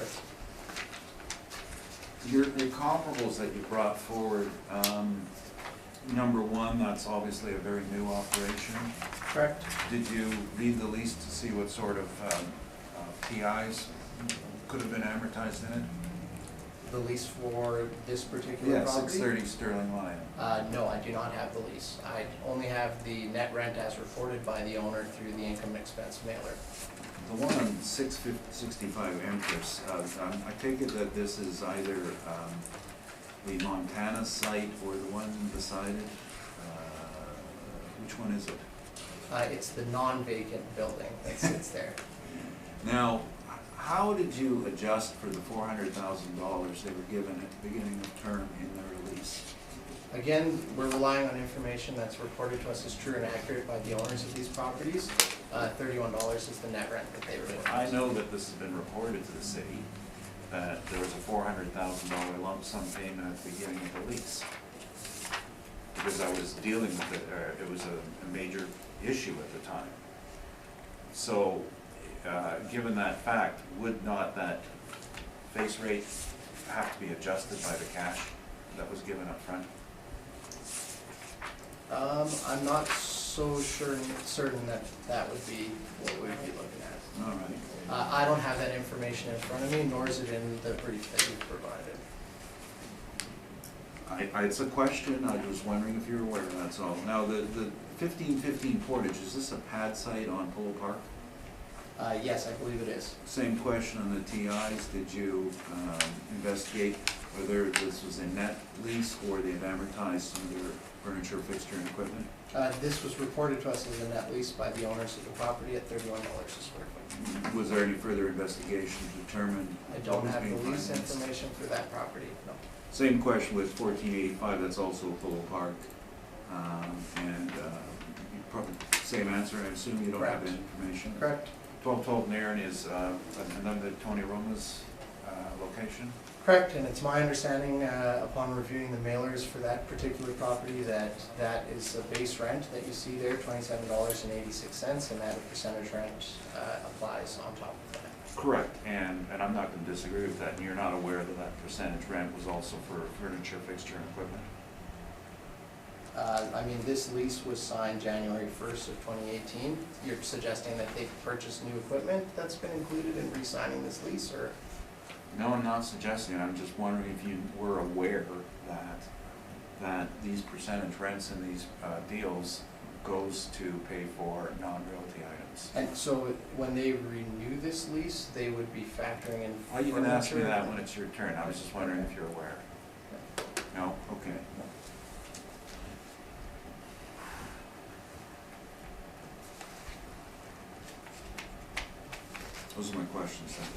[SPEAKER 7] Your comparables that you brought forward, number one, that's obviously a very new operation.
[SPEAKER 4] Correct.
[SPEAKER 7] Did you read the lease to see what sort of PIs could have been amortized in it?
[SPEAKER 4] The lease for this particular
[SPEAKER 7] Yeah,
[SPEAKER 4] property?
[SPEAKER 7] 630 Sterling Lion.
[SPEAKER 4] No, I do not have the lease. I only have the net rent as reported by the owner through the income and expense mailer.
[SPEAKER 7] The one on 665 Empress, I take it that this is either the Montana site or the one beside it? Which one is it?
[SPEAKER 4] It's the non-vacant building that sits there.
[SPEAKER 7] Now, how did you adjust for the $400,000 they were given at the beginning of term in their lease?
[SPEAKER 4] Again, we're relying on information that's reported to us as true and accurate by the owners of these properties. $31 is the net rent that they were.
[SPEAKER 7] I know that this has been reported to the city, that there was a $400,000 lump sum payment at the beginning of the lease. Because I was dealing with it, it was a major issue at the time. So, given that fact, would not that face rate have to be adjusted by the cash that was given up front?
[SPEAKER 4] I'm not so certain that that would be what we'd be looking at.
[SPEAKER 7] All right.
[SPEAKER 4] I don't have that information in front of me, nor is it in the brief that you've provided.
[SPEAKER 7] It's a question, I was wondering if you're aware, that's all. Now, the 1515 Portage, is this a pad site on Polo Park?
[SPEAKER 4] Yes, I believe it is.
[SPEAKER 7] Same question on the TIs, did you investigate whether this was a net lease or they had amortized some of their furniture, fixture, and equipment?
[SPEAKER 4] This was reported to us as a net lease by the owners of the property at $31 a square foot.
[SPEAKER 7] Was there any further investigation to determine
[SPEAKER 4] I
[SPEAKER 7] what
[SPEAKER 4] don't
[SPEAKER 7] was
[SPEAKER 4] have
[SPEAKER 7] being
[SPEAKER 4] the lease
[SPEAKER 7] financed?
[SPEAKER 4] information for that property, no.
[SPEAKER 7] Same question with 1485, that's also Polo Park. Probably same answer, I assume you don't have
[SPEAKER 4] Correct.
[SPEAKER 7] that information?
[SPEAKER 4] Correct.
[SPEAKER 7] 1212 Nairn is another Tony Roma's location?
[SPEAKER 4] Correct, and it's my understanding, upon reviewing the mailers for that particular property, that that is a base rent that you see there, $27.86, and that a percentage rent applies on top of that.
[SPEAKER 7] Correct, and I'm not going to disagree with that, and you're not aware that that percentage rent was also for furniture, fixture, and equipment?
[SPEAKER 4] I mean, this lease was signed January 1st of 2018. You're suggesting that they purchased new equipment that's been included in re-signing this lease, or?
[SPEAKER 7] No, I'm not suggesting it, I'm just wondering if you were aware that these percentage rents in these deals goes to pay for non-realty items.
[SPEAKER 4] And so when they renew this lease, they would be factoring in
[SPEAKER 7] Oh, you can ask me
[SPEAKER 4] furniture?
[SPEAKER 7] that when it's your turn, I was just wondering if you're aware. No? Okay. Those are my questions, thank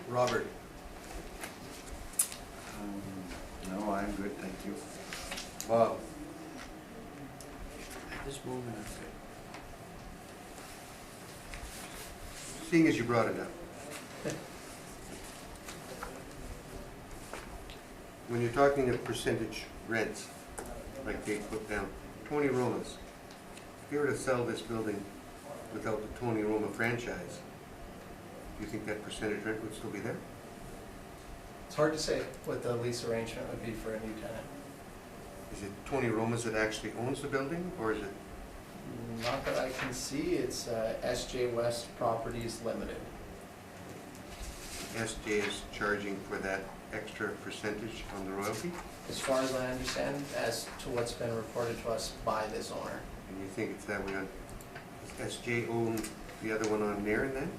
[SPEAKER 7] you.
[SPEAKER 1] Robert?
[SPEAKER 5] No, I'm good, thank you.
[SPEAKER 1] Bob?
[SPEAKER 6] At this moment, I'm good.
[SPEAKER 1] Seeing as you brought it up. When you're talking of percentage rents, like they put down, Tony Roma's, if you were to sell this building without the Tony Roma franchise, do you think that percentage rent would still be there?
[SPEAKER 4] It's hard to say what the lease arrangement would be for a new tenant.
[SPEAKER 1] Is it Tony Roma's that actually owns the building, or is it?
[SPEAKER 4] Not that I can see, it's SJ West Properties Limited.
[SPEAKER 1] SJ is charging for that extra percentage on the royalty?
[SPEAKER 4] As far as I understand, as to what's been reported to us by this owner.
[SPEAKER 1] And you think it's that way on, does SJ own the other one on Nairn then?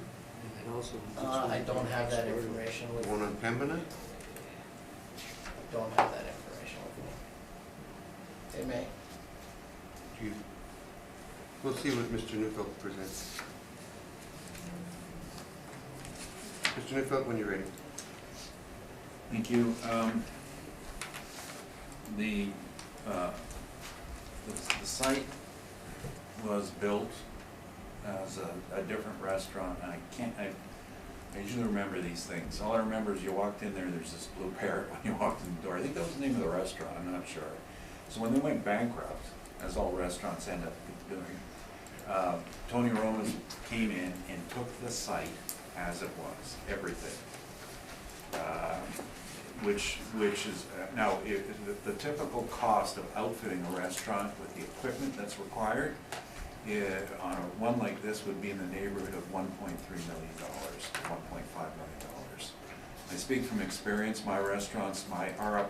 [SPEAKER 6] And also.
[SPEAKER 4] I don't have that information
[SPEAKER 1] The
[SPEAKER 4] with
[SPEAKER 1] one
[SPEAKER 4] me.
[SPEAKER 1] on Pembina?
[SPEAKER 4] I don't have that information with me. They may.
[SPEAKER 1] Do you, we'll see what Mr. Neufeld presents. Mr. Neufeld, when you're ready.
[SPEAKER 7] Thank you. The site was built as a different restaurant, and I usually remember these things. All I remember is you walked in there, there's this blue parrot when you walked in the door. I think that was the name of the restaurant, I'm not sure. So when they went bankrupt, as all restaurants end up doing, Tony Roma's came in and took the site as it was, everything. Which is, now, the typical cost of outfitting a restaurant with the equipment that's required, on one like this would be in the neighborhood of $1.3 million, $1.5 million. I speak from experience, my restaurants, our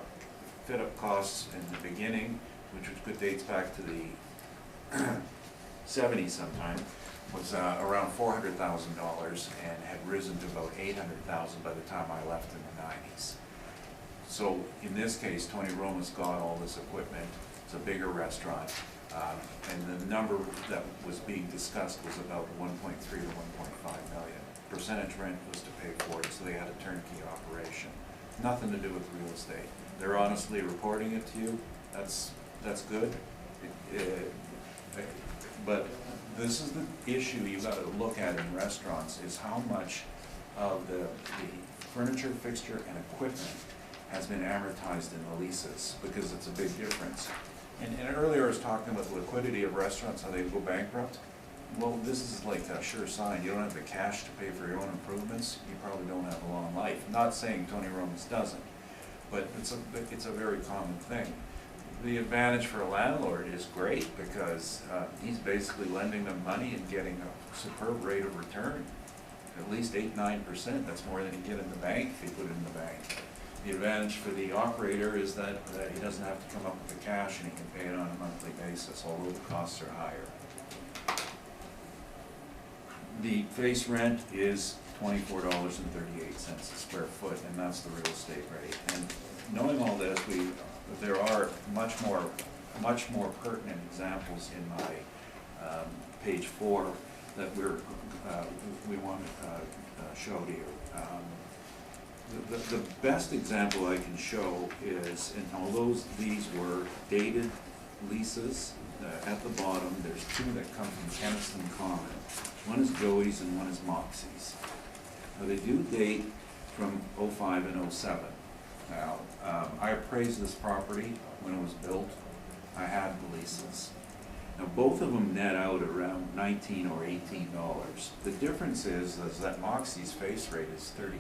[SPEAKER 7] fit-up costs in the beginning, which dates back to the 70s sometime, was around $400,000 and had risen to about $800,000 by the time I left in the 90s. So in this case, Tony Roma's got all this equipment, it's a bigger restaurant, and the number that was being discussed was about 1.3 to 1.5 million. Percentage rent was to pay for it, so they had a turnkey operation. Nothing to do with real estate. They're honestly reporting it to you, that's good. But this is the issue you've got to look at in restaurants, is how much of the furniture, fixture, and equipment has been amortized in the leases, because it's a big difference. And earlier I was talking about the liquidity of restaurants, how they go bankrupt. Well, this is like a sure sign. You don't have the cash to pay for your own improvements, you probably don't have a long life. I'm not saying Tony Roma's doesn't, but it's a very common thing. The advantage for a landlord is great, because he's basically lending them money and getting a superb rate of return. At least 8–9%, that's more than you get in the bank if you put it in the bank. The advantage for the operator is that he doesn't have to come up with the cash, and he can pay it on a monthly basis, although the costs are higher. The face rent is $24.38 a square foot, and that's the real estate rate. And knowing all this, there are much more pertinent examples in my page 4 that we want to show to you. The best example I can show is, and although these were dated leases, at the bottom there's 2 that come from Keniston Common. One is Joey's and one is Moxie's. Now they do date from 05 and 07. Now, I appraised this property when it was built. I had the leases. Now, both of them net out around $19 or $18. The difference is that Moxie's face rate is $32,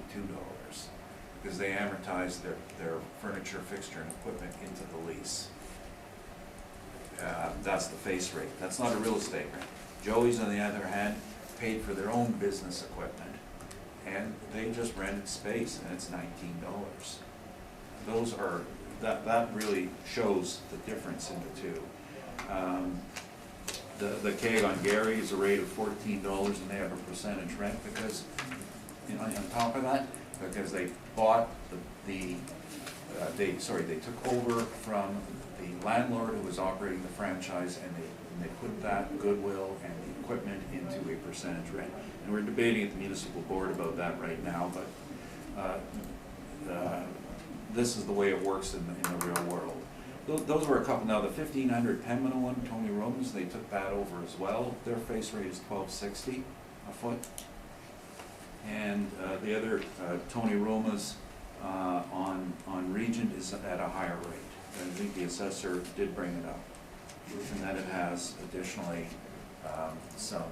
[SPEAKER 7] because they amortize their furniture, fixture, and equipment into the lease. That's the face rate. That's not a real estate rent. Joey's, on the other hand, paid for their own business equipment, and they just rented space, and it's $19. Those are, that really shows the difference in the two. The keg on Gary is a rate of $14, and they have a percentage rent because, you know, on top of that, because they bought they took over from the landlord who was operating the franchise, and they put that goodwill and the equipment into a percentage rent. And we're debating at the municipal board about that right now, but this is the way it works in the real world. Those were a couple. Now the 1500 Pembina one, Tony Roma's, they took that over as well. Their face rate is $12.60 a foot. And the other Tony Roma's on Regent is at a higher rate. And I think the assessor did bring it up, and that it has additionally some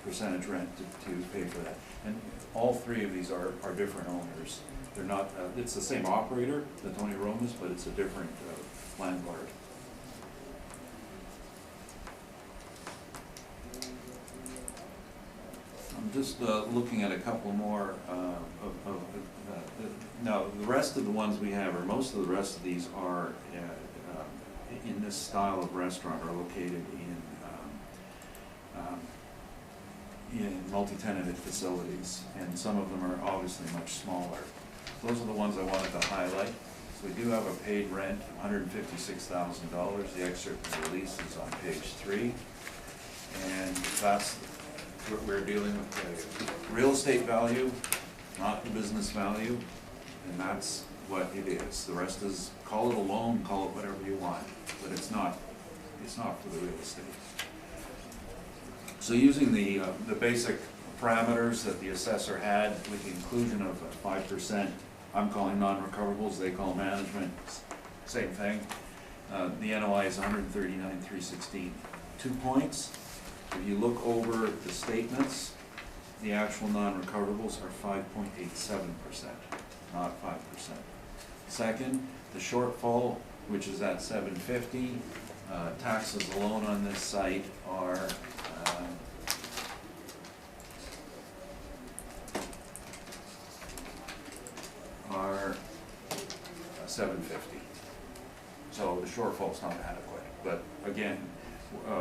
[SPEAKER 7] percentage rent to pay for that. And all 3 of these are different owners. They're not. It's the same operator, the Tony Roma's, but it's a different landlord. I'm just looking at a couple more now, the rest of the ones we have, or most of the rest of these are in this style of restaurant, are located in multi-tenanted facilities, and some of them are obviously much smaller. Those are the ones I wanted to highlight. So we do have a paid rent of $156,000. The excerpt of the lease is on page 3, and that's what we're dealing with, the real estate value, not the business value, and that's what it is. The rest is, call it a loan, call it whatever you want, but it's not for the real estate. So using the basic parameters that the assessor had, with the inclusion of 5%, I'm calling non-recoverables, they call management, same thing. The NOI is $139,316. 2 points. If you look over the statements, the actual non-recoverables are 5.87%, not 5%. Second, the shortfall, which is at $750, taxes alone on this site are $750. So the shortfall's not adequate. But again,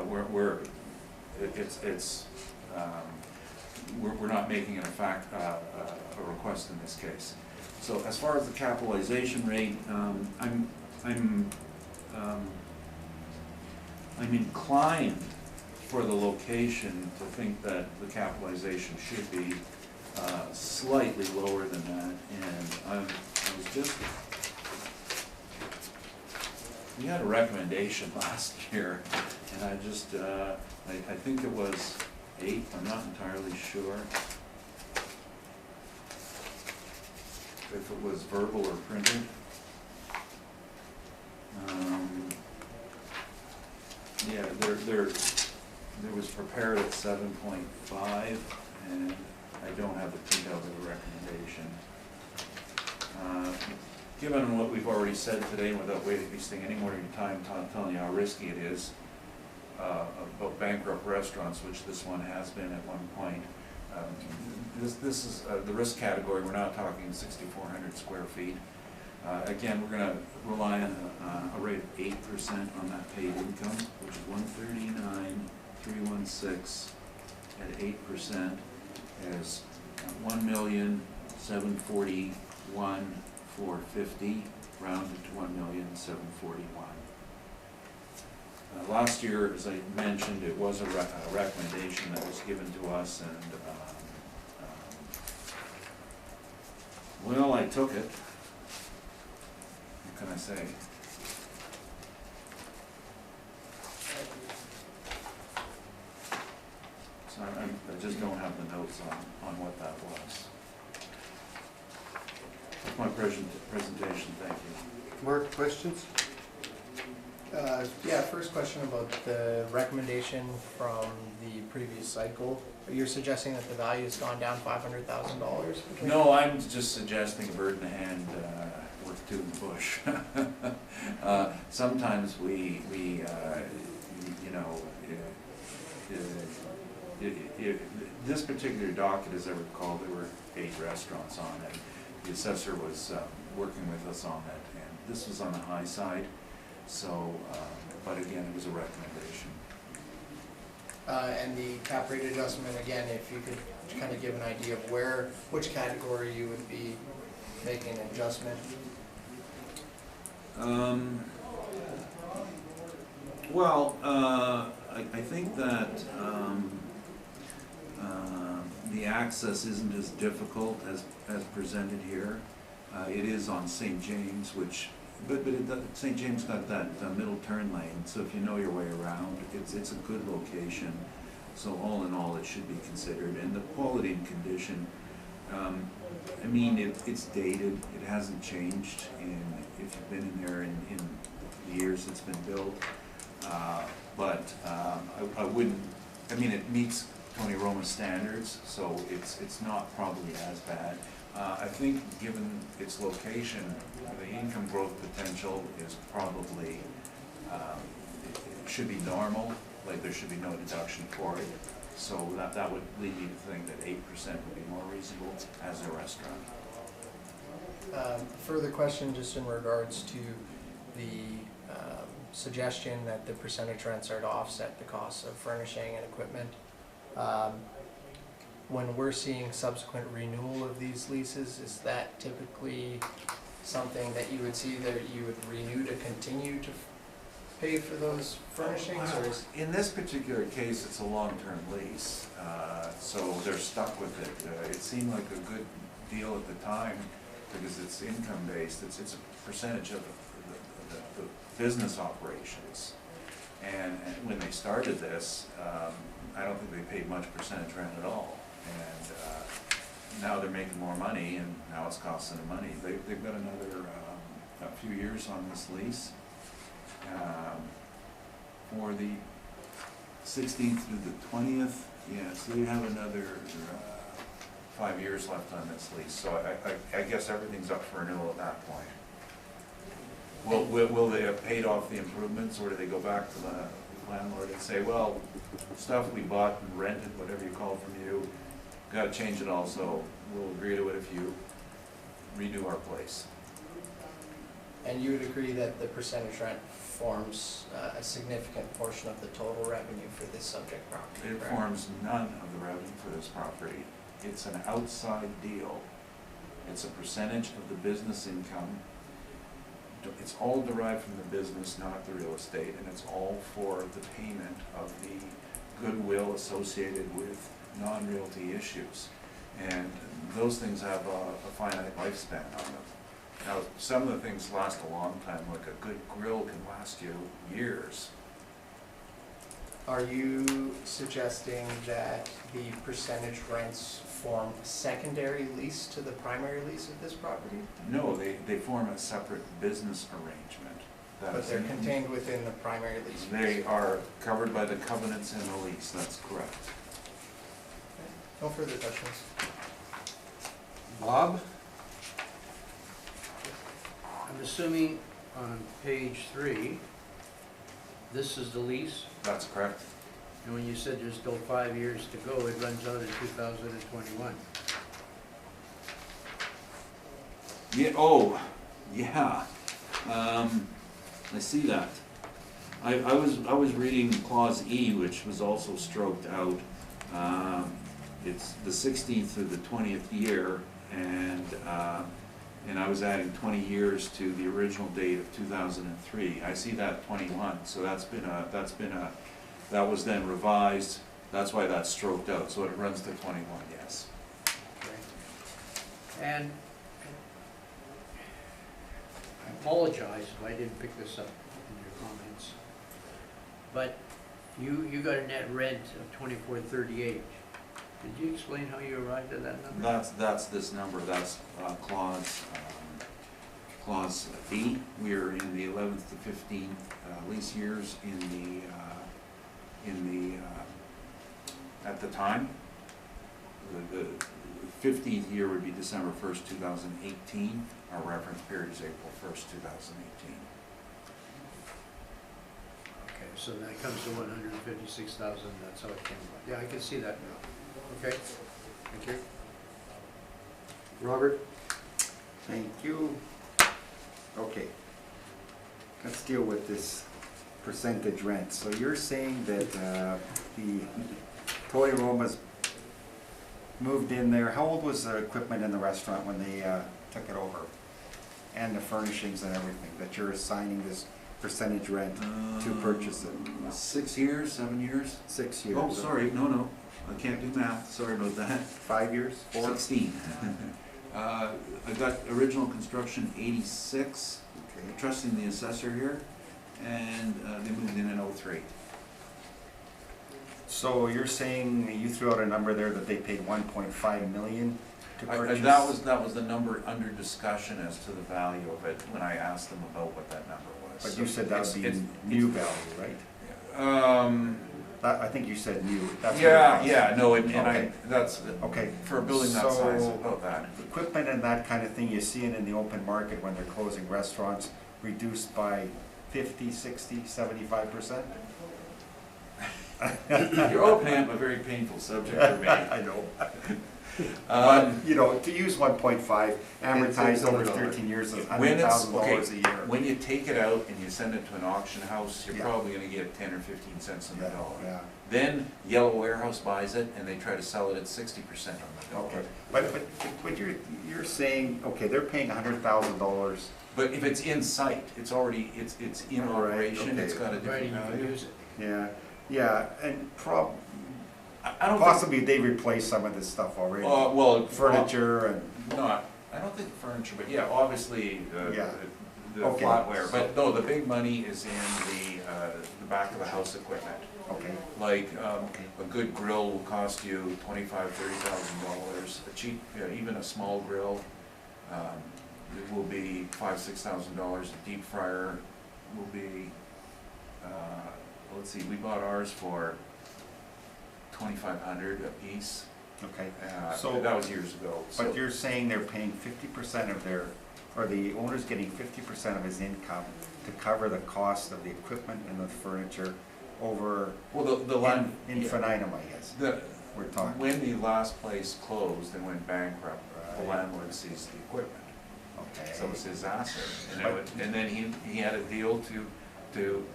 [SPEAKER 7] we're not making it a request in this case. So as far as the capitalization rate, I'm inclined for the location to think that the capitalization should be slightly lower than that, and I was just, we had a recommendation last year, and I just, I think it was 8, I'm not entirely sure. If it was verbal or printed. Yeah, there was prepared at 7.5, and I don't have the printout of the recommendation. Given what we've already said today, without wasting any more of your time telling you how risky it is, about bankrupt restaurants, which this one has been at one point, this is the risk category. We're now talking 6,400 square feet. Again, we're going to rely on a rate of 8% on that paid income, which is 139,316 at 8% is 1,741,450, rounded to 1,741,000. Last year, as I mentioned, it was a recommendation that was given to us, and well, I took it. What can I say? So I just don't have the notes on what that was. That's my presentation, thank you.
[SPEAKER 1] Mark, questions?
[SPEAKER 4] Yeah, first question about the recommendation from the previous cycle. You're suggesting that the value has gone down $500,000?
[SPEAKER 7] No, I'm just suggesting a bird in the hand worth two in the bush. Sometimes we you know, this particular docket, as I recall, there were 8 restaurants on it. The assessor was working with us on it, and this was on the high side. So, but again, it was a recommendation.
[SPEAKER 4] And the cap rate adjustment, again, if you could kind of give an idea of which category you would be making an adjustment?
[SPEAKER 7] Well, I think that the access isn't as difficult as presented here. It is on St. James, but St. James got that middle turn lane, so if you know your way around, it's a good location. So all in all, it should be considered. And the quality and condition, I mean, it's dated. It hasn't changed if you've been in there in the years it's been built. But I wouldn't. I mean, it meets Tony Roma's standards, so it's not probably as bad. I think given its location, the income growth potential is probably, it should be normal, like there should be no deduction for it. So that would lead me to think that 8% would be more reasonable as a restaurant.
[SPEAKER 4] Further question just in regards to the suggestion that the percentage rents are to offset the costs of furnishing and equipment. When we're seeing subsequent renewal of these leases, is that typically something that you would see that you would renew to continue to pay for those furnishings? Or
[SPEAKER 7] In this particular case, it's a long-term lease, so they're stuck with it. It seemed like a good deal at the time because it's income-based. It's a percentage of the business operations. And when they started this, I don't think they paid much percentage rent at all. And now they're making more money, and now it's costing them money. They've got another a few years on this lease. For the 16th through the 20th, yeah, so they have another 5 years left on this lease. So I guess everything's up for renewal at that point. Will they have paid off the improvements, or do they go back to the landlord and say, well, stuff we bought and rented, whatever you call it from you, got to change it all, so we'll agree to it if you redo our place.
[SPEAKER 4] And you would agree that the percentage rent forms a significant portion of the total revenue for this subject property?
[SPEAKER 7] It forms none of the revenue for this property. It's an outside deal. It's a percentage of the business income. It's all derived from the business, not the real estate, and it's all for the payment of the goodwill associated with non-realty issues. And those things have a finite lifespan on them. Now, some of the things last a long time, like a good grill can last you years.
[SPEAKER 4] Are you suggesting that the percentage rents form a secondary lease to the primary lease of this property?
[SPEAKER 7] No, they form a separate business arrangement. That
[SPEAKER 4] But
[SPEAKER 7] is-
[SPEAKER 4] they're contained within the primary lease?
[SPEAKER 7] They are covered by the covenants in the lease, that's correct.
[SPEAKER 4] No further questions?
[SPEAKER 6] Bob? I'm assuming on page 3, this is the lease,
[SPEAKER 7] That's correct.
[SPEAKER 6] and when you said there's still 5 years to go, it runs out in 2021.
[SPEAKER 7] Yeah, oh, yeah. I see that. I was reading clause E, which was also stroked out. It's the 16th through the 20th year, and I was adding 20 years to the original date of 2003. I see that 21, so that was then revised. That's why that's stroked out, so it runs to 21, yes.
[SPEAKER 6] Okay. And I apologize if I didn't pick this up in your comments, but you got a net rent of $24.38. Did you explain how you arrived at that number?
[SPEAKER 7] That's this number, that's clause B. We are in the 11th to 15th lease years at the time. The 15th year would be December 1st, 2018. Our reference period is April 1st, 2018.
[SPEAKER 6] Okay, so that comes to 156,000, that's how it came about. Yeah, I can see that now. Okay, thank you. Robert?
[SPEAKER 5] Thank you. Okay. Let's deal with this percentage rent. So you're saying that the Toy Roma's moved in there. How old was the equipment in the restaurant when they took it over? And the furnishings and everything, that you're assigning this percentage rent to purchase it?
[SPEAKER 7] 6 years, 7 years?
[SPEAKER 5] 6 years.
[SPEAKER 7] Oh, sorry, no, I can't do math, sorry about that.
[SPEAKER 5] 5 years? 4?
[SPEAKER 7] 16. I got original construction 86,
[SPEAKER 5] Okay.
[SPEAKER 7] trusting the assessor here, and they moved in 03.
[SPEAKER 5] So you're saying, you threw out a number there that they paid 1.5 million to purchase?
[SPEAKER 7] That was the number under discussion as to the value of it when I asked them about what that number was.
[SPEAKER 5] But
[SPEAKER 7] So
[SPEAKER 5] you said that would be
[SPEAKER 7] it's-
[SPEAKER 5] new value, right? I think you said new. That's what it was.
[SPEAKER 7] Yeah, no, and
[SPEAKER 5] Okay.
[SPEAKER 7] that's,
[SPEAKER 5] Okay.
[SPEAKER 7] for a building that size,
[SPEAKER 5] So,
[SPEAKER 7] about that.
[SPEAKER 5] equipment and that kind of thing, you see it in the open market when they're closing restaurants, reduced by 50, 60, 75%?
[SPEAKER 7] You're opening up a very painful subject for me.
[SPEAKER 5] I know. But, you know, to use 1.5, amortized over
[SPEAKER 1] $600.
[SPEAKER 5] 13 years is
[SPEAKER 7] When it's,
[SPEAKER 5] $100,000 a year.
[SPEAKER 7] when you take it out and you send it to an auction house, you're
[SPEAKER 5] Yeah.
[SPEAKER 7] probably gonna get 10 or 15 cents on the dollar.
[SPEAKER 5] Yeah,
[SPEAKER 7] Then Yellow Warehouse buys it and they try to sell it at 60% on the dollar.
[SPEAKER 5] okay. But you're saying, okay, they're paying $100,000.
[SPEAKER 7] But if it's in sight, it's already, it's in
[SPEAKER 5] All right,
[SPEAKER 7] operation, it's
[SPEAKER 5] okay.
[SPEAKER 7] got a
[SPEAKER 6] Right,
[SPEAKER 7] different
[SPEAKER 6] you can
[SPEAKER 7] value.
[SPEAKER 6] use it.
[SPEAKER 5] Yeah, and
[SPEAKER 7] I don't think,
[SPEAKER 5] possibly they replaced some of this stuff already.
[SPEAKER 7] well.
[SPEAKER 5] Furniture and,
[SPEAKER 7] Not, I don't think furniture, but yeah, obviously,
[SPEAKER 5] Yeah.
[SPEAKER 7] the
[SPEAKER 5] Okay.
[SPEAKER 7] flatware, but no, the big money is in the back of the house equipment.
[SPEAKER 5] okay,
[SPEAKER 7] Like, a good grill will cost you $25,000-$30,000, a cheap, even a small grill, it will be $5,000-$6,000, a deep fryer will be, let's see, we bought ours for $2,500 a piece.
[SPEAKER 5] okay.
[SPEAKER 7] So that was years ago.
[SPEAKER 5] But
[SPEAKER 7] So-
[SPEAKER 5] you're saying they're paying 50% of their, or the owner's getting 50% of his income to cover the cost of the equipment and the furniture over
[SPEAKER 7] Well, the land.
[SPEAKER 5] infinitum, I guess, we're talking.
[SPEAKER 7] When the last place closed and went bankrupt, the
[SPEAKER 5] Right.
[SPEAKER 7] landlord seized the equipment.
[SPEAKER 5] Okay.
[SPEAKER 7] So it's his asset. And then he had a deal to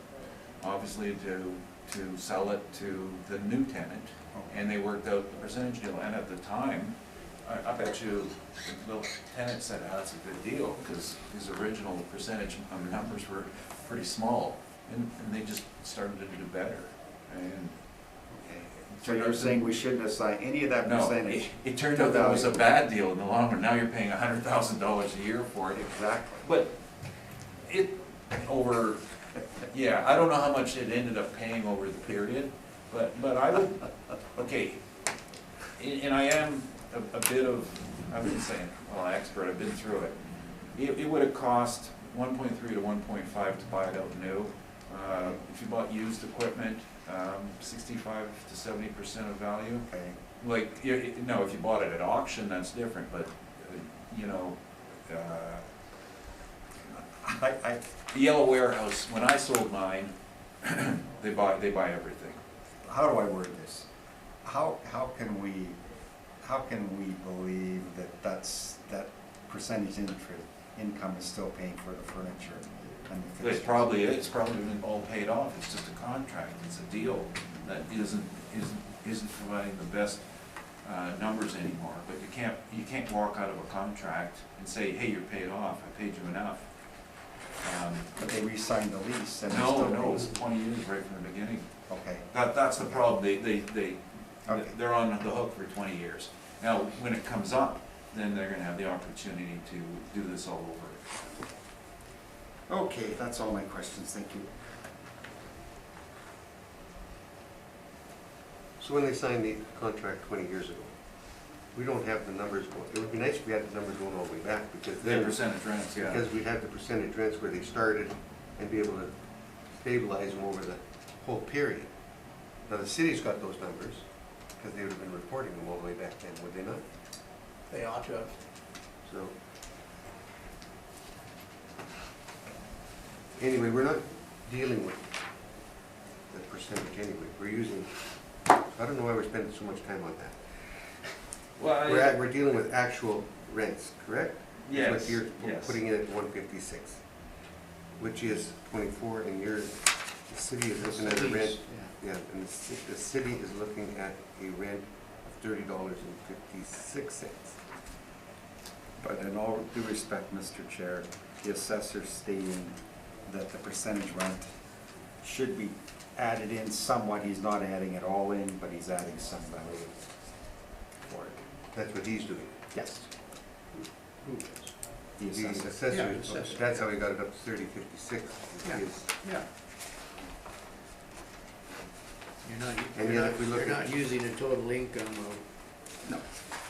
[SPEAKER 7] obviously to sell it to the new tenant. And they worked out the percentage deal. And at the time, I bet you the tenant said, that's a good deal, because his original percentage numbers were pretty small, and they just started to do better, and.
[SPEAKER 5] So you're saying we shouldn't assign any of that
[SPEAKER 7] No,
[SPEAKER 5] percentage?
[SPEAKER 7] it turned out that was a bad deal in the long run, now you're paying $100,000 a year for it.
[SPEAKER 5] Exactly.
[SPEAKER 7] But it, over, yeah, I don't know how much it ended up paying over the period, but I would, okay, and I am a bit of, I wouldn't say, well, expert, I've been through it. It would have cost 1.3 to 1.5 to buy it out new. If you bought used equipment, 65 to 70% of value.
[SPEAKER 5] Okay.
[SPEAKER 7] Like, no, if you bought it at auction, that's different, but, you know, the Yellow Warehouse, when I sold mine, they buy everything.
[SPEAKER 5] How do I word this? How can we believe that that percentage income is still paying for the furniture and the
[SPEAKER 7] It's
[SPEAKER 5] fixtures?
[SPEAKER 7] probably been all paid off, it's just a contract, it's a deal that isn't providing the best numbers anymore, but you can't walk out of a contract and say, hey, you're paid off, I paid you enough.
[SPEAKER 5] But they re-signed the lease and they're
[SPEAKER 7] No,
[SPEAKER 5] still
[SPEAKER 7] no, it
[SPEAKER 5] paying.
[SPEAKER 7] was 20 years right from the beginning.
[SPEAKER 5] Okay.
[SPEAKER 7] That's the problem,
[SPEAKER 5] Okay.
[SPEAKER 7] they're on the hook for 20 years. Now, when it comes up, then they're gonna have the opportunity to do this all over.
[SPEAKER 5] Okay, that's all my questions, thank you.
[SPEAKER 1] So when they signed the contract 20 years ago, we don't have the numbers going. It would be nice if we had the numbers going all the way back, because
[SPEAKER 7] The
[SPEAKER 1] then,
[SPEAKER 7] percentage rents, yeah.
[SPEAKER 1] because we'd have the percentage rents where they started and be able to stabilize them over the whole period. Now, the city's got those numbers, because they would have been reporting them all the way back then, would they not?
[SPEAKER 4] They ought to have.
[SPEAKER 1] So, anyway, we're not dealing with the percentage anyway. We're using, I don't know why we're spending so much time on that.
[SPEAKER 7] Well,
[SPEAKER 1] We're dealing with actual rents, correct? That's
[SPEAKER 7] Yes,
[SPEAKER 1] what you're
[SPEAKER 7] yes.
[SPEAKER 1] putting in at 156, which is 24, and the city is looking at a rent. Yeah, and the city is looking at a rent of $30.56.
[SPEAKER 5] But in all due respect, Mr. Chair, the assessor stating that the percentage rent should be added in somewhat. He's not adding it all in, but he's adding some value for it.
[SPEAKER 1] That's what he's doing.
[SPEAKER 5] Yes.
[SPEAKER 6] Who
[SPEAKER 5] The
[SPEAKER 1] The
[SPEAKER 5] assessor.
[SPEAKER 1] assessor,
[SPEAKER 6] Yeah, assessor.
[SPEAKER 1] that's how he got it up to 30.56.
[SPEAKER 6] Yeah.
[SPEAKER 1] is-
[SPEAKER 6] Yeah.
[SPEAKER 1] And yet if we look
[SPEAKER 6] You're
[SPEAKER 1] at-
[SPEAKER 6] not using a total income of
[SPEAKER 5] No,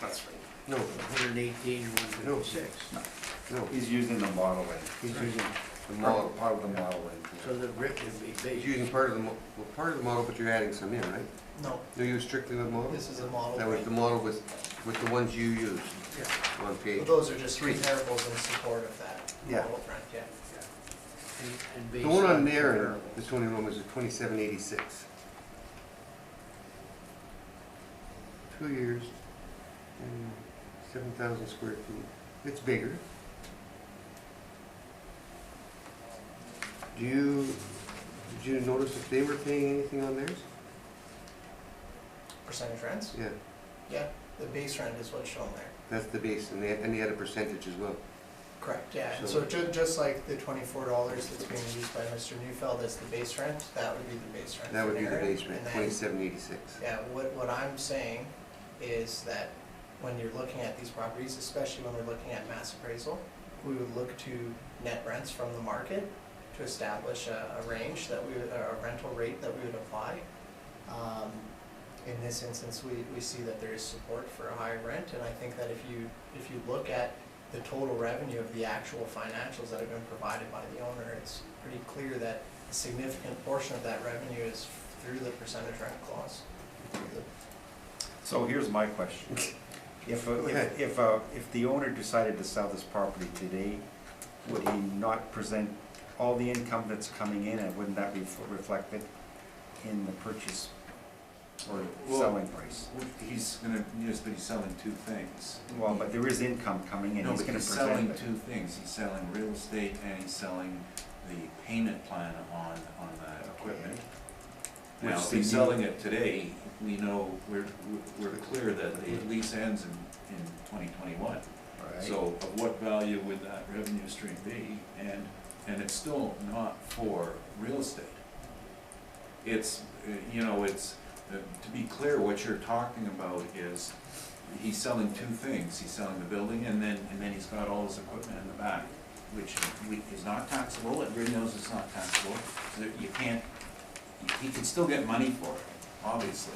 [SPEAKER 5] that's right.
[SPEAKER 1] No,
[SPEAKER 6] 118 and 156.
[SPEAKER 1] no,
[SPEAKER 5] He's using the model rent.
[SPEAKER 1] he's using the
[SPEAKER 5] Part
[SPEAKER 1] model.
[SPEAKER 5] part of the model rent.
[SPEAKER 6] So the rent would be
[SPEAKER 1] He's
[SPEAKER 6] based.
[SPEAKER 1] using part of the, well, part of the model, but you're adding some in, right?
[SPEAKER 4] No,
[SPEAKER 1] No, you strictly the model?
[SPEAKER 4] this is a model.
[SPEAKER 1] That was the model with the ones you used
[SPEAKER 6] Yeah.
[SPEAKER 1] on page.
[SPEAKER 4] But those are just comparables in support of that
[SPEAKER 1] Yeah.
[SPEAKER 4] model rent, yeah.
[SPEAKER 6] And
[SPEAKER 1] The
[SPEAKER 6] based
[SPEAKER 1] one on there,
[SPEAKER 6] comparables.
[SPEAKER 1] the 21 was a 2786. 2 years, and 7,000 square feet. It's bigger. Did you notice if they were paying anything on theirs?
[SPEAKER 4] Percentage rents?
[SPEAKER 1] Yeah,
[SPEAKER 4] Yeah, the base rent is what's shown there.
[SPEAKER 1] that's the base, and they had a percentage as well.
[SPEAKER 4] Correct, yeah, and
[SPEAKER 1] So-
[SPEAKER 4] so just like the $24 that's being used by Mr. Neufeld as the base rent, that would be the base rent.
[SPEAKER 1] That would
[SPEAKER 4] for
[SPEAKER 1] be the
[SPEAKER 4] Narren,
[SPEAKER 1] base rent,
[SPEAKER 4] and then-
[SPEAKER 1] 2786.
[SPEAKER 4] Yeah, what I'm saying is that when you're looking at these properties, especially when we're looking at mass appraisal, we would look to net rents from the market to establish a range that we, a rental rate that we would apply. In this instance, we see that there is support for a higher rent, and I think that if you look at the total revenue of the actual financials that have been provided by the owner, it's pretty clear that a significant portion of that revenue is through the percentage rent clause.
[SPEAKER 5] So here's my question. If the owner decided to sell this property today, would he not present all the income that's coming in, and wouldn't that be reflected in the purchase or
[SPEAKER 7] Well,
[SPEAKER 5] selling price?
[SPEAKER 7] He's gonna, yes, but he's selling two things.
[SPEAKER 5] Well, but there is income coming in,
[SPEAKER 7] No,
[SPEAKER 5] he's
[SPEAKER 7] but
[SPEAKER 5] gonna
[SPEAKER 7] he's
[SPEAKER 5] present
[SPEAKER 7] selling
[SPEAKER 5] it.
[SPEAKER 7] two things. He's selling real estate and he's selling the payment plan on that equipment.
[SPEAKER 5] Which
[SPEAKER 7] Now, if
[SPEAKER 5] the
[SPEAKER 7] he's
[SPEAKER 5] new-
[SPEAKER 7] selling it today, we know, we're clear that the lease ends in 2021.
[SPEAKER 1] Right.
[SPEAKER 7] So of what value would that revenue stream be? And it's still not for real estate. It's, you know, it's, to be clear, what you're talking about is he's selling two things. He's selling the building and then he's got all his equipment in the back, which is not taxable. Everybody knows it's not taxable. So you can't, he can still get money for it, obviously,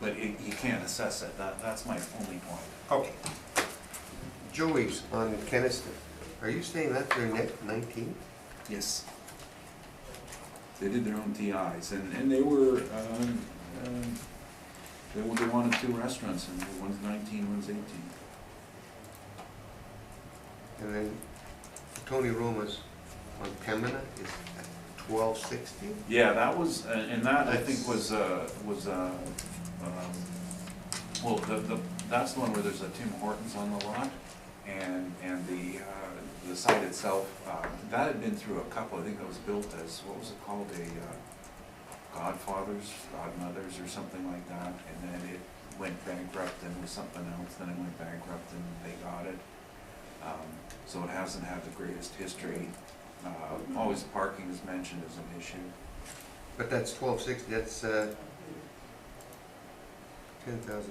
[SPEAKER 7] but you can't assess it. That's my only point.
[SPEAKER 1] Okay. Joey's on Keniston. Are you saying that's their net 19?
[SPEAKER 7] Yes. They did their own TIs, and they were, they wanted two restaurants, and one's 19, one's 18.
[SPEAKER 1] And then Tony Roma's on Pembina is at 1260?
[SPEAKER 7] Yeah, that was, and that I think was, well, that's the one where there's a Tim Hortons on the lot, and the site itself, that had been through a couple, I think it was built as, what was it called, Godfathers, Godmothers, or something like that, and then it went bankrupt and was something else, then it went bankrupt and they got it. So it hasn't had the greatest history. Always parking is mentioned as an issue.
[SPEAKER 1] But that's 1260, that's 10,000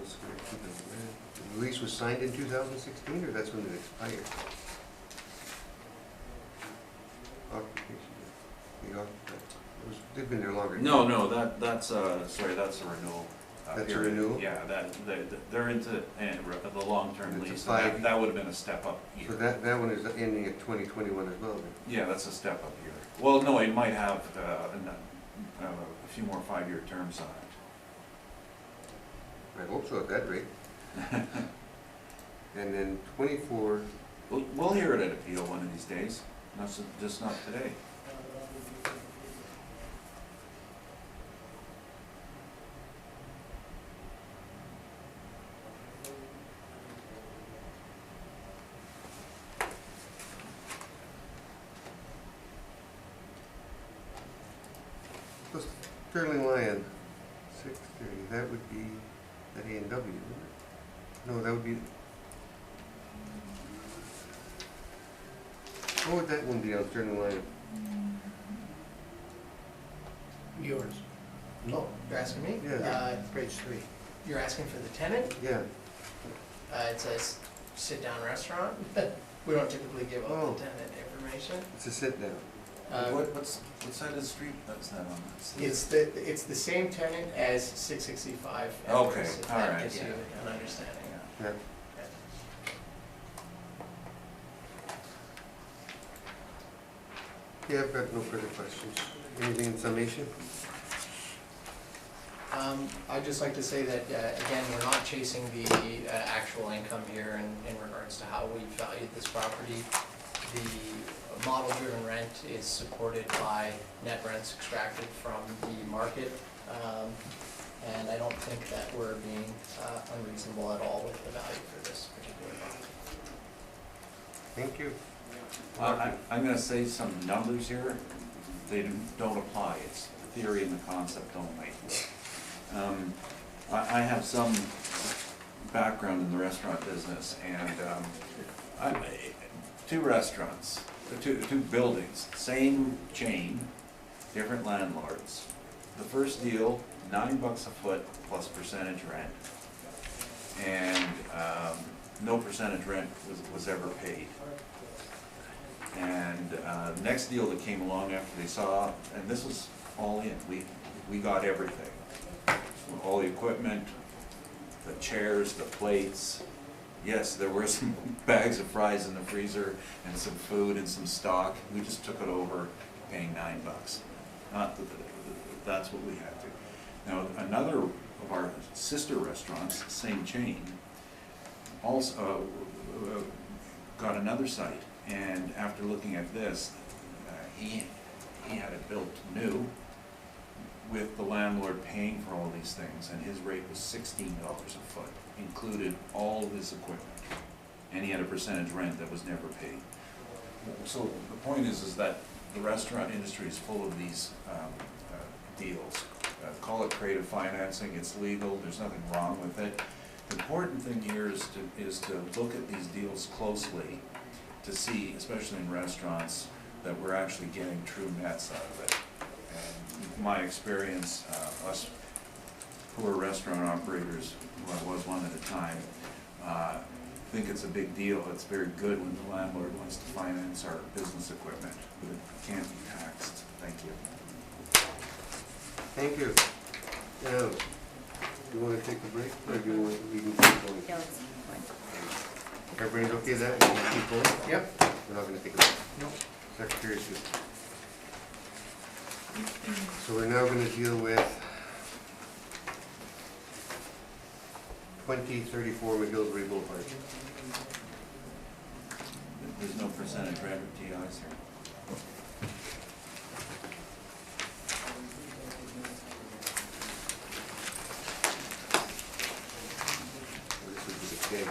[SPEAKER 1] square feet of land. The lease was signed in 2016, or that's when it expired? Occupation, the occupant. They've been there longer.
[SPEAKER 7] No, that's, sorry, that's a renewal.
[SPEAKER 1] That's a
[SPEAKER 7] period.
[SPEAKER 1] renewal?
[SPEAKER 7] Yeah, they're into the long-term
[SPEAKER 1] It's a
[SPEAKER 7] lease.
[SPEAKER 1] five-
[SPEAKER 7] That would have been a step up year.
[SPEAKER 1] So that one is ending at 2021 as well, then?
[SPEAKER 7] Yeah, that's a step up year. Well, no, it might have a few more 5-year terms on it.
[SPEAKER 1] I hope so at that rate. And then 24,
[SPEAKER 7] We'll hear it at appeal one of these days, just not today.
[SPEAKER 1] plus Sterling Lion, 630, that would be at A&W, wouldn't it? No, that would be, what would that one be on Sterling Lion?
[SPEAKER 6] Yours,
[SPEAKER 4] No, you're asking me?
[SPEAKER 1] Yeah.
[SPEAKER 6] page 3.
[SPEAKER 4] You're asking for the tenant?
[SPEAKER 1] Yeah,
[SPEAKER 4] It says sit-down restaurant. We don't typically give
[SPEAKER 1] Oh.
[SPEAKER 4] out the tenant information.
[SPEAKER 1] it's a sit-down.
[SPEAKER 7] What side of the street is that on?
[SPEAKER 4] It's the same tenant as 665.
[SPEAKER 7] Okay,
[SPEAKER 4] If that
[SPEAKER 7] all right,
[SPEAKER 4] gives you
[SPEAKER 7] yeah.
[SPEAKER 4] an understanding.
[SPEAKER 1] Yeah. Yeah, I've got no further questions. Anything in summation?
[SPEAKER 4] I'd just like to say that, again, we're not chasing the actual income here in regards to how we valued this property. The model-driven rent is supported by net rents extracted from the market, and I don't think that we're being unreasonable at all with the value for this particular property.
[SPEAKER 1] Thank you.
[SPEAKER 7] I'm gonna say some numbers here, they don't apply, it's the theory and the concept only. I have some background in the restaurant business, and two restaurants, two buildings, same chain, different landlords. The first deal, $9 a foot plus percentage rent, and no percentage rent was ever paid. And the next deal that came along after they saw, and this was all in, we got everything. All the equipment, the chairs, the plates. Yes, there were some bags of fries in the freezer and some food and some stock. We just took it over paying $9. Not that that's what we had to. Now, another of our sister restaurants, same chain, also got another site. And after looking at this, he had it built new with the landlord paying for all these things, and his rate was $16 a foot, included all of his equipment. And he had a percentage rent that was never paid. So the point is that the restaurant industry is full of these deals. call it creative financing, it's legal, there's nothing wrong with it. The important thing here is to look at these deals closely to see, especially in restaurants, that we're actually getting true nets out of it. And in my experience, us who are restaurant operators, who I was one at a time, think it's a big deal. It's very good when the landlord wants to finance our business equipment, but it can't be taxed. Thank you.
[SPEAKER 1] Thank you. Now, do you want to take a break, or do you want, we can keep going?
[SPEAKER 8] Yeah, let's keep going.
[SPEAKER 1] Everybody's okay with that? We can keep going?
[SPEAKER 6] Yep.
[SPEAKER 1] We're not gonna take a break.
[SPEAKER 6] Nope.
[SPEAKER 1] Secretary's good. So we're now gonna deal with 2034 McGillivray Boulevard.
[SPEAKER 7] There's no percentage rent or TIs here.
[SPEAKER 1] This would be the keg.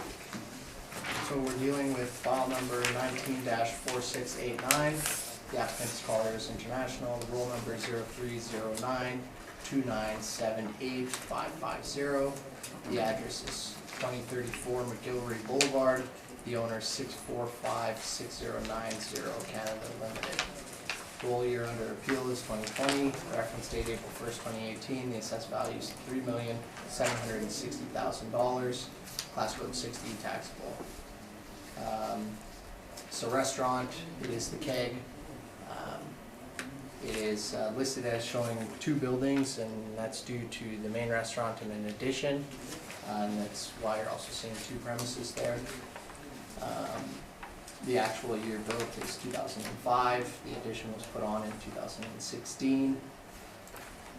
[SPEAKER 4] So we're dealing with file number 19-4689. The applicant's Colliers International. The roll number is 0309-2978550. The address is 2034 McGillivray Boulevard. The owner is 6456090 Canada Limited. Roll year under appeal is 2020. Reference date April 1st, 2018. The assessed value is $3,760,000. Class code 60 taxable. So restaurant, it is the keg. It is listed as showing 2 buildings, and that's due to the main restaurant and an addition. And that's why you're also seeing 2 premises there. The actual year built is 2005. The addition was put on in 2016.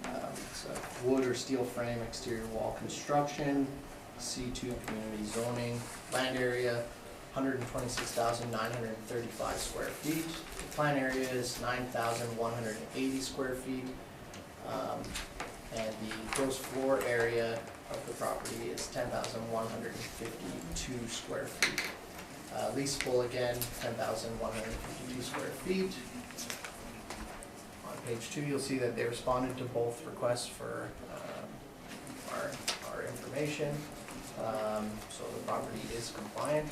[SPEAKER 4] It's a wood or steel frame exterior wall construction, C2 community zoning, land area 126,935 square feet. The plan area is 9,180 square feet. And the gross floor area of the property is 10,152 square feet. Leasable again, 10,152 square feet. On page 2, you'll see that they responded to both requests for our information. So the property is compliant.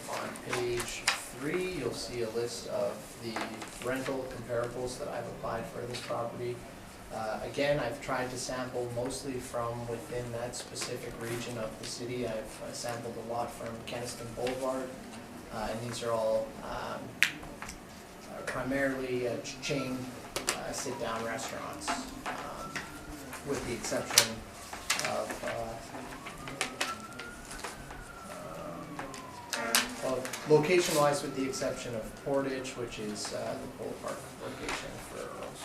[SPEAKER 4] On page 3, you'll see a list of the rental comparables that I've applied for this property. Again, I've tried to sample mostly from within that specific region of the city. I've sampled a lot from Kenaston Boulevard, and these are all primarily chain sit-down restaurants, with the exception of location-wise, with the exception of Portage, which is the Pole Park location for Earls.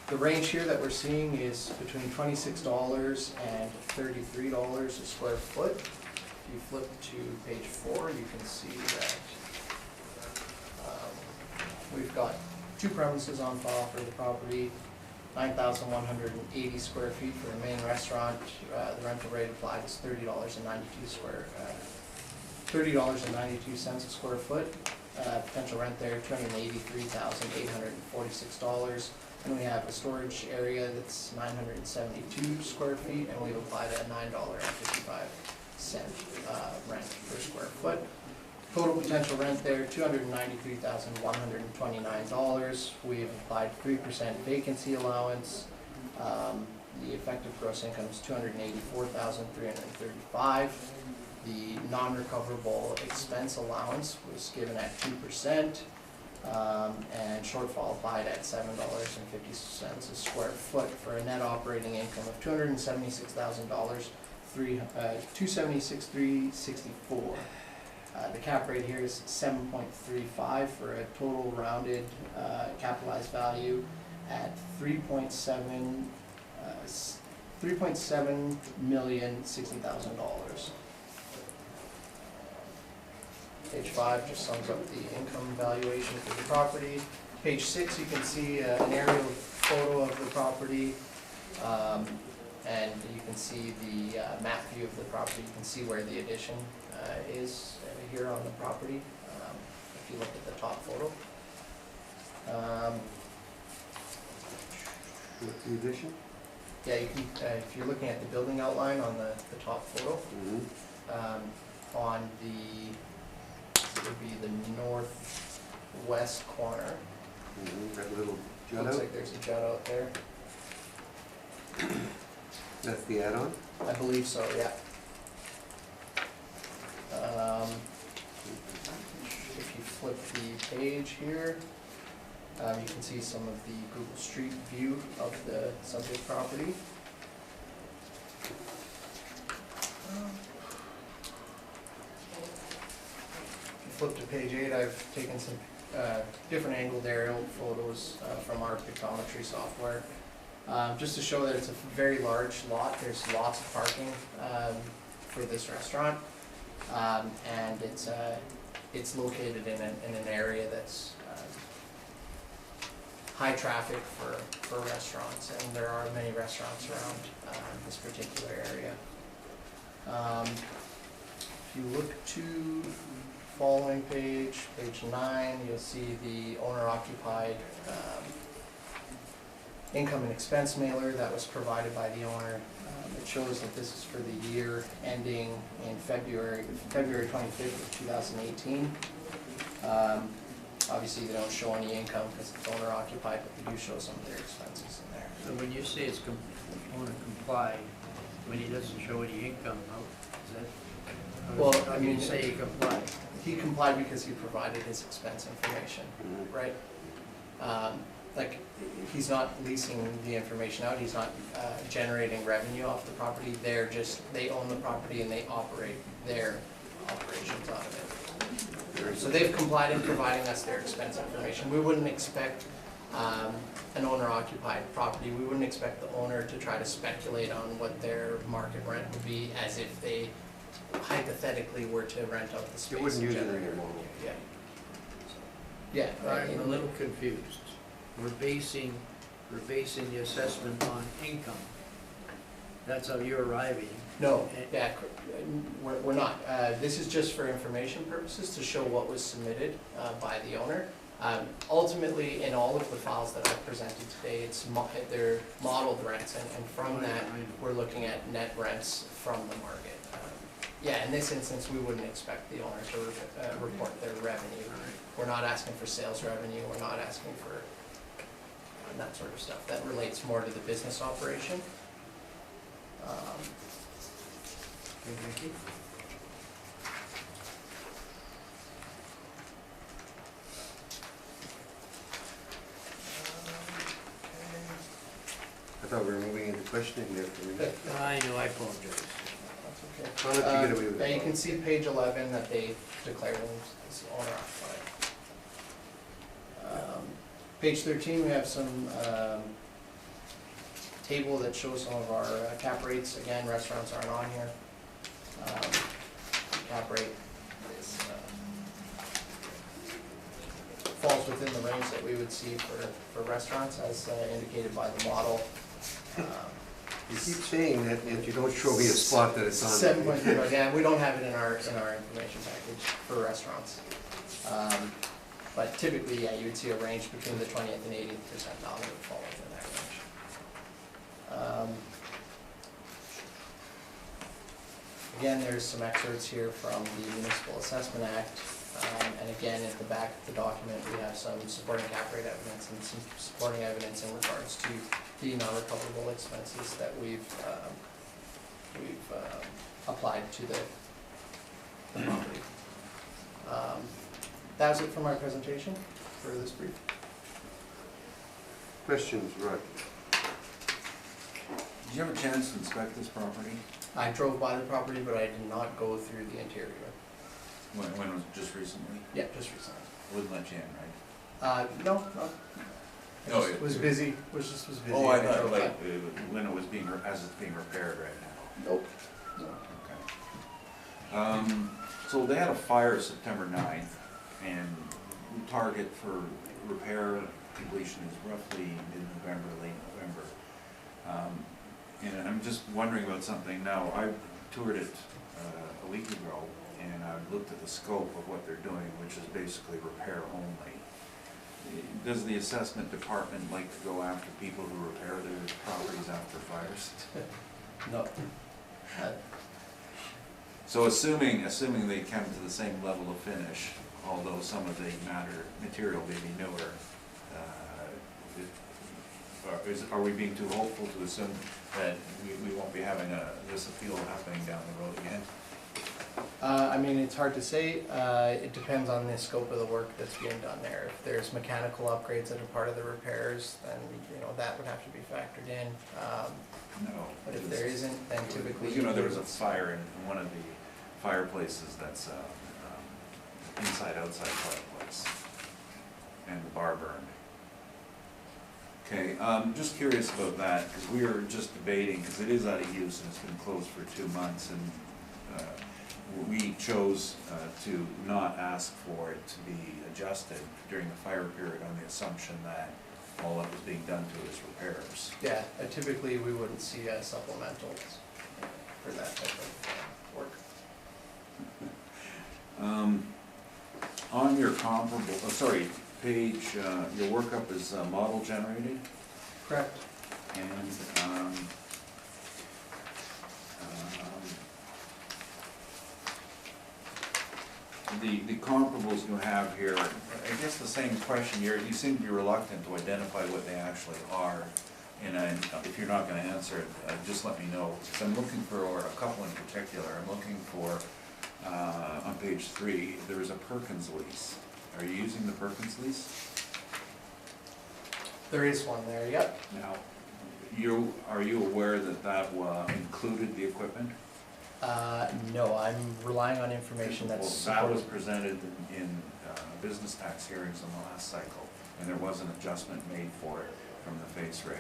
[SPEAKER 4] The range here that we're seeing is between $26 and $33 a square foot. If you flip to page 4, you can see that we've got 2 premises on file for the property, 9,180 square feet for the main restaurant. The rental rate applied is $30.92 a square foot. Potential rent there, $283,846. And we have a storage area that's 972 square feet, and we've applied a $9.55 rent per square foot. Total potential rent there, $293,129. We have applied 3% vacancy allowance. The effective gross income is $284,335. The non-recoverable expense allowance was given at 2%, and shortfall applied at $7.50 a square foot for a net operating income of $276,000, $276,364. The cap rate here is 7.35 for a total rounded capitalized value at $3.7,060,000. Page 5 just sums up the income valuation for the property. Page 6, you can see an aerial photo of the property, and you can see the map view of the property. You can see where the addition is here on the property, if you look at the top photo.
[SPEAKER 1] What's the addition?
[SPEAKER 4] Yeah, you can, if you're looking at the building outline on the top photo, on the, it would be the northwest corner.
[SPEAKER 1] That little jut
[SPEAKER 4] Looks
[SPEAKER 1] out,
[SPEAKER 4] like there's a jut out there.
[SPEAKER 1] that's the add-on?
[SPEAKER 4] I believe so, yeah. If you flip the page here, you can see some of the Google Street View of the subject property. If you flip to page 8, I've taken some different angled aerial photos from our pictometry software, just to show that it's a very large lot. There's lots of parking for this restaurant, and it's located in an area that's high traffic for restaurants, and there are many restaurants around this particular area. If you look to following page 9, you'll see the owner-occupied income and expense mailer that was provided by the owner. It shows that this is for the year ending in February 25th of 2018. Obviously, they don't show any income because it's owner occupied, but they do show some of their expenses in there.
[SPEAKER 6] So when you say it's owner comply, when he doesn't show any income, how is that?
[SPEAKER 4] Well,
[SPEAKER 6] How
[SPEAKER 4] I
[SPEAKER 6] do you
[SPEAKER 4] mean,
[SPEAKER 6] say he complied?
[SPEAKER 4] he complied because he provided his expense information, right? Like, he's not leasing the information out, he's not generating revenue off the property, they own the property and they operate their operations out of it. So they've complied in providing us their expense information. We wouldn't expect an owner-occupied property, we wouldn't expect the owner to try to speculate on what their market rent would be as if they hypothetically were to rent out the space.
[SPEAKER 1] You wouldn't use it
[SPEAKER 4] and generate
[SPEAKER 1] anymore.
[SPEAKER 4] revenue. Yeah. Yeah.
[SPEAKER 6] I'm a little confused. We're basing the assessment on income. That's how you're arriving.
[SPEAKER 4] No, yeah, we're not. This is just for information purposes to show what was submitted by the owner. Ultimately, in all of the files that I've presented today, they're modeled rents, and from that, we're looking at net rents from the market. Yeah, in this instance, we wouldn't expect the owner to report their revenue. We're not asking for sales revenue, we're not asking for that sort of stuff. That relates more to the business operation.
[SPEAKER 6] Okay, thank you.
[SPEAKER 1] I thought we were moving into questioning there for a minute.
[SPEAKER 6] I know, I apologize.
[SPEAKER 4] That's okay.
[SPEAKER 1] I'll let you get away with
[SPEAKER 4] Yeah,
[SPEAKER 1] it.
[SPEAKER 4] you can see page 11 that they declare them as owner occupied. Page 13, we have some table that shows some of our cap rates. Again, restaurants aren't on here. Cap rate is, falls within the range that we would see for restaurants as indicated by the model.
[SPEAKER 1] You keep saying that, yet you don't show me a spot that it's on.
[SPEAKER 4] 7.0, yeah, we don't have it in our information package for restaurants. But typically, yeah, you would see a range between the 20th and 80th percentile that would fall within that range. Again, there's some excerpts here from the Municipal Assessment Act. And again, at the back of the document, we have some supporting cap rate evidence and some supporting evidence in regards to the non-recoverable expenses that we've applied to the property. That was it for my presentation for this brief.
[SPEAKER 1] Questions, Rod?
[SPEAKER 7] Did you have a chance to inspect this property?
[SPEAKER 4] I drove by the property, but I did not go through the interior.
[SPEAKER 7] When was it, just recently?
[SPEAKER 4] Yeah, just recently.
[SPEAKER 7] Wouldn't let you in, right?
[SPEAKER 4] No.
[SPEAKER 7] No,
[SPEAKER 4] It was busy, was busy.
[SPEAKER 7] Oh, I thought
[SPEAKER 4] drove
[SPEAKER 7] like
[SPEAKER 4] by.
[SPEAKER 7] when it was as it's being repaired right now.
[SPEAKER 4] Nope. No.
[SPEAKER 7] Okay. So they had a fire September 9th, and the target for repair completion is roughly mid-November, late November. And I'm just wondering about something now. I toured it a week ago, and I looked at the scope of what they're doing, which is basically repair only. does the assessment department like to go after people who repair their properties after fires?
[SPEAKER 4] No.
[SPEAKER 7] So assuming they come to the same level of finish, although some of the material may be newer, are we being too hopeful to assume that we won't be having this appeal happening down the road again?
[SPEAKER 4] I mean, it's hard to say. It depends on the scope of the work that's being done there. If there's mechanical upgrades that are part of the repairs, then, you know, that would have to be factored in.
[SPEAKER 7] No.
[SPEAKER 4] But if there isn't, then typically.
[SPEAKER 7] You know, there was a fire in one of the fireplaces that's inside-outside fireplace, and the bar burned. Okay, just curious about that, because we were just debating, because it is out of use and it's been closed for 2 months, and we chose to not ask for it to be adjusted during the fire period on the assumption that all that was being done to it is repairs.
[SPEAKER 4] Yeah, typically we wouldn't see supplementals for that type of work.
[SPEAKER 7] On your comparable, page, your workup is model generated,
[SPEAKER 4] Correct.
[SPEAKER 7] and the comparables you have here, I guess the same question, you seem to be reluctant to identify what they actually are, and if you're not gonna answer it, just let me know, because I'm looking for a couple in particular. I'm looking for, on page 3, there is a Perkins lease. Are you using the Perkins lease?
[SPEAKER 4] There is one there, yep.
[SPEAKER 7] Now, are you aware that included the equipment?
[SPEAKER 4] No, I'm relying on information that's.
[SPEAKER 7] Well, that was presented in business tax hearings in the last cycle, and there was an adjustment made for it from the face rate.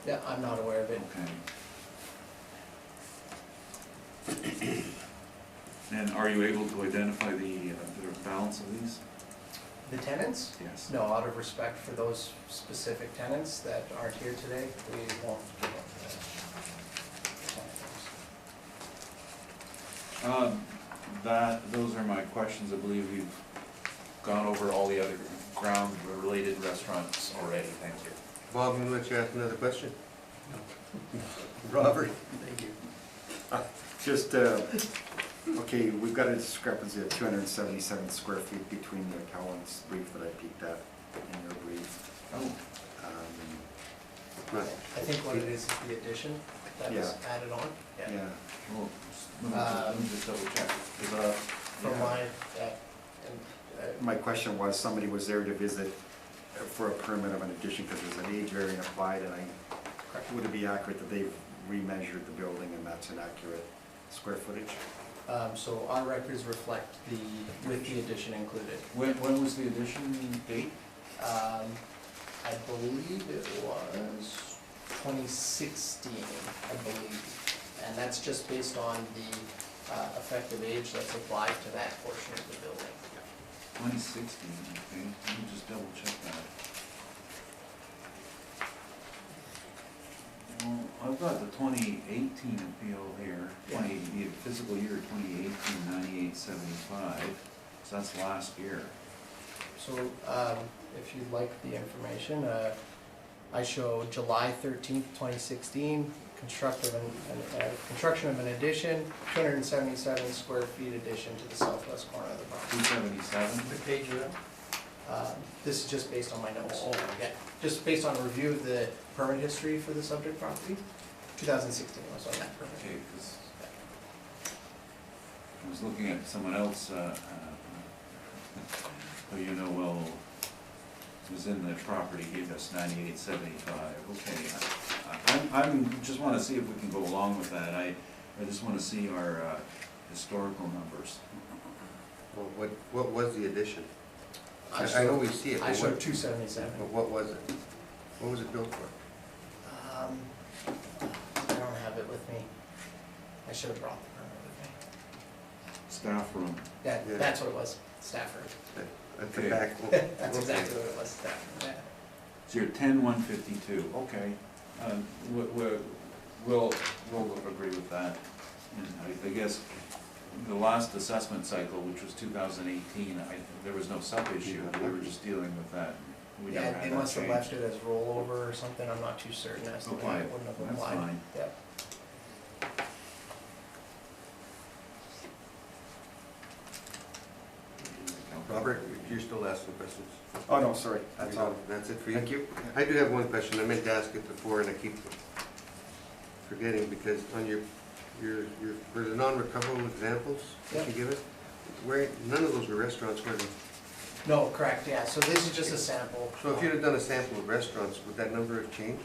[SPEAKER 4] Yeah, I'm not aware of it.
[SPEAKER 7] Okay. And are you able to identify the balance of these?
[SPEAKER 4] The tenants?
[SPEAKER 7] Yes.
[SPEAKER 4] No, out of respect for those specific tenants that aren't here today, we won't give up
[SPEAKER 7] Those are my questions. I believe we've gone over all the other ground-related restaurants already. Thank you.
[SPEAKER 1] Bob, I'm gonna let you ask another question. Robert?
[SPEAKER 6] Thank you.
[SPEAKER 5] Just, okay, we've got a discrepancy of 277 square feet between the Cowan's brief that I peeked at and your brief.
[SPEAKER 7] Oh.
[SPEAKER 1] Right.
[SPEAKER 4] I think what it is the addition that was added on.
[SPEAKER 5] Yeah.
[SPEAKER 7] Well, let me just double check.
[SPEAKER 4] From my,
[SPEAKER 5] My question was, somebody was there to visit for a permit of an addition because there's an age variant applied, and would it be accurate that they've remeasured the building and that's an accurate square footage?
[SPEAKER 4] so our records reflect with the addition included.
[SPEAKER 7] When was the addition date?
[SPEAKER 4] I believe it was 2016, I believe. And that's just based on the effective age that's applied to that portion of the building.
[SPEAKER 7] 2016, okay. Let me just double check that. Well, I've got the 2018 appeal here, the fiscal year 2018, 9875, so that's last year.
[SPEAKER 4] So if you'd like the information, I show July 13th, 2016, construction of an addition, 277 square feet addition to the southwest corner of the property.
[SPEAKER 7] 277?
[SPEAKER 6] What page are you on?
[SPEAKER 4] This is just based on my notes.
[SPEAKER 6] Oh.
[SPEAKER 4] Yeah, just based on a review of the permit history for the subject property. 2016 was on that permit.
[SPEAKER 7] Okay, because I was looking at someone else, who you know well, was in the property, gave us 9875. Okay, I'm just want to see if we can go along with that. I just want to see our historical numbers.
[SPEAKER 1] Well, what was the addition?
[SPEAKER 4] I
[SPEAKER 1] I know we see it.
[SPEAKER 4] I
[SPEAKER 1] but
[SPEAKER 4] showed
[SPEAKER 1] what-
[SPEAKER 4] 277.
[SPEAKER 1] But what was it? What was it built for?
[SPEAKER 4] I don't have it with me. I should have brought the permit with me.
[SPEAKER 7] Staff room.
[SPEAKER 4] Yeah,
[SPEAKER 1] Yeah.
[SPEAKER 4] that's what it was, staff room.
[SPEAKER 1] At the
[SPEAKER 7] Okay.
[SPEAKER 1] back?
[SPEAKER 4] That's exactly what it was, staff room, yeah.
[SPEAKER 7] So you're 10,152. Okay. We'll agree with that. And I guess the last assessment cycle, which was 2018, there was no sub-issue, we were just dealing with that. We never
[SPEAKER 4] Yeah,
[SPEAKER 7] had
[SPEAKER 4] they
[SPEAKER 7] that
[SPEAKER 4] must have
[SPEAKER 7] change.
[SPEAKER 4] left it as rollover or something, I'm not too certain as to why
[SPEAKER 7] Okay,
[SPEAKER 4] it wouldn't have
[SPEAKER 7] that's
[SPEAKER 4] applied.
[SPEAKER 7] fine.
[SPEAKER 4] Yep.
[SPEAKER 1] Robert, you're still asking questions?
[SPEAKER 5] Oh, no, sorry, that's all.
[SPEAKER 1] That's it for you?
[SPEAKER 5] Thank you.
[SPEAKER 1] I do have one question. I meant to ask it before and I keep forgetting because on your for the non-recoverable examples that you give us, where, none of those were restaurants, were they?
[SPEAKER 4] No, correct, yeah, so this is just a sample.
[SPEAKER 1] So if you'd have done a sample of restaurants, would that number have changed?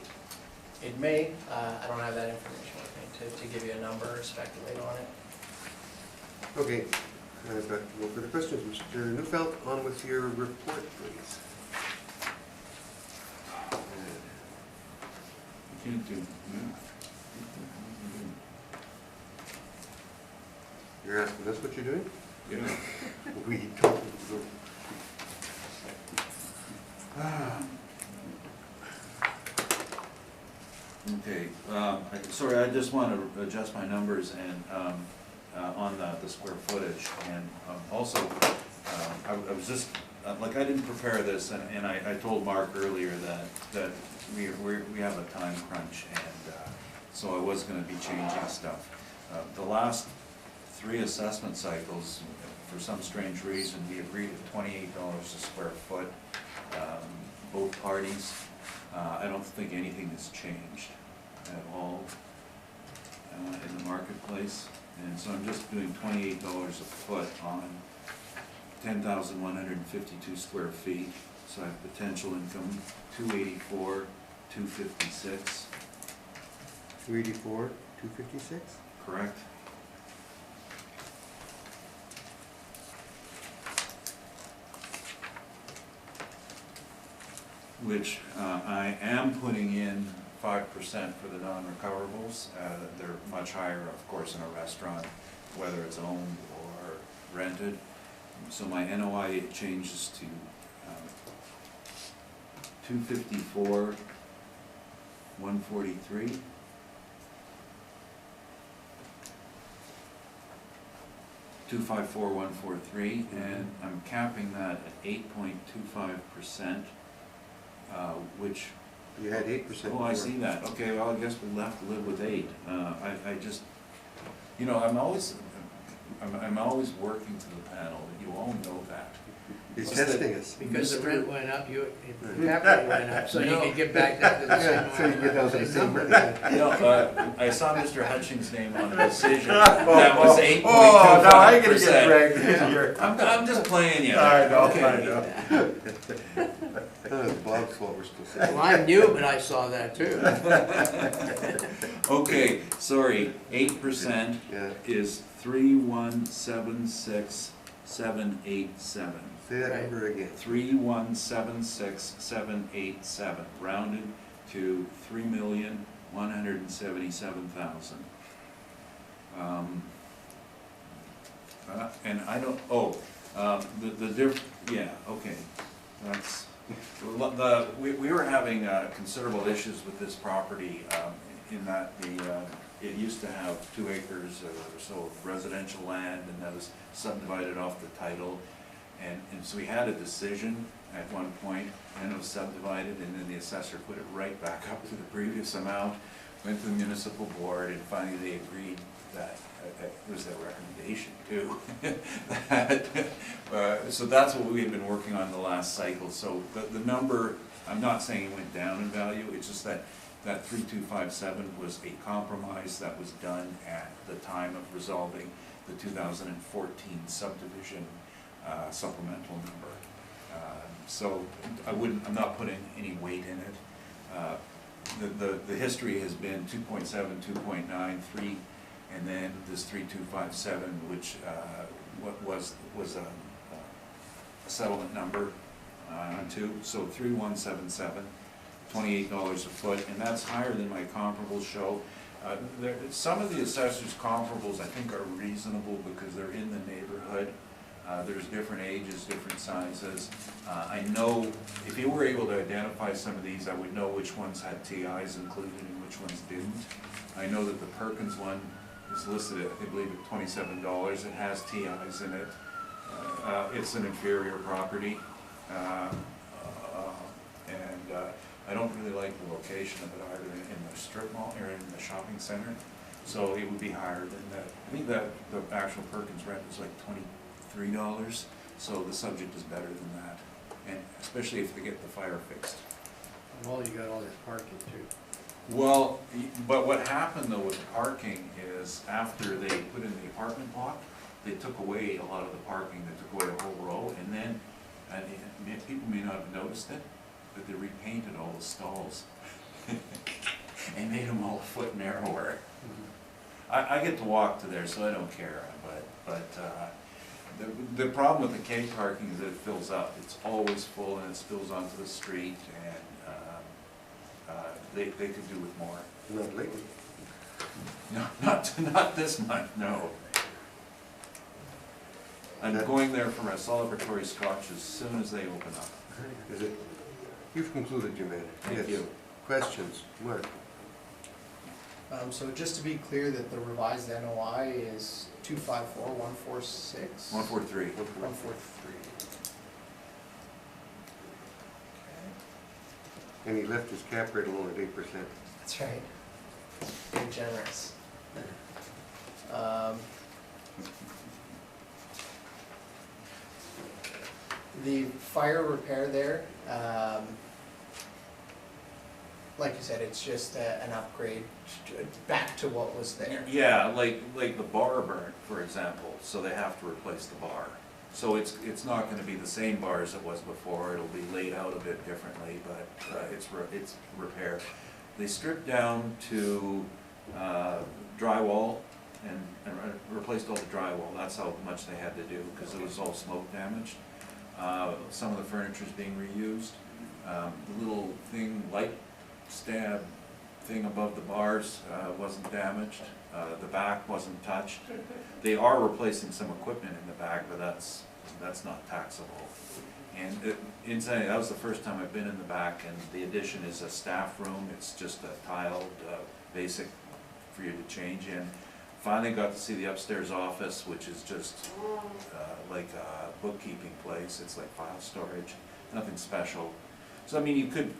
[SPEAKER 4] It may, I don't have that information with me to give you a number or speculate on it.
[SPEAKER 1] Okay, I've got no further questions. Mr. Neufeld, on with your report, please.
[SPEAKER 7] You can't do,
[SPEAKER 1] You're asking us what you're doing?
[SPEAKER 7] yeah.
[SPEAKER 1] We don't.
[SPEAKER 7] Okay, sorry, I just want to adjust my numbers and, on the square footage, and also, I was just, like, I didn't prepare this, and I told Mark earlier that we have a time crunch, and so I was gonna be changing stuff. The last 3 assessment cycles, for some strange reason, we agreed at $28 a square foot, both parties. I don't think anything has changed at all in the marketplace, and so I'm just doing $28 a foot on 10,152 square feet. So I have potential income 284, 256.
[SPEAKER 1] 284, 256?
[SPEAKER 7] Correct? Which I am putting in 5% for the non-recoverables. They're much higher, of course, in a restaurant, whether it's owned or rented. So my NOI changes to 254, 143. $254,143, and I'm capping that at 8.25%, which.
[SPEAKER 1] You had 8%.
[SPEAKER 7] Oh, I see that. Okay, well, I guess we'll have to live with 8. I just, you know, I'm always working to the panel. You all know that.
[SPEAKER 1] He's
[SPEAKER 7] Just
[SPEAKER 1] testing
[SPEAKER 7] that-
[SPEAKER 1] us.
[SPEAKER 6] Because the rent went up, your capital went up, so you can get back down to the same.
[SPEAKER 1] Yeah, so you get down to the same
[SPEAKER 6] number.
[SPEAKER 7] You know, I saw Mr. Hutchings' name on the decision. That was 8.25%.
[SPEAKER 5] Oh, now I gotta get dragged into here.
[SPEAKER 7] I'm just playing you.
[SPEAKER 5] I know,
[SPEAKER 7] Okay.
[SPEAKER 5] I know.
[SPEAKER 1] It's Bob's fault we're still saying.
[SPEAKER 6] Well, I'm new, but I saw that too.
[SPEAKER 7] Okay, sorry, 8%
[SPEAKER 1] Yeah.
[SPEAKER 7] is 3176787.
[SPEAKER 1] Say that
[SPEAKER 6] Right.
[SPEAKER 1] number again.
[SPEAKER 7] 3176787, rounded to 3,177,000. And I don't, yeah, okay, that's, we were having considerable issues with this property, in that it used to have 2 acres or so of residential land, and that was subdivided off the title. And so we had a decision at one point, and it was subdivided, and then the assessor put it right back up to the previous amount, went to the municipal board, and finally they agreed that, it was their recommendation too. So that's what we had been working on the last cycle. So the number, I'm not saying it went down in value, it's just that 3257 was a compromise that was done at the time of resolving the 2014 subdivision supplemental number. So I'm not putting any weight in it. The history has been 2.7, 2.9, 3, and then this 3257, which was a settlement number on 2. So 3177, $28 a foot, and that's higher than my comparables show. Some of the assessors' comparables I think are reasonable because they're in the neighborhood. There's different ages, different sizes. I know if you were able to identify some of these, I would know which ones had TIs included and which ones didn't. I know that the Perkins one is listed at, I believe, at $27. It has TIs in it. It's an inferior property. I don't really like the location of it either in the strip mall or in the shopping center. So it would be higher than that. I think that the actual Perkins rent is like $23. So the subject is better than that. And especially if they get the fire fixed.
[SPEAKER 6] Well, you got all that parking too.
[SPEAKER 7] Well, but what happened though with the parking is after they put in the apartment block, they took away a lot of the parking, they took away a whole row, and then, people may not have noticed it, but they repainted all the stalls and made them all a foot narrower. I get to walk to there, so I don't care, but the problem with the K parking is that it fills up. It's always full and it spills onto the street, and they could do with more.
[SPEAKER 1] Not lately.
[SPEAKER 7] No, not this month, no. I'm going there for my celebratory scotch as soon as they open up.
[SPEAKER 1] Is it? You've concluded, you man.
[SPEAKER 7] Thank
[SPEAKER 1] Yes.
[SPEAKER 7] you.
[SPEAKER 1] Questions? Mark?
[SPEAKER 4] So just to be clear that the revised NOI is 254,146?
[SPEAKER 7] 143.
[SPEAKER 4] 143.
[SPEAKER 1] And he left his cap rate alone at 8%.
[SPEAKER 4] That's right. Very generous. The fire repair there, like you said, it's just an upgrade back to what was there.
[SPEAKER 7] Yeah, like the bar burnt, for example, so they have to replace the bar. So it's not gonna be the same bar as it was before, it'll be laid out a bit differently, but it's repair. They stripped down to drywall and replaced all the drywall. That's how much they had to do, because it was all smoke damaged. Some of the furniture's being reused. The little thing, light stab thing above the bars wasn't damaged. The back wasn't touched. They are replacing some equipment in the back, but that's not taxable. And inside, that was the first time I've been in the back, and the addition is a staff room. It's just a tiled, basic for you to change in. Finally got to see the upstairs office, which is just like a bookkeeping place. It's like file storage, nothing special. So I mean, you could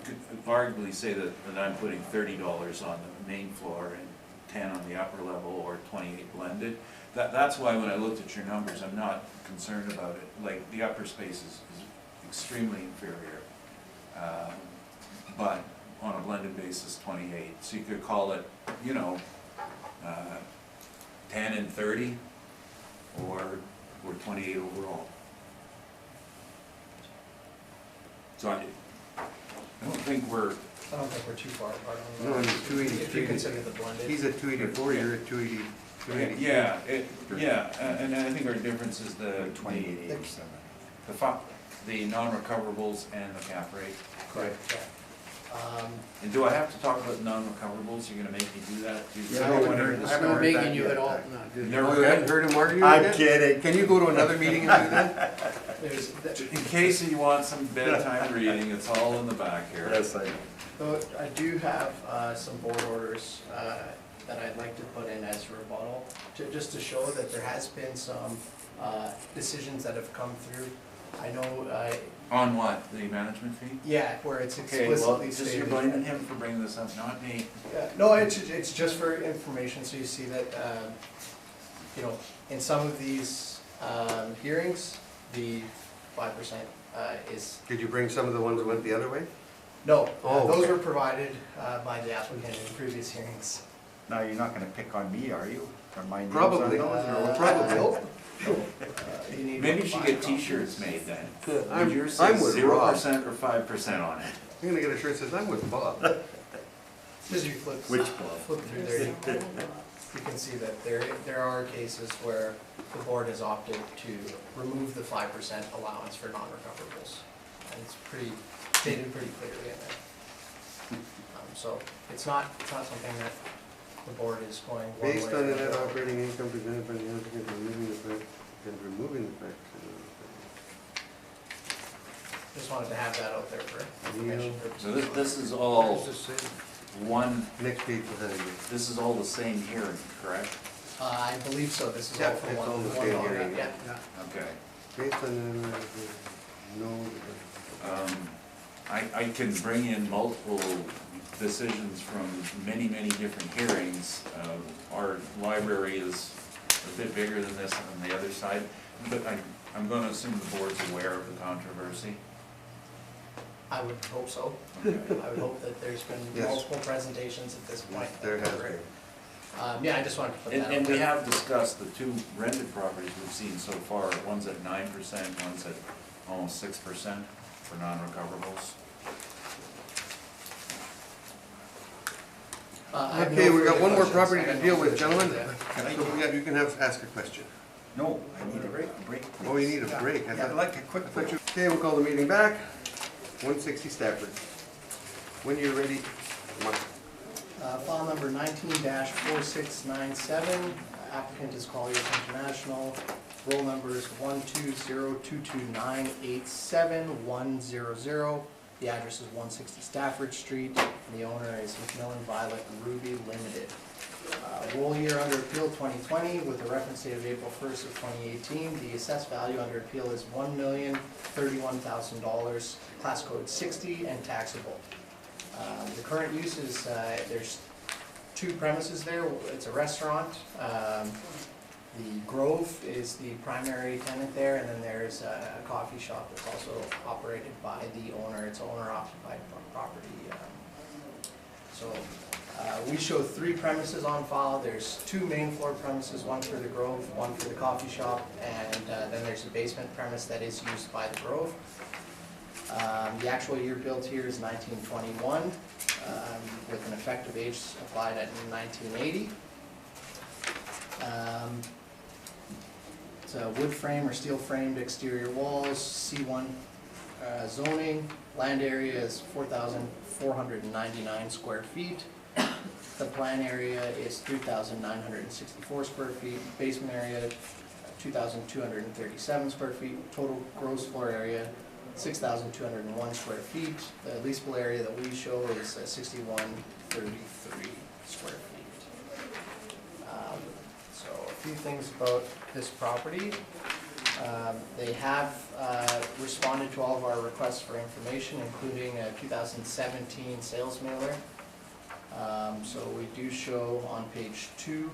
[SPEAKER 7] arguably say that I'm putting $30 on the main floor and 10 on the upper level, or 28 blended. That's why when I looked at your numbers, I'm not concerned about it. Like the upper space is extremely inferior, but on a blended basis, 28. So you could call it, 10 and 30, or 28 overall. So I don't think we're.
[SPEAKER 4] I don't think we're too far apart on
[SPEAKER 1] No,
[SPEAKER 4] that.
[SPEAKER 1] he's 283.
[SPEAKER 4] If you consider the blended.
[SPEAKER 1] He's at 284, you're at 280. 280.
[SPEAKER 7] Yeah, and I think our difference is the
[SPEAKER 5] 2887.
[SPEAKER 7] the non-recoverables and the cap rate.
[SPEAKER 4] Correct, yeah.
[SPEAKER 7] And do I have to talk about non-recoverables? You're gonna make me do that?
[SPEAKER 1] Yeah, I haven't heard-
[SPEAKER 6] It's
[SPEAKER 1] I haven't
[SPEAKER 6] not
[SPEAKER 1] heard
[SPEAKER 6] making
[SPEAKER 1] that
[SPEAKER 6] you
[SPEAKER 1] yet.
[SPEAKER 6] at all, no, good.
[SPEAKER 7] Never
[SPEAKER 1] You haven't heard him argue
[SPEAKER 5] I'm
[SPEAKER 1] yet?
[SPEAKER 5] kidding.
[SPEAKER 1] Can you go to another meeting and do that?
[SPEAKER 7] In case you want some bedtime reading, it's all in the back here.
[SPEAKER 5] Yes, I.
[SPEAKER 4] So I do have some board orders that I'd like to put in as rebuttal, just to show that there has been some decisions that have come through. I know,
[SPEAKER 7] On what, the management fee?
[SPEAKER 4] yeah, where it's
[SPEAKER 7] Okay, well,
[SPEAKER 4] explicitly
[SPEAKER 7] just
[SPEAKER 4] stated.
[SPEAKER 7] you're blaming him for bringing this up, not me.
[SPEAKER 4] No, it's just for information, so you see that, in some of these hearings, the 5% is,
[SPEAKER 1] Did you bring some of the ones that went the other way?
[SPEAKER 4] no,
[SPEAKER 1] Oh,
[SPEAKER 4] those
[SPEAKER 1] okay.
[SPEAKER 4] were provided by the applicant in previous hearings.
[SPEAKER 5] Now, you're not gonna pick on me, are you? Or my name's
[SPEAKER 1] Probably.
[SPEAKER 5] on those, or-
[SPEAKER 1] Probably.
[SPEAKER 4] Nope. You need
[SPEAKER 7] Maybe you should get
[SPEAKER 4] 5
[SPEAKER 7] t-shirts
[SPEAKER 4] copies.
[SPEAKER 7] made then.
[SPEAKER 1] I'm-
[SPEAKER 7] Would yours
[SPEAKER 1] I'm
[SPEAKER 7] say
[SPEAKER 1] with
[SPEAKER 7] 0% or 5% on it?
[SPEAKER 1] You're gonna get a shirt that says, I'm with Bob.
[SPEAKER 4] As you flip
[SPEAKER 5] Which
[SPEAKER 4] flip through there, you can see that there are cases where the board has opted to remove the 5% allowance for non-recoverables. And it's stated pretty clearly in there. So it's not something that the board is going one way
[SPEAKER 1] Based
[SPEAKER 4] or
[SPEAKER 1] on the net
[SPEAKER 4] another.
[SPEAKER 1] operating income presented by the applicant, removing the fact.
[SPEAKER 4] Just wanted to have that out there for information
[SPEAKER 7] So
[SPEAKER 4] purposes.
[SPEAKER 7] this is all
[SPEAKER 1] Where's this say?
[SPEAKER 7] one,
[SPEAKER 1] Next page behind you.
[SPEAKER 7] this is all the same hearing, correct?
[SPEAKER 4] I believe so, this is
[SPEAKER 1] Yeah,
[SPEAKER 4] all for
[SPEAKER 1] it's all
[SPEAKER 4] one
[SPEAKER 1] the
[SPEAKER 4] one
[SPEAKER 1] same
[SPEAKER 4] lot,
[SPEAKER 1] area.
[SPEAKER 4] yeah.
[SPEAKER 6] Yeah.
[SPEAKER 7] Okay.
[SPEAKER 1] Based on no,
[SPEAKER 7] I can bring in multiple decisions from many, many different hearings. Our library is a bit bigger than this on the other side, but I'm gonna assume the board's aware of the controversy.
[SPEAKER 4] I would hope so.
[SPEAKER 7] Okay.
[SPEAKER 4] I would hope that there's been
[SPEAKER 1] Yes.
[SPEAKER 4] multiple presentations at this point.
[SPEAKER 1] there has been.
[SPEAKER 4] Yeah, I just wanted to put that out
[SPEAKER 7] And we
[SPEAKER 4] there.
[SPEAKER 7] have discussed the two rented properties we've seen so far, one's at 9%, one's at almost 6% for non-recoverables.
[SPEAKER 4] I have
[SPEAKER 1] Okay,
[SPEAKER 4] no
[SPEAKER 1] we got
[SPEAKER 4] further
[SPEAKER 1] one more
[SPEAKER 4] questions.
[SPEAKER 1] property
[SPEAKER 4] I
[SPEAKER 1] to
[SPEAKER 4] got
[SPEAKER 1] deal
[SPEAKER 4] no
[SPEAKER 1] with,
[SPEAKER 4] further
[SPEAKER 1] gentlemen.
[SPEAKER 4] questions,
[SPEAKER 1] So yeah, you can ask a question.
[SPEAKER 5] No, I need a break,
[SPEAKER 1] Oh, you need a
[SPEAKER 5] Yeah.
[SPEAKER 1] break. I
[SPEAKER 5] Yeah, I'd
[SPEAKER 1] thought-
[SPEAKER 5] like a quick
[SPEAKER 1] I thought
[SPEAKER 5] break.
[SPEAKER 1] you- Okay, we'll call the meeting back. 160 Stafford. When you're ready, Mark.
[SPEAKER 4] File number 19-4697, applicant is Colliers International. Roll number is 12022987100. The address is 160 Stafford Street, and the owner is McMillan Violet Ruby Limited. Roll year under appeal 2020 with a reference date of April 1st of 2018. The assessed value under appeal is $1,031,000, class code 60 and taxable. The current use is, there's two premises there. It's a restaurant. The Grove is the primary tenant there, and then there's a coffee shop that's also operated by the owner. It's owner-occupied property. We show three premises on file. There's two main floor premises, one for the Grove, one for the coffee shop, and then there's a basement premise that is used by the Grove. The actual year built here is 1921, with an effective age applied at 1980. It's a wood frame or steel framed exterior walls, C1 zoning. Land area is 4,499 square feet. The plan area is 3,964 square feet. Basement area, 2,237 square feet. Total gross floor area, 6,201 square feet. The leasable area that we show is 6,133 square feet. So a few things about this property. They have responded to all of our requests for information, including a 2017 sales mailer. So we do show on page 2,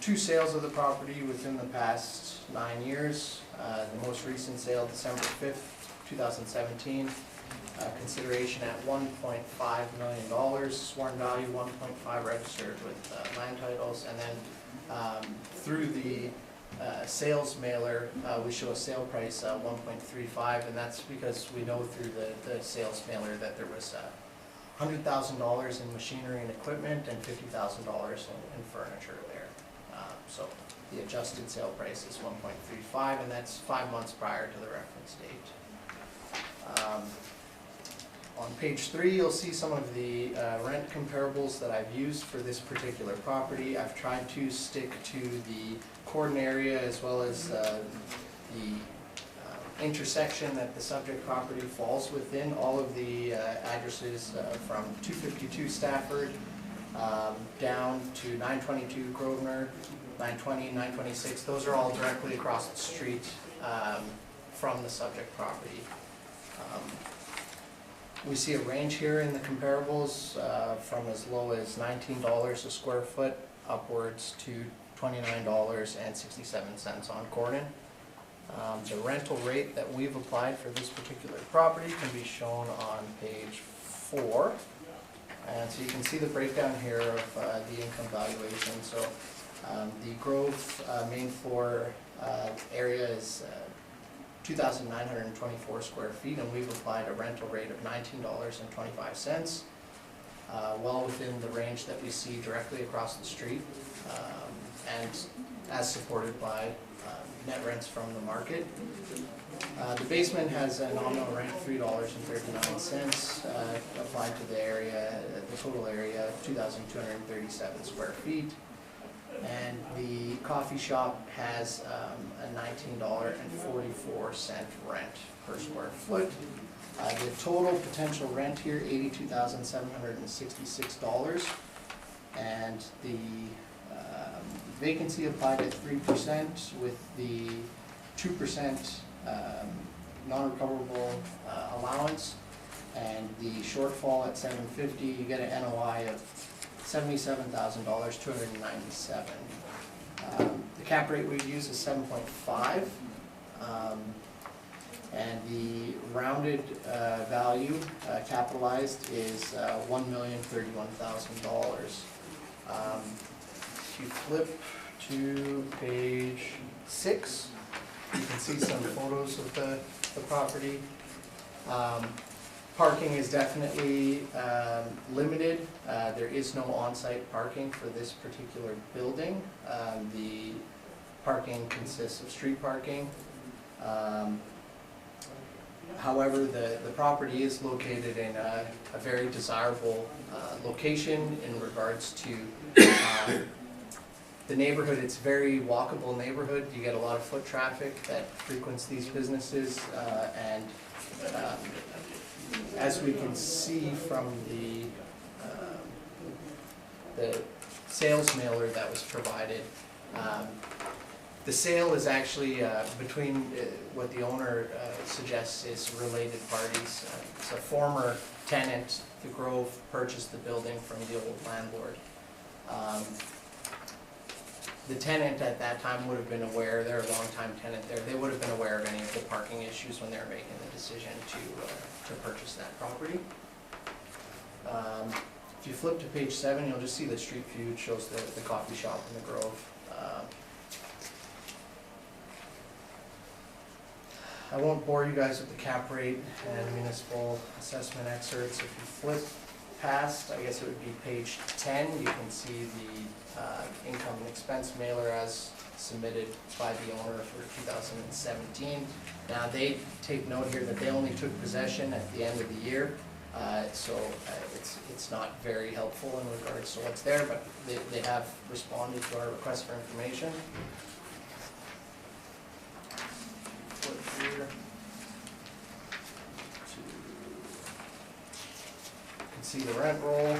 [SPEAKER 4] two sales of the property within the past 9 years. The most recent sale, December 5th, 2017, consideration at $1.5 million, sworn value 1.5 registered with land titles, and then through the sales mailer, we show a sale price 1.35, and that's because we know through the sales mailer that there was $100,000 in machinery and equipment and $50,000 in furniture there. So the adjusted sale price is 1.35, and that's 5 months prior to the reference date. On page 3, you'll see some of the rent comparables that I've used for this particular property. I've tried to stick to the Cordon area as well as the intersection that the subject property falls within. All of the addresses from 252 Stafford down to 922 Grosvenor, 920, 926, those are all directly across the street from the subject property. We see a range here in the comparables from as low as $19 a square foot upwards to $29.67 on Cordon. The rental rate that we've applied for this particular property can be shown on page 4. And so you can see the breakdown here of the income valuation. So the Grove main floor area is 2,924 square feet, and we've applied a rental rate of $19.25, well within the range that we see directly across the street, and as supported by net rents from the market. The basement has a nominal rent of $3.39 applied to the area, the total area, 2,237 square feet. And the coffee shop has a $19.44 rent per square foot. The total potential rent here, $82,766. And the Vacancy applied at 3% with the 2% non-recoverable allowance, and the shortfall at $750, you get an NOI of $77,000, 297. The cap rate we use is 7.5, and the rounded value capitalized is $1,031,000. If you flip to page 6, you can see some photos of the property. Parking is definitely limited. There is no on-site parking for this particular building. The parking consists of street parking. However, the property is located in a very desirable location in regards to the neighborhood. It's a very walkable neighborhood. You get a lot of foot traffic that frequents these businesses, and as we can see from the sales mailer that was provided, the sale is actually between what the owner suggests is related parties. It's a former tenant. The Grove purchased the building from the old landlord. The tenant at that time would have been aware, they're a long-time tenant there, they would have been aware of any of the parking issues when they were making the decision to purchase that property. If you flip to page 7, you'll just see the street view. It shows the coffee shop in the Grove. I won't bore you guys with the cap rate and municipal assessment excerpts. If you flip past, I guess it would be page 10, you can see the income and expense mailer as submitted by the owner for 2017. Now they take note here that they only took possession at the end of the year, so it's not very helpful in regards to what's there, but they have responded to our request for information. Flip here to, you can see the rent roll.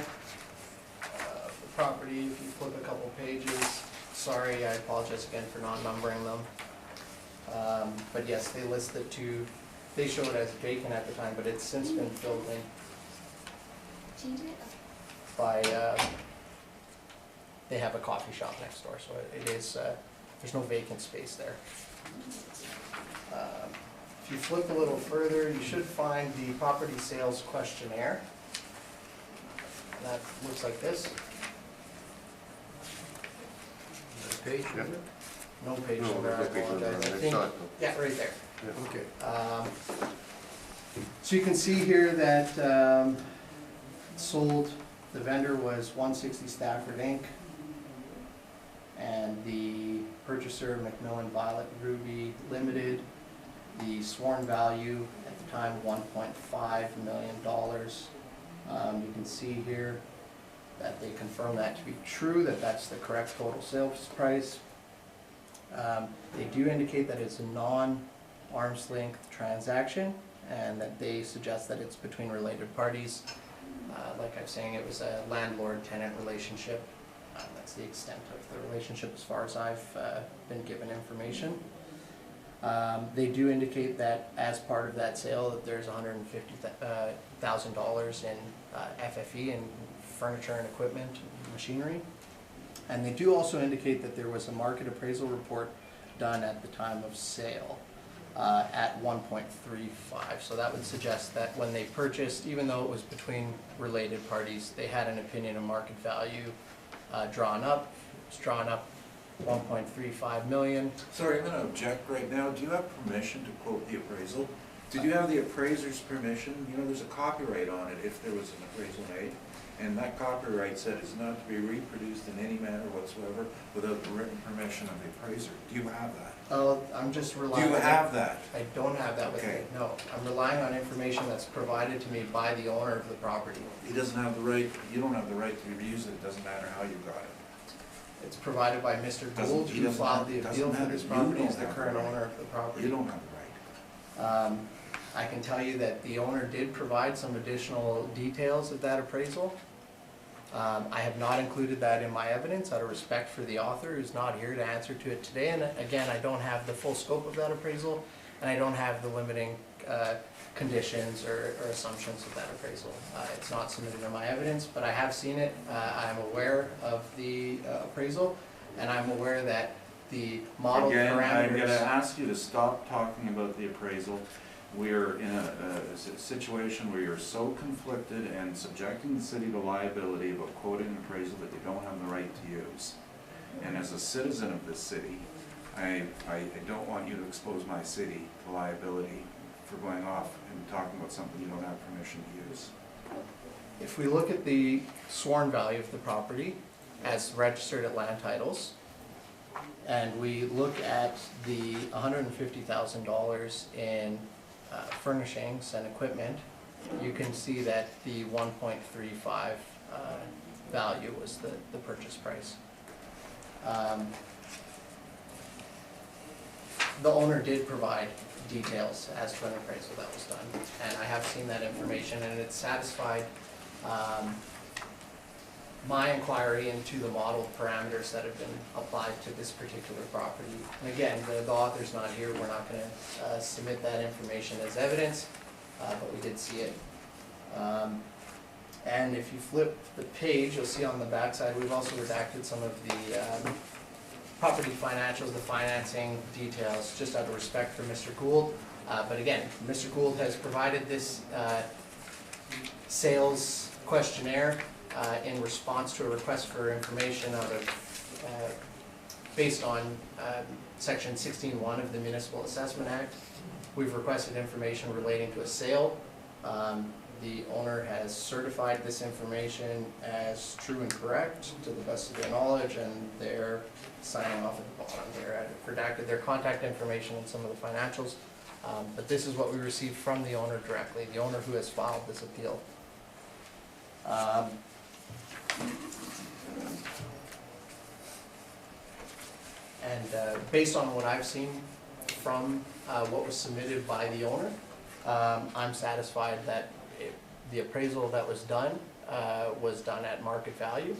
[SPEAKER 4] Property, if you flip a couple pages, sorry, I apologize again for not numbering them. But yes, they list the two, they show it as vacant at the time, but it's since been filled in by, they have a coffee shop next door, so it is, there's no vacant space there. If you flip a little further, you should find the property sales questionnaire. That looks like this.
[SPEAKER 6] Page,
[SPEAKER 1] Yep.
[SPEAKER 4] No page
[SPEAKER 1] No,
[SPEAKER 4] number, I
[SPEAKER 1] there's no page number
[SPEAKER 4] apologize.
[SPEAKER 1] on
[SPEAKER 4] I
[SPEAKER 1] it. I
[SPEAKER 4] think,
[SPEAKER 1] saw it,
[SPEAKER 4] yeah, right there.
[SPEAKER 1] Yeah.
[SPEAKER 6] Okay.
[SPEAKER 4] So you can see here that sold, the vendor was 160 Stafford Inc. And the purchaser, Macmillan Violet Ruby Limited, the sworn value at the time, $1.5 million. You can see here that they confirm that to be true, that that's the correct total sales price. They do indicate that it's a non-arm's length transaction, and that they suggest that it's between related parties. Like I'm saying, it was a landlord-tenant relationship. That's the extent of the relationship as far as I've been given information. They do indicate that as part of that sale that there's $150,000 in FFE and furniture and equipment and machinery. And they do also indicate that there was a market appraisal report done at the time of sale at 1.35. So that would suggest that when they purchased, even though it was between related parties, they had an opinion of market value drawn up. It was drawn up 1.35 million.
[SPEAKER 7] Sorry, I'm gonna object right now. Do you have permission to quote the appraisal? Did you have the appraiser's permission? You know, there's a copyright on it if there was an appraisal made. And that copyright said it's not to be reproduced in any manner whatsoever without the written permission of the appraiser. Do you have that?
[SPEAKER 4] I'm just
[SPEAKER 7] Do
[SPEAKER 4] relying.
[SPEAKER 7] you have that?
[SPEAKER 4] I don't have that with me,
[SPEAKER 7] Okay.
[SPEAKER 4] no. I'm relying on information that's provided to me by the owner of the property.
[SPEAKER 7] He doesn't have the right, you don't have the right to use it. It doesn't matter how you got it.
[SPEAKER 4] It's provided by Mr.
[SPEAKER 7] Doesn't-
[SPEAKER 4] Gould,
[SPEAKER 7] he
[SPEAKER 4] who
[SPEAKER 7] doesn't
[SPEAKER 4] filed
[SPEAKER 7] have-
[SPEAKER 4] the
[SPEAKER 7] doesn't
[SPEAKER 4] appeal for
[SPEAKER 7] have
[SPEAKER 4] this
[SPEAKER 7] it. You
[SPEAKER 4] property,
[SPEAKER 7] don't
[SPEAKER 4] is the
[SPEAKER 7] have the
[SPEAKER 4] current
[SPEAKER 7] right.
[SPEAKER 4] owner of the property.
[SPEAKER 7] You don't have the right.
[SPEAKER 4] I can tell you that the owner did provide some additional details of that appraisal. I have not included that in my evidence out of respect for the author who's not here to answer to it today. And again, I don't have the full scope of that appraisal, and I don't have the limiting conditions or assumptions of that appraisal. It's not submitted in my evidence, but I have seen it. I'm aware of the appraisal, and I'm aware that the model
[SPEAKER 7] Again, I'm gonna
[SPEAKER 4] parameters.
[SPEAKER 7] ask you to stop talking about the appraisal. We're in a situation where you're so conflicted and subjecting the city to liability about quoting an appraisal that you don't have the right to use. And as a citizen of this city, I don't want you to expose my city to liability for going off and talking about something you don't have permission to use.
[SPEAKER 4] If we look at the sworn value of the property as registered at land titles, and we look at the $150,000 in furnishings and equipment, you can see that the 1.35 value was the purchase price. The owner did provide details as to an appraisal that was done, and I have seen that information, and it satisfied my inquiry into the model parameters that have been applied to this particular property. And again, the author's not here, we're not gonna submit that information as evidence, but we did see it. And if you flip the page, you'll see on the backside, we've also redacted some of the property financials, the financing details, just out of respect for Mr. Gould. But again, Mr. Gould has provided this sales questionnaire in response to a request for information out of, based on section 16.1 of the Municipal Assessment Act. We've requested information relating to a sale. The owner has certified this information as true and correct to the best of their knowledge, and they're signing off at the bottom here. I've redacted their contact information and some of the financials, but this is what we received from the owner directly, the owner who has filed this appeal. And based on what I've seen from what was submitted by the owner, I'm satisfied that the appraisal that was done at market value.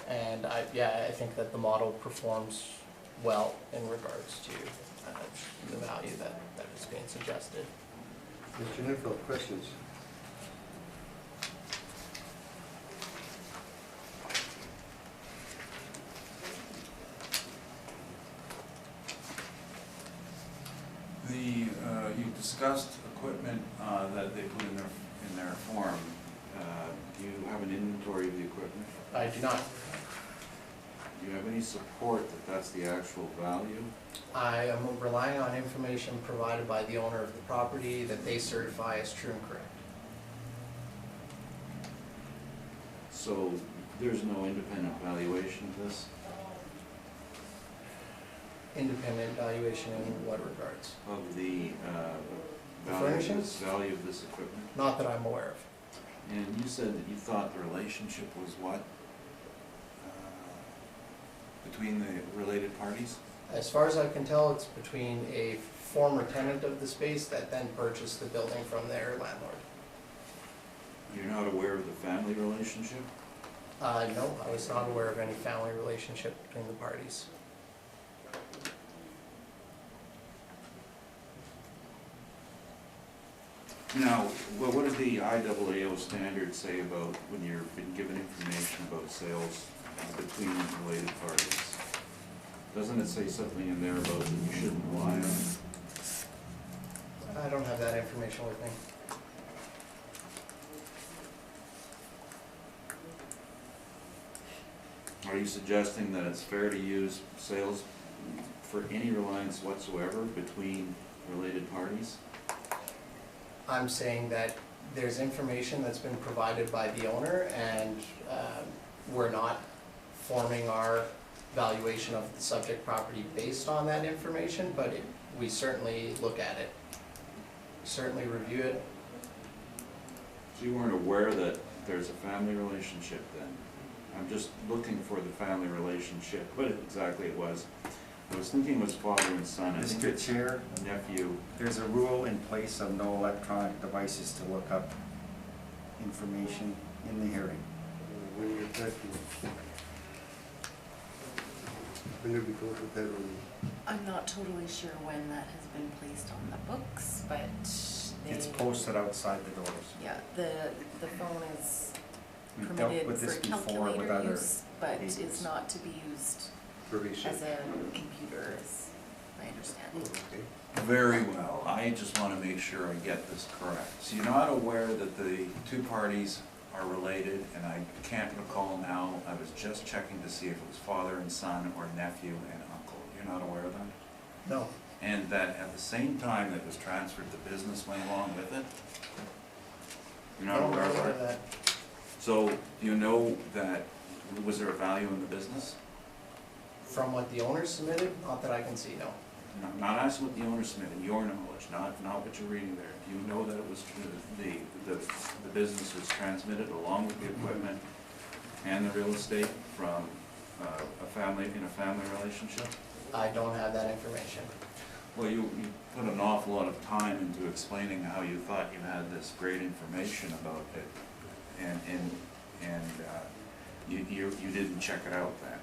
[SPEAKER 4] And I think that the model performs well in regards to the value that is being suggested.
[SPEAKER 1] Mr. Newfield, questions?
[SPEAKER 7] You discussed equipment that they put in their form. Do you have an inventory of the equipment?
[SPEAKER 4] I do not.
[SPEAKER 7] Do you have any support that that's the actual value?
[SPEAKER 4] I am relying on information provided by the owner of the property that they certify as true and correct.
[SPEAKER 7] So there's no independent valuation of this?
[SPEAKER 4] Independent valuation in what regards?
[SPEAKER 7] Of the
[SPEAKER 4] Furnishings?
[SPEAKER 7] value of this equipment?
[SPEAKER 4] Not that I'm aware of.
[SPEAKER 7] And you said that you thought the relationship was what? Between the related parties?
[SPEAKER 4] As far as I can tell, it's between a former tenant of the space that then purchased the building from their landlord.
[SPEAKER 7] You're not aware of the family relationship?
[SPEAKER 4] No, I was not aware of any family relationship between the parties.
[SPEAKER 7] Now, what did the IAAO standards say about when you've been given information about sales between related parties? Doesn't it say something in there about that you shouldn't rely on?
[SPEAKER 4] I don't have that information with me.
[SPEAKER 7] Are you suggesting that it's fair to use sales for any reliance whatsoever between related parties?
[SPEAKER 4] I'm saying that there's information that's been provided by the owner, and we're not forming our valuation of the subject property based on that information, but we certainly look at it, certainly review it.
[SPEAKER 7] So you weren't aware that there's a family relationship then? I'm just looking for the family relationship, what exactly it was. I was thinking it was father and son. I think
[SPEAKER 5] Mr.
[SPEAKER 7] it's
[SPEAKER 5] Chair,
[SPEAKER 7] nephew.
[SPEAKER 5] there's a rule in place of no electronic devices to look up information in the hearing.
[SPEAKER 1] When you're expecting. When did we go to that room?
[SPEAKER 8] I'm not totally sure when that has been placed on the books, but they.
[SPEAKER 5] It's posted outside the doors.
[SPEAKER 8] Yeah, the phone is
[SPEAKER 5] We've dealt
[SPEAKER 8] permitted
[SPEAKER 5] with this
[SPEAKER 8] for
[SPEAKER 5] before with
[SPEAKER 8] calculator
[SPEAKER 5] other
[SPEAKER 8] use, but
[SPEAKER 5] cases.
[SPEAKER 8] is not to be used
[SPEAKER 1] For research?
[SPEAKER 8] as a computer, is my understanding.
[SPEAKER 1] Okay.
[SPEAKER 7] Very well, I just want to make sure I get this correct. So you're not aware that the two parties are related, and I can't recall now, I was just checking to see if it was father and son or nephew and uncle. You're not aware of that?
[SPEAKER 4] No,
[SPEAKER 7] And that at the same time that it was transferred, the business went along with it? You're not
[SPEAKER 4] no,
[SPEAKER 7] aware of
[SPEAKER 4] aware
[SPEAKER 7] that?
[SPEAKER 4] of that.
[SPEAKER 7] So, do you know that, was there a value in the business?
[SPEAKER 4] From what the owners submitted, not that I can see, no.
[SPEAKER 7] Not asking what the owner submitted, your knowledge, not what you're reading there. Do you know that it was, the business was transmitted along with the equipment and the real estate from a family, in a family relationship?
[SPEAKER 4] I don't have that information.
[SPEAKER 7] Well, you put an awful lot of time into explaining how you thought you had this great information about it, and you didn't check it out then.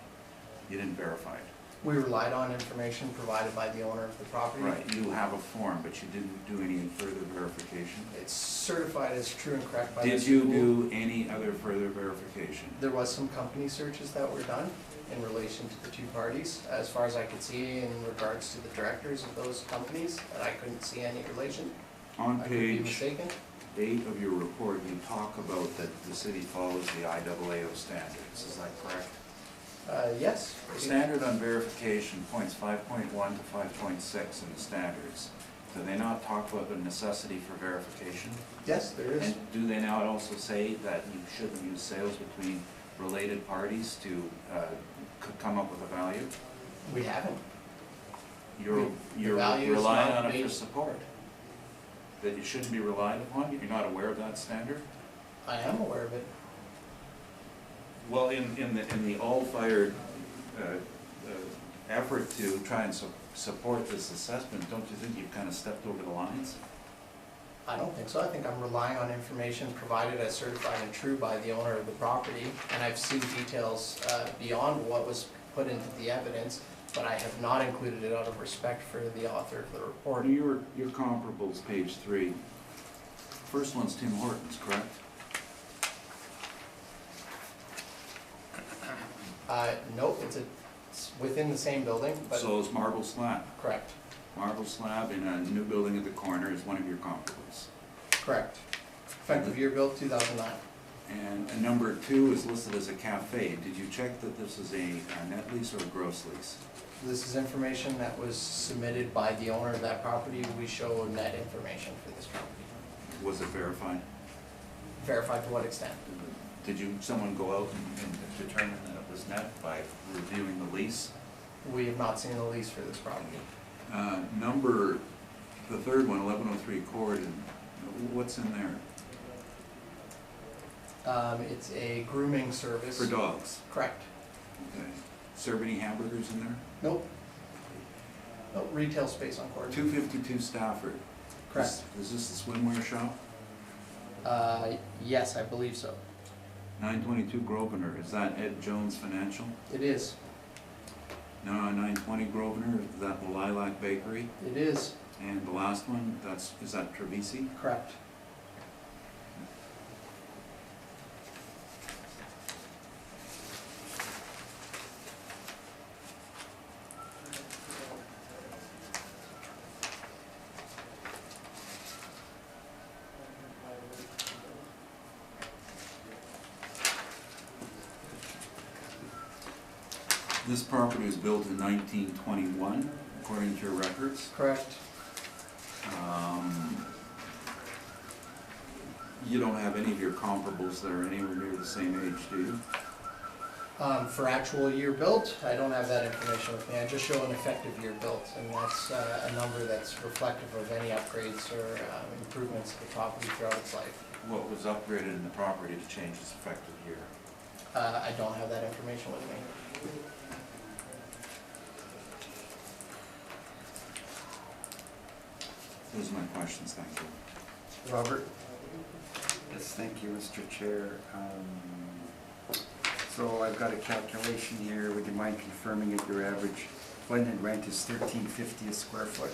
[SPEAKER 7] You didn't verify it.
[SPEAKER 4] We relied on information provided by the owner of the property.
[SPEAKER 7] Right, you have a form, but you didn't do any further verification?
[SPEAKER 4] It's certified as true and correct by the
[SPEAKER 7] Did
[SPEAKER 4] school.
[SPEAKER 7] you do any other further verification?
[SPEAKER 4] There was some company searches that were done in relation to the two parties, as far as I could see in regards to the directors of those companies, and I couldn't see any relation.
[SPEAKER 7] On
[SPEAKER 4] I could be
[SPEAKER 7] page
[SPEAKER 4] mistaken.
[SPEAKER 7] 8 of your report, you talk about that the city follows the IAAO standards, is that correct?
[SPEAKER 4] Yes.
[SPEAKER 7] The standard on verification, points 5.1 to 5.6 in the standards, do they not talk about the necessity for verification?
[SPEAKER 4] Yes, there is.
[SPEAKER 7] And do they not also say that you shouldn't use sales between related parties to come up with a value?
[SPEAKER 4] We haven't.
[SPEAKER 7] You're
[SPEAKER 4] value is
[SPEAKER 7] relying
[SPEAKER 4] not
[SPEAKER 7] on it for
[SPEAKER 4] made-
[SPEAKER 7] support? That you shouldn't be relied upon? You're not aware of that standard?
[SPEAKER 4] I am aware of it.
[SPEAKER 7] Well, in the all-fired effort to try and support this assessment, don't you think you've kind of stepped over the lines?
[SPEAKER 4] I don't think so. I think I'm relying on information provided as certified and true by the owner of the property, and I've seen details beyond what was put into the evidence, but I have not included it out of respect for the author of the report.
[SPEAKER 7] Your comparables, page 3. First one's Tim Hortons, correct?
[SPEAKER 4] Nope, it's within the same building, but
[SPEAKER 7] So is Marble Slab.
[SPEAKER 4] correct,
[SPEAKER 7] Marble Slab in a new building at the corner is one of your comparables.
[SPEAKER 4] correct. Effective year built 2009.
[SPEAKER 7] And number 2 is listed as a cafe. Did you check that this is a net lease or a gross lease?
[SPEAKER 4] This is information that was submitted by the owner of that property. We show net information for this property.
[SPEAKER 7] Was it verified?
[SPEAKER 4] Verified to what extent?
[SPEAKER 7] Did someone go out and determine that it was net by reviewing the lease?
[SPEAKER 4] We have not seen the lease for this property.
[SPEAKER 7] The third one, 1103 Court, and what's in there?
[SPEAKER 4] It's a grooming service.
[SPEAKER 7] For dogs?
[SPEAKER 4] Correct.
[SPEAKER 7] Okay. Serve any hamburgers in there?
[SPEAKER 4] Nope. Nope, retail space on court.
[SPEAKER 7] 252 Stafford.
[SPEAKER 4] Correct.
[SPEAKER 7] Is this the swimwear shop?
[SPEAKER 4] Yes, I believe so.
[SPEAKER 7] 922 Grosvenor, is that Ed Jones Financial?
[SPEAKER 4] It is.
[SPEAKER 7] No, 920 Grosvenor, is that the Lilac Bakery?
[SPEAKER 4] It is.
[SPEAKER 7] And the last one, is that Trevisi?
[SPEAKER 4] Correct.
[SPEAKER 7] This property was built in 1921, according to your records.
[SPEAKER 4] Correct.
[SPEAKER 7] You don't have any of your comparables that are anywhere near the same age, do you?
[SPEAKER 4] For actual year built, I don't have that information with me. I just show an effective year built, and that's a number that's reflective of any upgrades or improvements to the property throughout its life.
[SPEAKER 7] What was upgraded in the property to change its effective year?
[SPEAKER 4] I don't have that information with me.
[SPEAKER 7] Those are my questions, thank you.
[SPEAKER 4] Robert?
[SPEAKER 5] Yes, thank you, Mr. Chair. So I've got a calculation here. Would you mind confirming that your average blended rent is $13.50 a square foot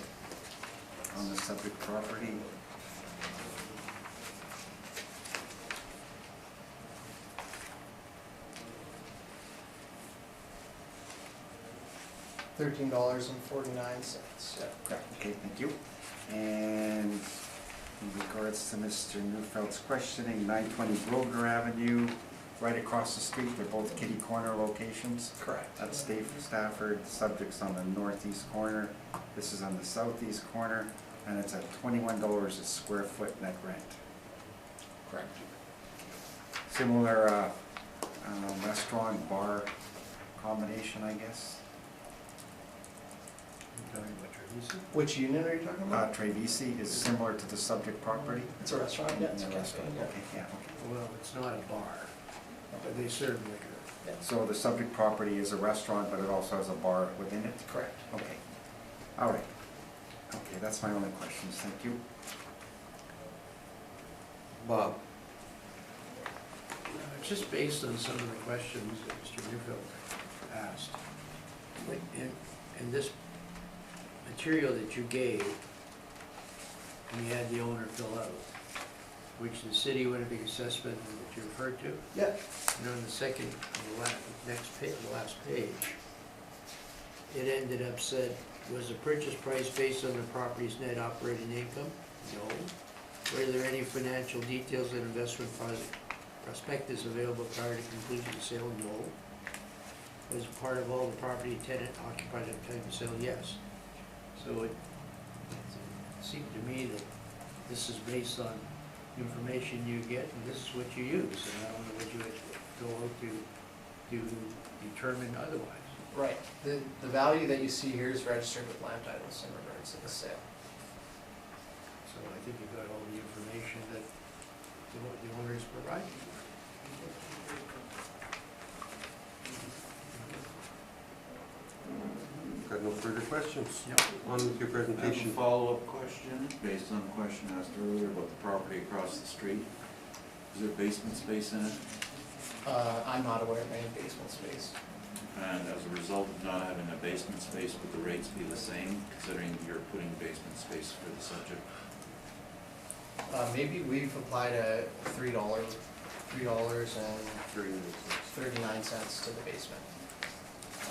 [SPEAKER 5] on the subject property?
[SPEAKER 4] $13.49, yeah.
[SPEAKER 5] Yeah, okay, thank you. And in regards to Mr. Neufeld's questioning, 920 Grosvenor Avenue, right across the street, they're both kitty corner locations.
[SPEAKER 4] Correct.
[SPEAKER 5] That's Stafford, subject's on the northeast corner, this is on the southeast corner, and it's at $21 a square foot net rent.
[SPEAKER 4] Correct.
[SPEAKER 5] Similar restaurant, bar combination, I guess.
[SPEAKER 4] Which unit are you talking about?
[SPEAKER 5] Trevisi is similar to the subject property.
[SPEAKER 4] It's a restaurant, yeah, it's a
[SPEAKER 5] Yeah,
[SPEAKER 4] restaurant, yeah.
[SPEAKER 5] Okay, yeah, okay.
[SPEAKER 6] Well, it's not a bar, but they serve liquor.
[SPEAKER 4] Yeah.
[SPEAKER 5] So the subject property is a restaurant, but it also has a bar within it?
[SPEAKER 4] Correct.
[SPEAKER 5] Okay, all right. Okay, that's my only questions, thank you.
[SPEAKER 1] Bob?
[SPEAKER 6] Just based on some of the questions that Mr. Neufeld asked, like in this material that you gave, and you had the owner fill out, which the city Winnipeg assessment that you referred to,
[SPEAKER 4] Yeah,
[SPEAKER 6] and on the second, next page, the last page, it ended up said, was the purchase price based on the property's net operating income? No. Were there any financial details and investment prospectus available prior to completion of sale? No. Was part of all the property tenant occupied at the time of sale? Yes. So it seemed to me that this is based on information you get, and this is what you use, and I don't know what you would go out to determine otherwise.
[SPEAKER 4] right. The value that you see here is registered with land titles in regards to the sale.
[SPEAKER 6] So I think you've got all the information that the owners provide.
[SPEAKER 1] Got no further questions?
[SPEAKER 6] Yep.
[SPEAKER 1] On with your
[SPEAKER 7] I have a
[SPEAKER 1] presentation.
[SPEAKER 7] follow-up question, based on the question asked earlier about the property across the street. Is there basement space in it?
[SPEAKER 4] I'm not aware of any basement space.
[SPEAKER 7] And as a result of not having a basement space, would the rates be the same, considering you're putting basement space for the subject?
[SPEAKER 4] Maybe we've applied a $3.39 to the basement.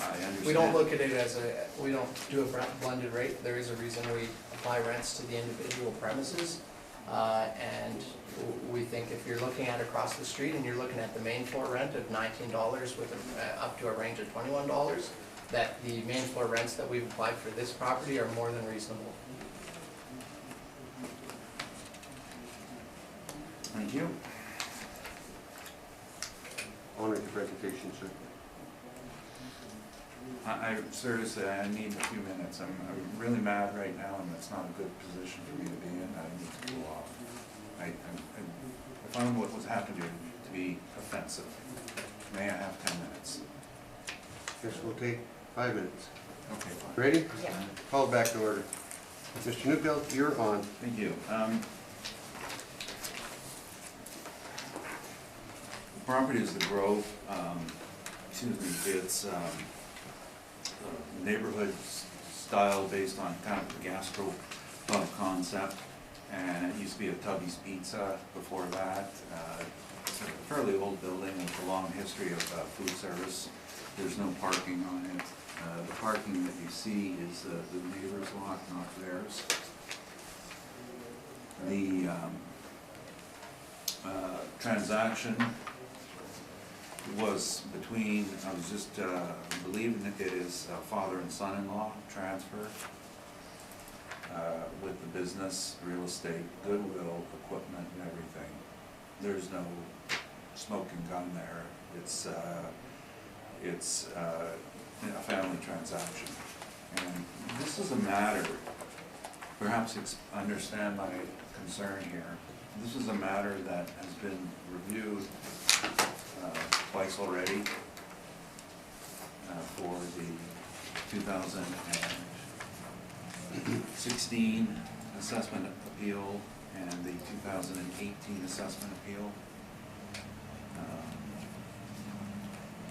[SPEAKER 7] I understand.
[SPEAKER 4] We don't look at it as we don't do a blended rate. There is a reason we apply rents to the individual premises. And we think if you're looking at across the street and you're looking at the main floor rent of $19 with up to a range of $21, that the main floor rents that we've applied for this property are more than reasonable.
[SPEAKER 7] Thank you.
[SPEAKER 1] On with your presentation, sir.
[SPEAKER 7] I seriously, I need a few minutes. I'm really mad right now, and it's not a good position for me to be in. I need to cool off. I found what was happening to be offensive. May I have 10 minutes?
[SPEAKER 1] Yes, we'll take 5 minutes.
[SPEAKER 7] Okay, fine.
[SPEAKER 1] Ready?
[SPEAKER 8] Yeah.
[SPEAKER 1] Call back to order. Mr. Neufeld, you're on.
[SPEAKER 7] Thank you. The property is the Grove. It's neighborhood style based on kind of the gastro pub concept. And it used to be a Tubby's Pizza before that. It's a fairly old building with a long history of food service. There's no parking on it. The parking that you see is the neighbor's lot, not theirs. The transaction was between, I was just believing that it is father and son-in-law transfer with the business, real estate, goodwill, equipment, and everything. There's no smoking gun there. It's a family transaction. And this is a matter, perhaps understand my concern here. This is a matter that has been reviewed twice already for the 2016 assessment appeal and the 2018 assessment appeal.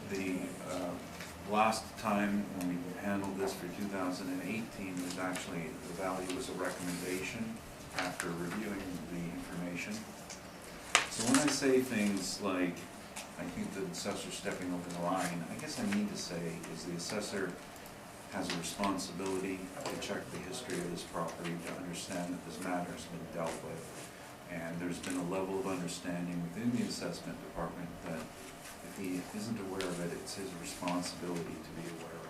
[SPEAKER 7] The last time when we handled this for 2018 was actually, the value was a recommendation after reviewing the information. So when I say things like, I think the assessor's stepping over the line, I guess I need to say is the assessor has a responsibility to check the history of this property to understand that this matter has been dealt with. And there's been a level of understanding within the assessment department that if he isn't aware of it, it's his responsibility to be aware of it.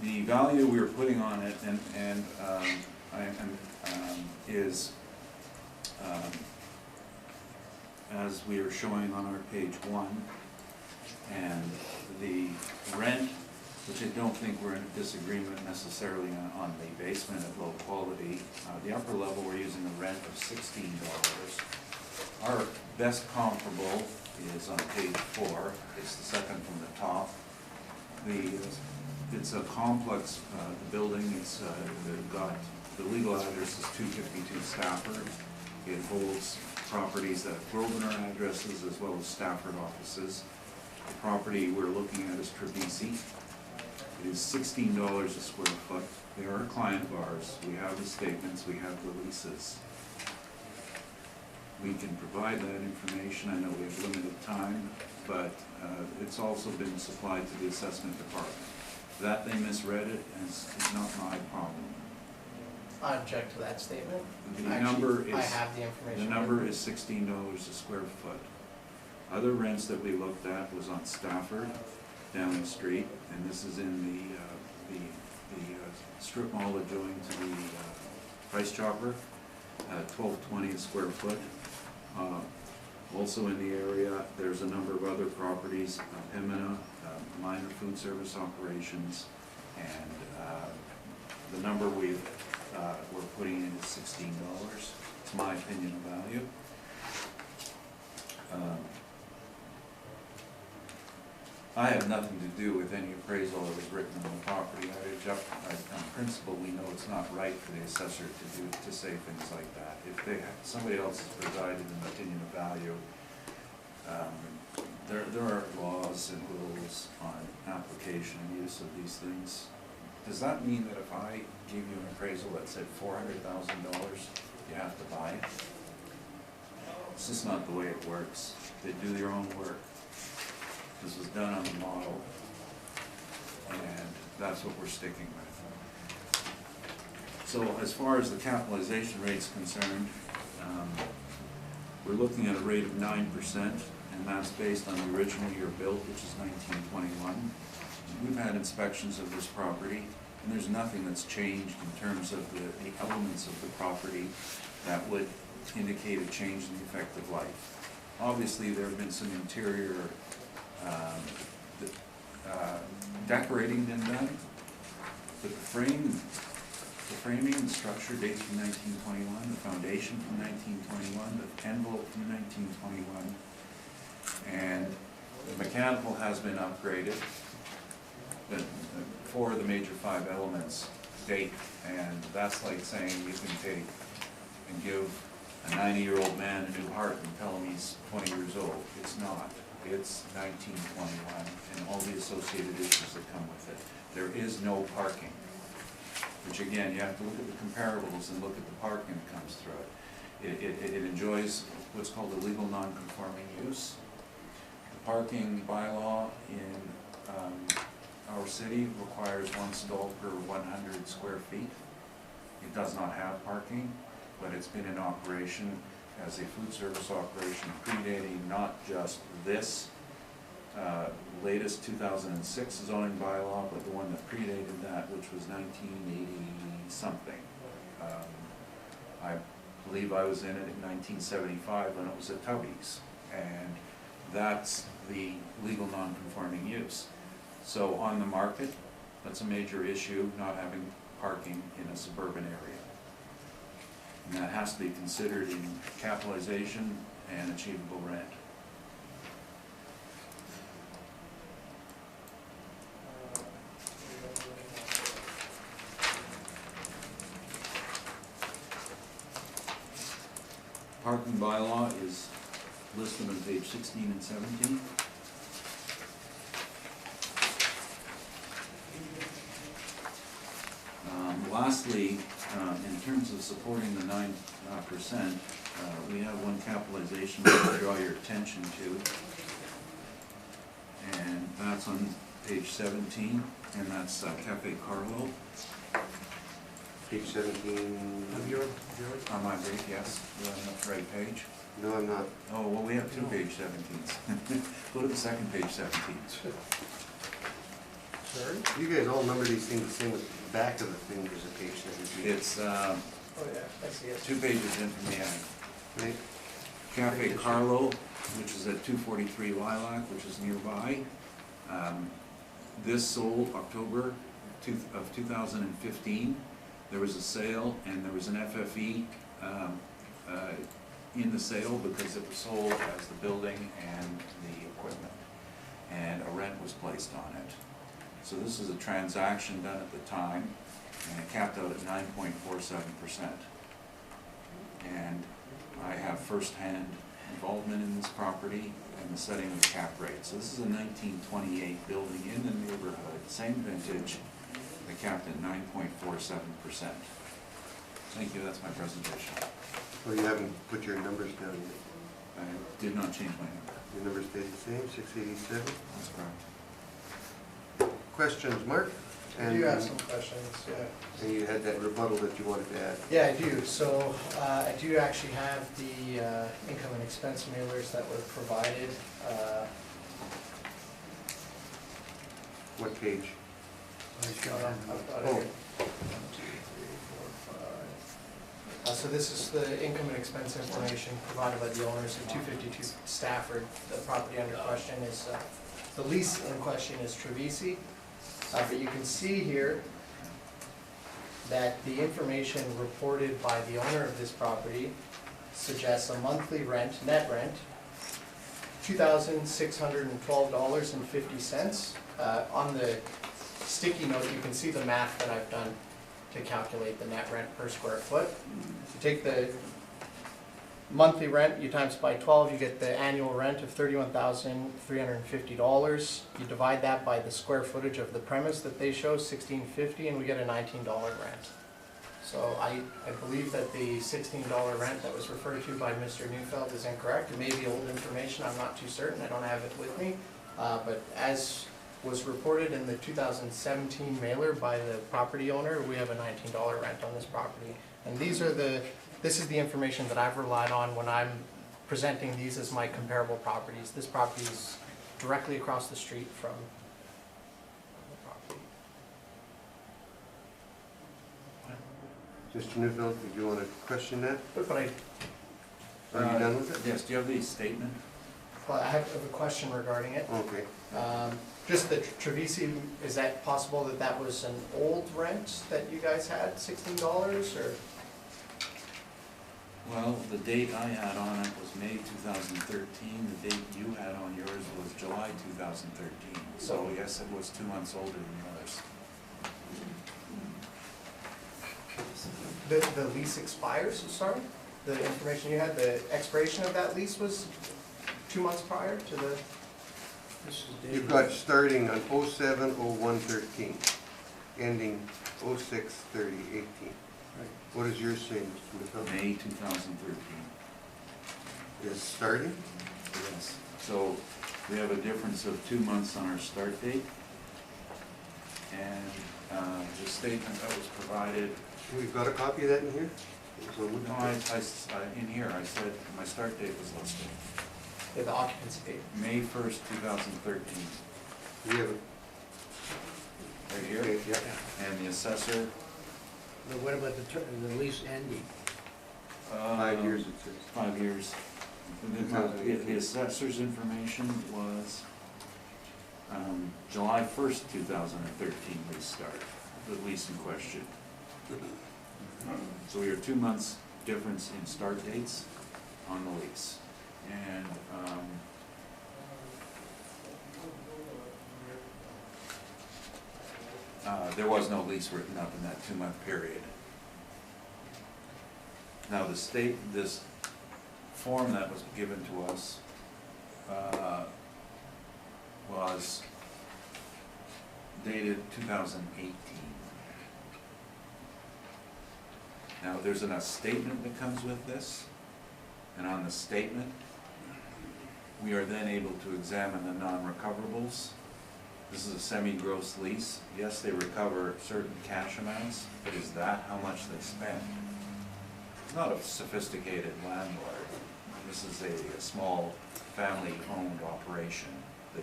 [SPEAKER 7] The value we are putting on it is as we are showing on our page 1, and the rent, which I don't think we're in a disagreement necessarily on the basement at low quality. The upper level, we're using a rent of $16. Our best comparable is on page 4. It's the second from the top. It's a complex building. It's got, the legal address is 252 Stafford. It holds properties that have Grosvenor addresses as well as Stafford offices. The property we're looking at is Trevisi. It is $16 a square foot. They are a client of ours. We have the statements, we have the leases. We can provide that information. I know we have limited time, but it's also been supplied to the assessment department. That they misread it is not my problem.
[SPEAKER 4] I object to that statement.
[SPEAKER 7] The
[SPEAKER 4] Actually,
[SPEAKER 7] number is,
[SPEAKER 4] I have the information.
[SPEAKER 7] the number is $16 a square foot. Other rents that we looked at was on Stafford, down the street, and this is in the strip mall adjoining to the Price Chopper, $12.20 a square foot. Also in the area, there's a number of other properties, Pimina, minor food service operations, and the number we're putting in is $16. It's my opinion of value. I have nothing to do with any appraisal that was written on the property. On principle, we know it's not right for the assessor to say things like that. If somebody else has provided an opinion of value, there are laws and rules on application and use of these things. Does that mean that if I give you an appraisal that said $400,000, you have to buy it? It's just not the way it works. They do their own work. This was done on the model, and that's what we're sticking with. So as far as the capitalization rate is concerned, we're looking at a rate of 9%, and that's based on the original year built, which is 1921. We've had inspections of this property, and there's nothing that's changed in terms of the elements of the property that would indicate a change in the effective life. Obviously, there have been some interior decorating been done, but the framing, the structure dates from 1921, the foundation from 1921, the envelope from 1921, and the mechanical has been upgraded. But 4 of the major 5 elements date, and that's like saying you can take and give a 90-year-old man a new heart and tell him he's 20 years old. It's not. It's 1921 and all the associated issues that come with it. There is no parking, which again, you have to look at the comparables and look at the parking that comes through it. It enjoys what's called a legal non-conforming use. The parking bylaw in our city requires 1 stall per 100 square feet. It does not have parking, but it's been in operation as a food service operation predating not just this latest 2006 zoning bylaw, but the one that predated that, which was 1980 something. I believe I was in it in 1975 when it was at Tubby's, and that's the legal non-conforming use. So on the market, that's a major issue, not having parking in a suburban area. And that has to be considered in capitalization and achievable rent. parking bylaw is listed on page 16 and 17. Lastly, in terms of supporting the 9%, we have one capitalization to draw your attention to. And that's on page 17, and that's Cafe Carlo.
[SPEAKER 1] Page 17.
[SPEAKER 6] Of your,
[SPEAKER 7] On my page, yes. You're on the right page.
[SPEAKER 1] No, I'm not.
[SPEAKER 7] Oh, well, we have two page 17s. Go to the second page 17.
[SPEAKER 6] sorry?
[SPEAKER 1] You guys all number these things the same with the back of the thing, there's a page 17.
[SPEAKER 7] It's
[SPEAKER 4] Oh, yeah, I see it.
[SPEAKER 7] 2 pages in from the end.
[SPEAKER 1] Right?
[SPEAKER 7] Cafe Carlo, which is at 243 Lilac, which is nearby. This sold October of 2015. There was a sale and there was an FFE in the sale because it was sold as the building and the equipment. And a rent was placed on it. So this is a transaction done at the time and it capped out at 9.47%. And I have firsthand involvement in this property and the setting of the cap rate. So this is a 1928 building in the neighborhood, same vintage, they capped at 9.47%. Thank you, that's my presentation.
[SPEAKER 1] Well, you haven't put your numbers down yet.
[SPEAKER 7] I did not change my number.
[SPEAKER 1] Your number stays the same, 687.
[SPEAKER 7] That's correct.
[SPEAKER 1] Questions, Mark?
[SPEAKER 4] I do have some questions, yeah.
[SPEAKER 1] And you had that rebuttal that you wanted to add.
[SPEAKER 4] Yeah, I do. So I do actually have the income and expense mailers that were provided.
[SPEAKER 1] What page?
[SPEAKER 4] I've got it
[SPEAKER 1] Oh.
[SPEAKER 4] here. 1, 2, 3, 4, 5. So this is the income and expense information provided by the owners of 252 Stafford. The property under question is, the lease in question is Trevisi. But you can see here that the information reported by the owner of this property suggests a monthly rent, net rent, $2,612.50. On the sticky note, you can see the math that I've done to calculate the net rent per square foot. You take the monthly rent, you times by 12, you get the annual rent of $31,350. You divide that by the square footage of the premise that they show, 1650, and we get a $19 rent. So I believe that the $16 rent that was referred to by Mr. Neufeld is incorrect. It may be old information, I'm not too certain, I don't have it with me. But as was reported in the 2017 mailer by the property owner, we have a $19 rent on this property. And this is the information that I've relied on when I'm presenting these as my comparable properties. This property is directly across the street from the property.
[SPEAKER 1] Mr. Neufeld, did you want to question that?
[SPEAKER 4] But
[SPEAKER 1] Are you done with it?
[SPEAKER 7] Yes, do you have the statement?
[SPEAKER 4] I have a question regarding it.
[SPEAKER 1] Okay.
[SPEAKER 4] Just the Trevisi, is that possible that that was an old rent that you guys had, $16, or?
[SPEAKER 7] Well, the date I had on it was May 2013. The date you had on yours was July 2013. So yes, it was 2 months older than yours.
[SPEAKER 4] The lease expires, sorry? The information you had, the expiration of that lease was 2 months prior to the?
[SPEAKER 6] This is David.
[SPEAKER 1] You've got starting on 07/01/13, ending 06/30/18. What does yours say, Mr. Neufeld?
[SPEAKER 7] May 2013.
[SPEAKER 1] Is starting?
[SPEAKER 7] Yes. So we have a difference of 2 months on our start date. And the statement that was provided,
[SPEAKER 1] We've got a copy of that in here? So
[SPEAKER 7] no, in here I said my start date was listed.
[SPEAKER 4] Yeah, the occupancy date.
[SPEAKER 7] May 1st, 2013.
[SPEAKER 1] We have it.
[SPEAKER 7] Right here.
[SPEAKER 1] Okay, yeah.
[SPEAKER 7] And the assessor.
[SPEAKER 6] But what about the lease ending?
[SPEAKER 1] 5 years it says.
[SPEAKER 7] 5 years. The assessor's information was July 1st, 2013 lease start, the lease in question. So we are 2 months difference in start dates on the lease. And there was no lease written up in that 2 month period. Now the form that was given to us was dated 2018. Now, there's a statement that comes with this, and on the statement, we are then able to examine the non-recoverables. This is a semi-gross lease. Yes, they recover certain cash amounts, but is that how much they spend? It's not a sophisticated landlord. This is a small family-owned operation, the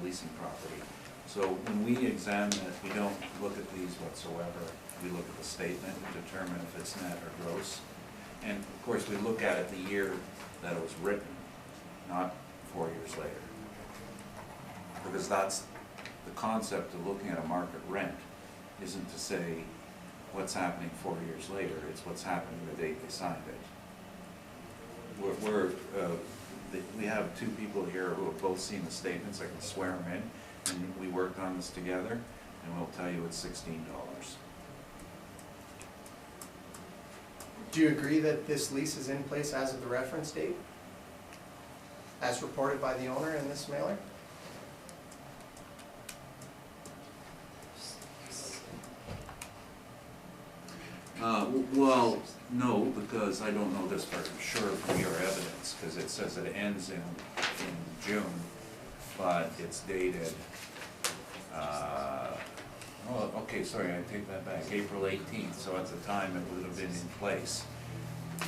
[SPEAKER 7] leasing property. So when we examine it, we don't look at these whatsoever. We look at the statement and determine if it's net or gross. And of course, we look at it the year that it was written, not 4 years later. Because that's the concept of looking at a market rent, isn't to say what's happening 4 years later, it's what's happening the date they signed it. We have two people here who have both seen the statements. I can swear them in, and we worked on this together, and we'll tell you it's $16.
[SPEAKER 4] Do you agree that this lease is in place as of the reference date? As reported by the owner in this mailer?
[SPEAKER 7] Well, no, because I don't know this for sure from your evidence, because it says it ends in June, but it's dated, oh, okay, sorry, I take that back, April 18th, so at the time it would have been in place.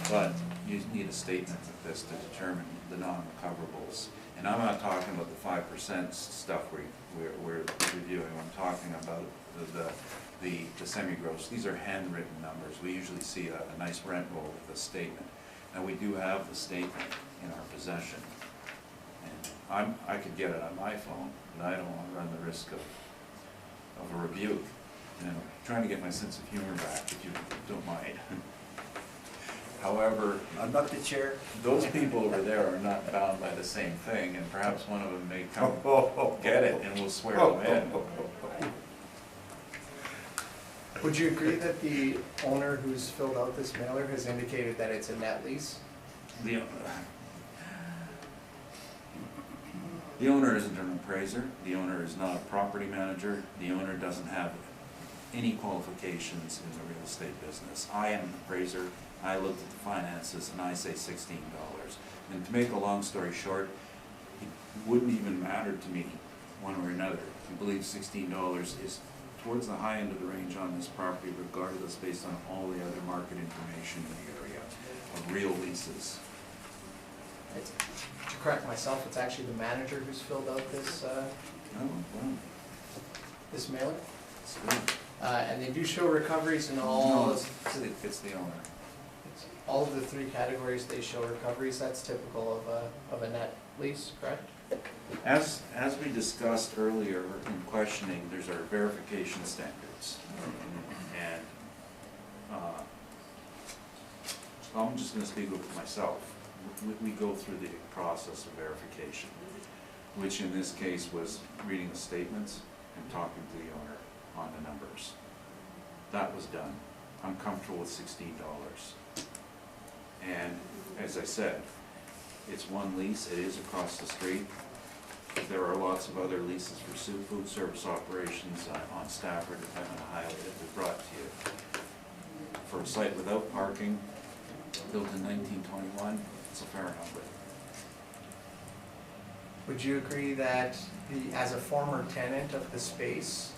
[SPEAKER 7] But you need a statement of this to determine the non-recoverables. And I'm not talking about the 5% stuff we're reviewing, I'm talking about the semi-gross. These are handwritten numbers. We usually see a nice rent roll with a statement. And we do have the statement in our possession. And I could get it on my phone, but I don't want to run the risk of a rebuke. You know, trying to get my sense of humor back, if you don't mind. However,
[SPEAKER 5] I'm not the chair.
[SPEAKER 7] those people over there are not bound by the same thing, and perhaps one of them may come get it and we'll swear them in.
[SPEAKER 4] Would you agree that the owner who's filled out this mailer has indicated that it's a net lease?
[SPEAKER 7] The owner isn't an appraiser, the owner is not a property manager, the owner doesn't have any qualifications in the real estate business. I am an appraiser, I looked at the finances and I say $16. And to make a long story short, it wouldn't even matter to me one way or another. I believe $16 is towards the high end of the range on this property, regardless, based on all the other market information in the area of real leases.
[SPEAKER 4] To correct myself, it's actually the manager who's filled out this,
[SPEAKER 7] Oh, well,
[SPEAKER 4] this mailer?
[SPEAKER 7] it's good.
[SPEAKER 4] And they do show recoveries in all,
[SPEAKER 7] No, it's the owner.
[SPEAKER 4] all of the three categories. They show recoveries. That's typical of a net lease, correct?
[SPEAKER 7] As we discussed earlier in questioning, there's our verification standards. And so I'm just going to speak with myself. We go through the process of verification, which in this case was reading the statements and talking to the owner on the numbers. That was done. I'm comfortable with $16. And as I said, it's one lease, it is across the street. There are lots of other leases for food service operations on Stafford and Pembina Highway that we brought to you. For a site without parking, built in 1921, it's a fair number.
[SPEAKER 4] Would you agree that as a former tenant of the space,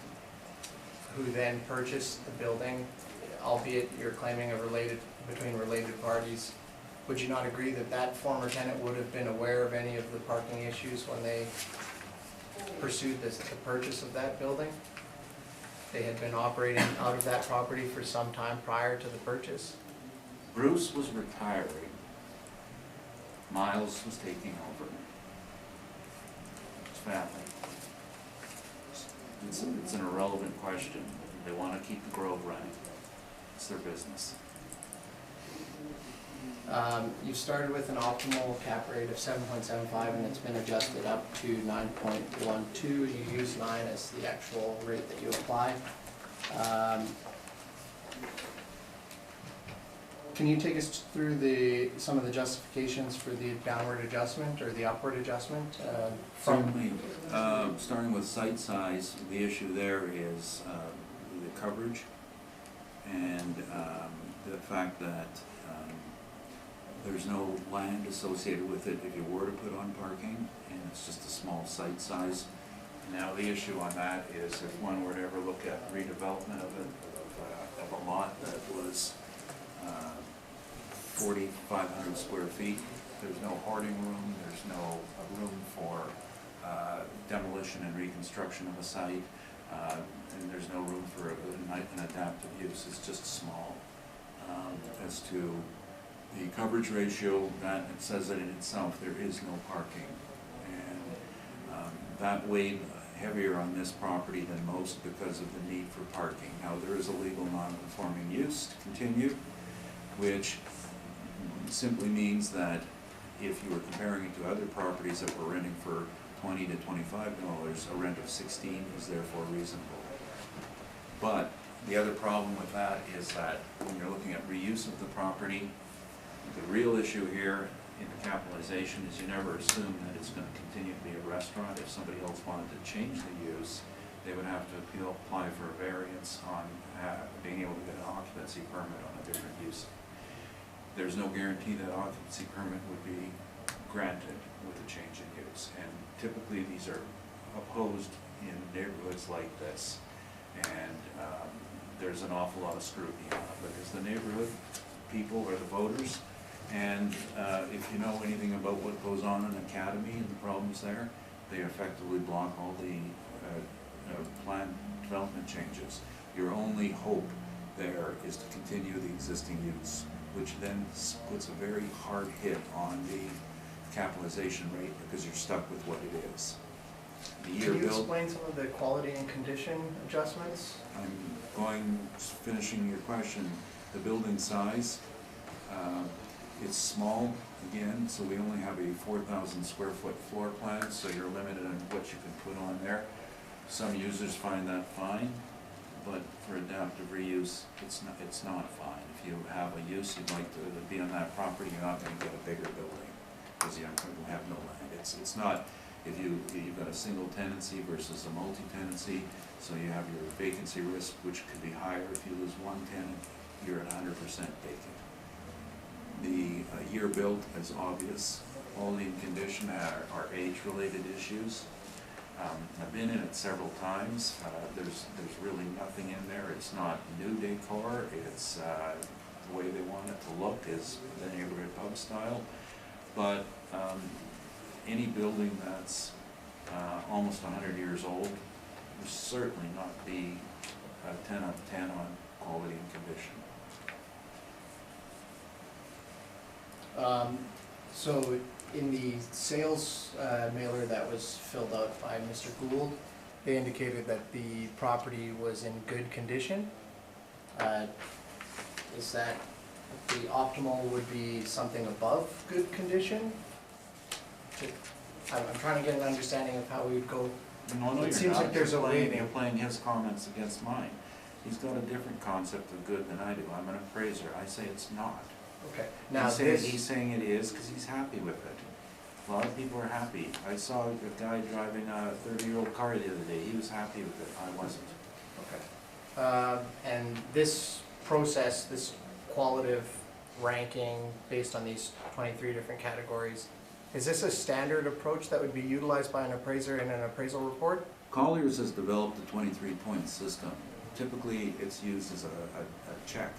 [SPEAKER 4] who then purchased the building, albeit you're claiming between related parties, would you not agree that that former tenant would have been aware of any of the parking issues when they pursued the purchase of that building? They had been operating out of that property for some time prior to the purchase?
[SPEAKER 7] Bruce was retiring. Miles was taking over. His family. It's an irrelevant question. They want to keep the grove running. It's their business.
[SPEAKER 4] You started with an optimal cap rate of 7.75 and it's been adjusted up to 9.12. You use 9 as the actual rate that you apply. can you take us through some of the justifications for the downward adjustment or the upward adjustment?
[SPEAKER 7] Certainly, starting with site size, the issue there is the coverage and the fact that there's no land associated with it if you were to put on parking, and it's just a small site size. Now, the issue on that is if one were to ever look at redevelopment of a lot that was 4,500 square feet, there's no hoarding room, there's no room for demolition and reconstruction of a site, and there's no room for an adaptive use. It's just small. As to the coverage ratio, that it says that in itself there is no parking, and that weighed heavier on this property than most because of the need for parking. Now, there is a legal non-conforming use to continue, which simply means that if you were comparing it to other properties that were renting for $20 to $25, a rent of $16 is therefore reasonable. But the other problem with that is that when you're looking at reuse of the property, the real issue here in the capitalization is you never assume that it's going to continue to be a restaurant. If somebody else wanted to change the use, they would have to apply for a variance on being able to get an occupancy permit on a different use. There's no guarantee that occupancy permit would be granted with a change in use, and typically these are opposed in neighborhoods like this, and there's an awful lot of scrutiny on it because the neighborhood people are the voters, and if you know anything about what goes on in Academy and the problems there, they effectively block all the planned development changes. Your only hope there is to continue the existing use, which then puts a very hard hit on the capitalization rate because you're stuck with what it is. The year
[SPEAKER 4] Can you
[SPEAKER 7] build,
[SPEAKER 4] explain some of the quality and condition adjustments?
[SPEAKER 7] finishing your question, the building size, it's small again, so we only have a 4,000 square foot floor plan, so you're limited on what you can put on there. Some users find that fine, but for adaptive reuse, it's not fine. If you have a use you'd like to be on that property, you're not going to get a bigger building because you have no land. It's not, if you've got a single tenancy versus a multi-tenancy, so you have your vacancy risk, which could be higher. If you lose one tenant, you're at 100% vacant. The year built is obvious. Quality and condition are age-related issues. I've been in it several times. There's really nothing in there. It's not new decor. It's the way they want it to look is the neighborhood pub style. But any building that's almost 100 years old will certainly not be a 10 out of 10 on quality and condition.
[SPEAKER 4] So in the sales mailer that was filled out by Mr. Gould, they indicated that the property was in good condition. Is that the optimal would be something above good condition? I'm trying to get an understanding of how we would go.
[SPEAKER 7] No,
[SPEAKER 4] It seems like there's a way.
[SPEAKER 7] You're playing his comments against mine. He's got a different concept of good than I do. I'm an appraiser. I say it's not.
[SPEAKER 4] Okay, now
[SPEAKER 7] He's saying it is because he's happy with it. A lot of people are happy. I saw a guy driving a 30-year-old car the other day. He was happy with it. I wasn't.
[SPEAKER 4] Okay. And this process, this qualitative ranking based on these 23 different categories, is this a standard approach that would be utilized by an appraiser in an appraisal report?
[SPEAKER 7] Colliers has developed a 23-point system. Typically, it's used as a check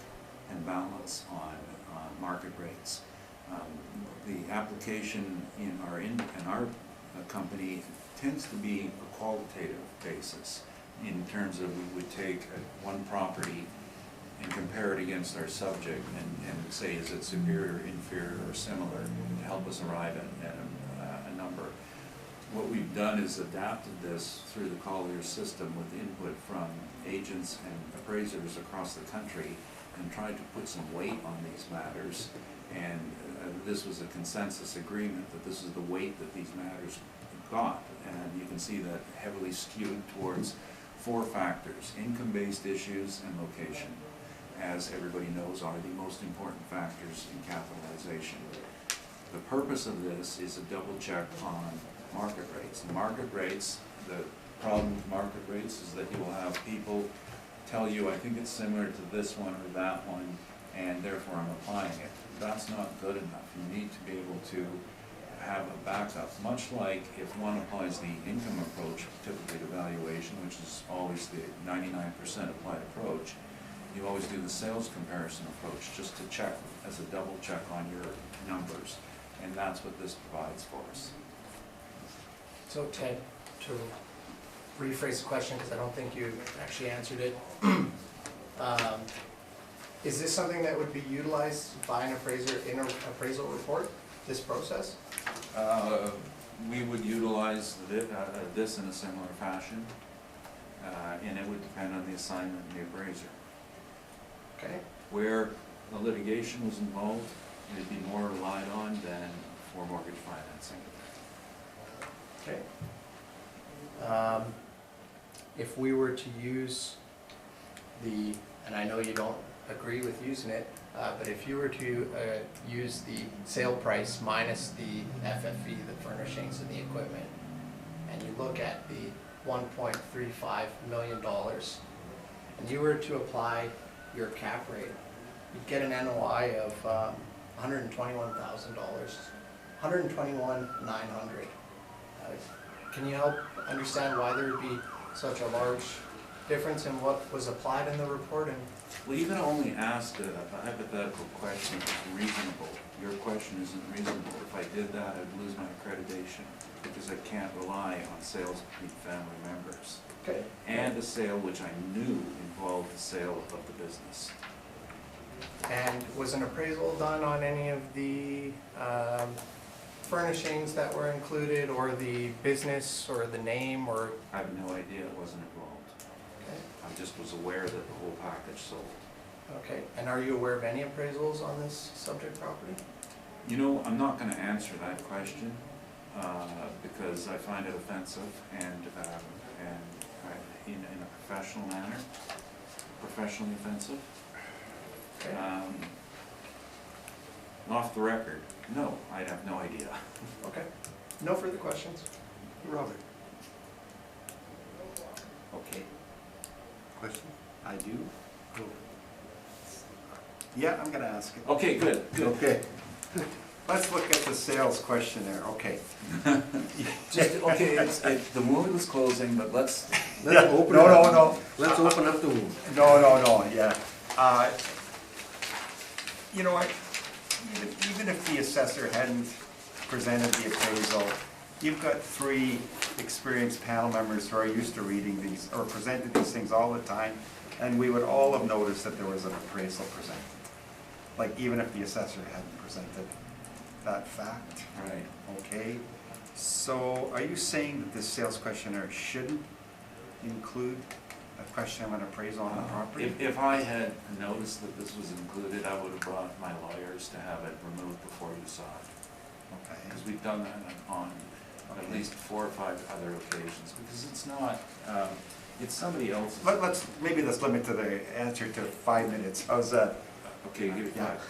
[SPEAKER 7] and balance on market rates. The application in our company tends to be a qualitative basis in terms of we would take one property and compare it against our subject and say, is it superior, inferior, or similar to help us arrive at a number. What we've done is adapted this through the Colliers system with input from agents and appraisers across the country and tried to put some weight on these matters, and this was a consensus agreement that this is the weight that these matters got, and you can see that heavily skewed towards 4 factors: income-based issues and location. as everybody knows, are the most important factors in capitalization. The purpose of this is a double check on market rates. The market rates, the problem with market rates is that you will have people tell you, I think it's similar to this one or that one, and therefore I'm applying it. That's not good enough. You need to be able to have a backup, much like if one applies the income approach, typically to valuation, which is always the 99% applied approach, you always do the sales comparison approach just to check, as a double check on your numbers, and that's what this provides for us.
[SPEAKER 4] So Ted, to rephrase the question, because I don't think you actually answered it, is this something that would be utilized by an appraiser in an appraisal report, this process?
[SPEAKER 7] We would utilize this in a similar fashion, and it would depend on the assignment and the appraiser.
[SPEAKER 4] Okay.
[SPEAKER 7] Where the litigation was involved, it'd be more relied on than for mortgage financing.
[SPEAKER 4] Okay. If we were to use the, and I know you don't agree with using it, but if you were to use the sale price minus the FFE, the furnishings and the equipment, and you look at the $1.35 million, and you were to apply your cap rate, you'd get an NOI of $121,000, $121,900. Can you help understand why there would be such a large difference in what was applied in the report? And
[SPEAKER 7] Well, you can only ask a hypothetical question if it's reasonable. Your question isn't reasonable. If I did that, I'd lose my accreditation because I can't rely on sales between family members.
[SPEAKER 4] okay.
[SPEAKER 7] And a sale which I knew involved the sale of the business.
[SPEAKER 4] And was an appraisal done on any of the furnishings that were included, or the business, or the name, or?
[SPEAKER 7] I have no idea, it wasn't involved.
[SPEAKER 4] Okay.
[SPEAKER 7] I just was aware that the whole package sold.
[SPEAKER 4] Okay, and are you aware of any appraisals on this subject property?
[SPEAKER 7] You know, I'm not gonna answer that question, because I find it offensive and in a professional manner, professionally offensive.
[SPEAKER 4] Okay.
[SPEAKER 7] Off the record, no, I have no idea.
[SPEAKER 4] Okay, no further questions?
[SPEAKER 1] Robert,
[SPEAKER 5] Okay,
[SPEAKER 1] question?
[SPEAKER 5] I do. Yeah, I'm gonna ask it.
[SPEAKER 7] Okay, good, good.
[SPEAKER 5] Okay. Let's look at the sales questionnaire, okay.
[SPEAKER 7] Just, okay, the wound was closing, but let's
[SPEAKER 1] open
[SPEAKER 5] No,
[SPEAKER 1] it up.
[SPEAKER 5] no, no.
[SPEAKER 1] Let's open up the wound.
[SPEAKER 5] No, yeah. You know what, even if the assessor hadn't presented the appraisal, you've got three experienced panel members who are used to reading these, or presenting these things all the time, and we would all have noticed that there was an appraisal presented. Like, even if the assessor hadn't presented that fact.
[SPEAKER 7] Right.
[SPEAKER 5] Okay, so are you saying that this sales questionnaire shouldn't include a question of an appraisal on the property?
[SPEAKER 7] If I had noticed that this was included, I would have brought my lawyers to have it removed before you saw it.
[SPEAKER 5] Okay.
[SPEAKER 7] Because we've done that on at least 4 or 5 other occasions, because it's not, it's somebody else's.
[SPEAKER 5] Maybe let's limit to the answer to 5 minutes, how's that?
[SPEAKER 7] Okay, give it
[SPEAKER 5] Yeah.
[SPEAKER 7] 5.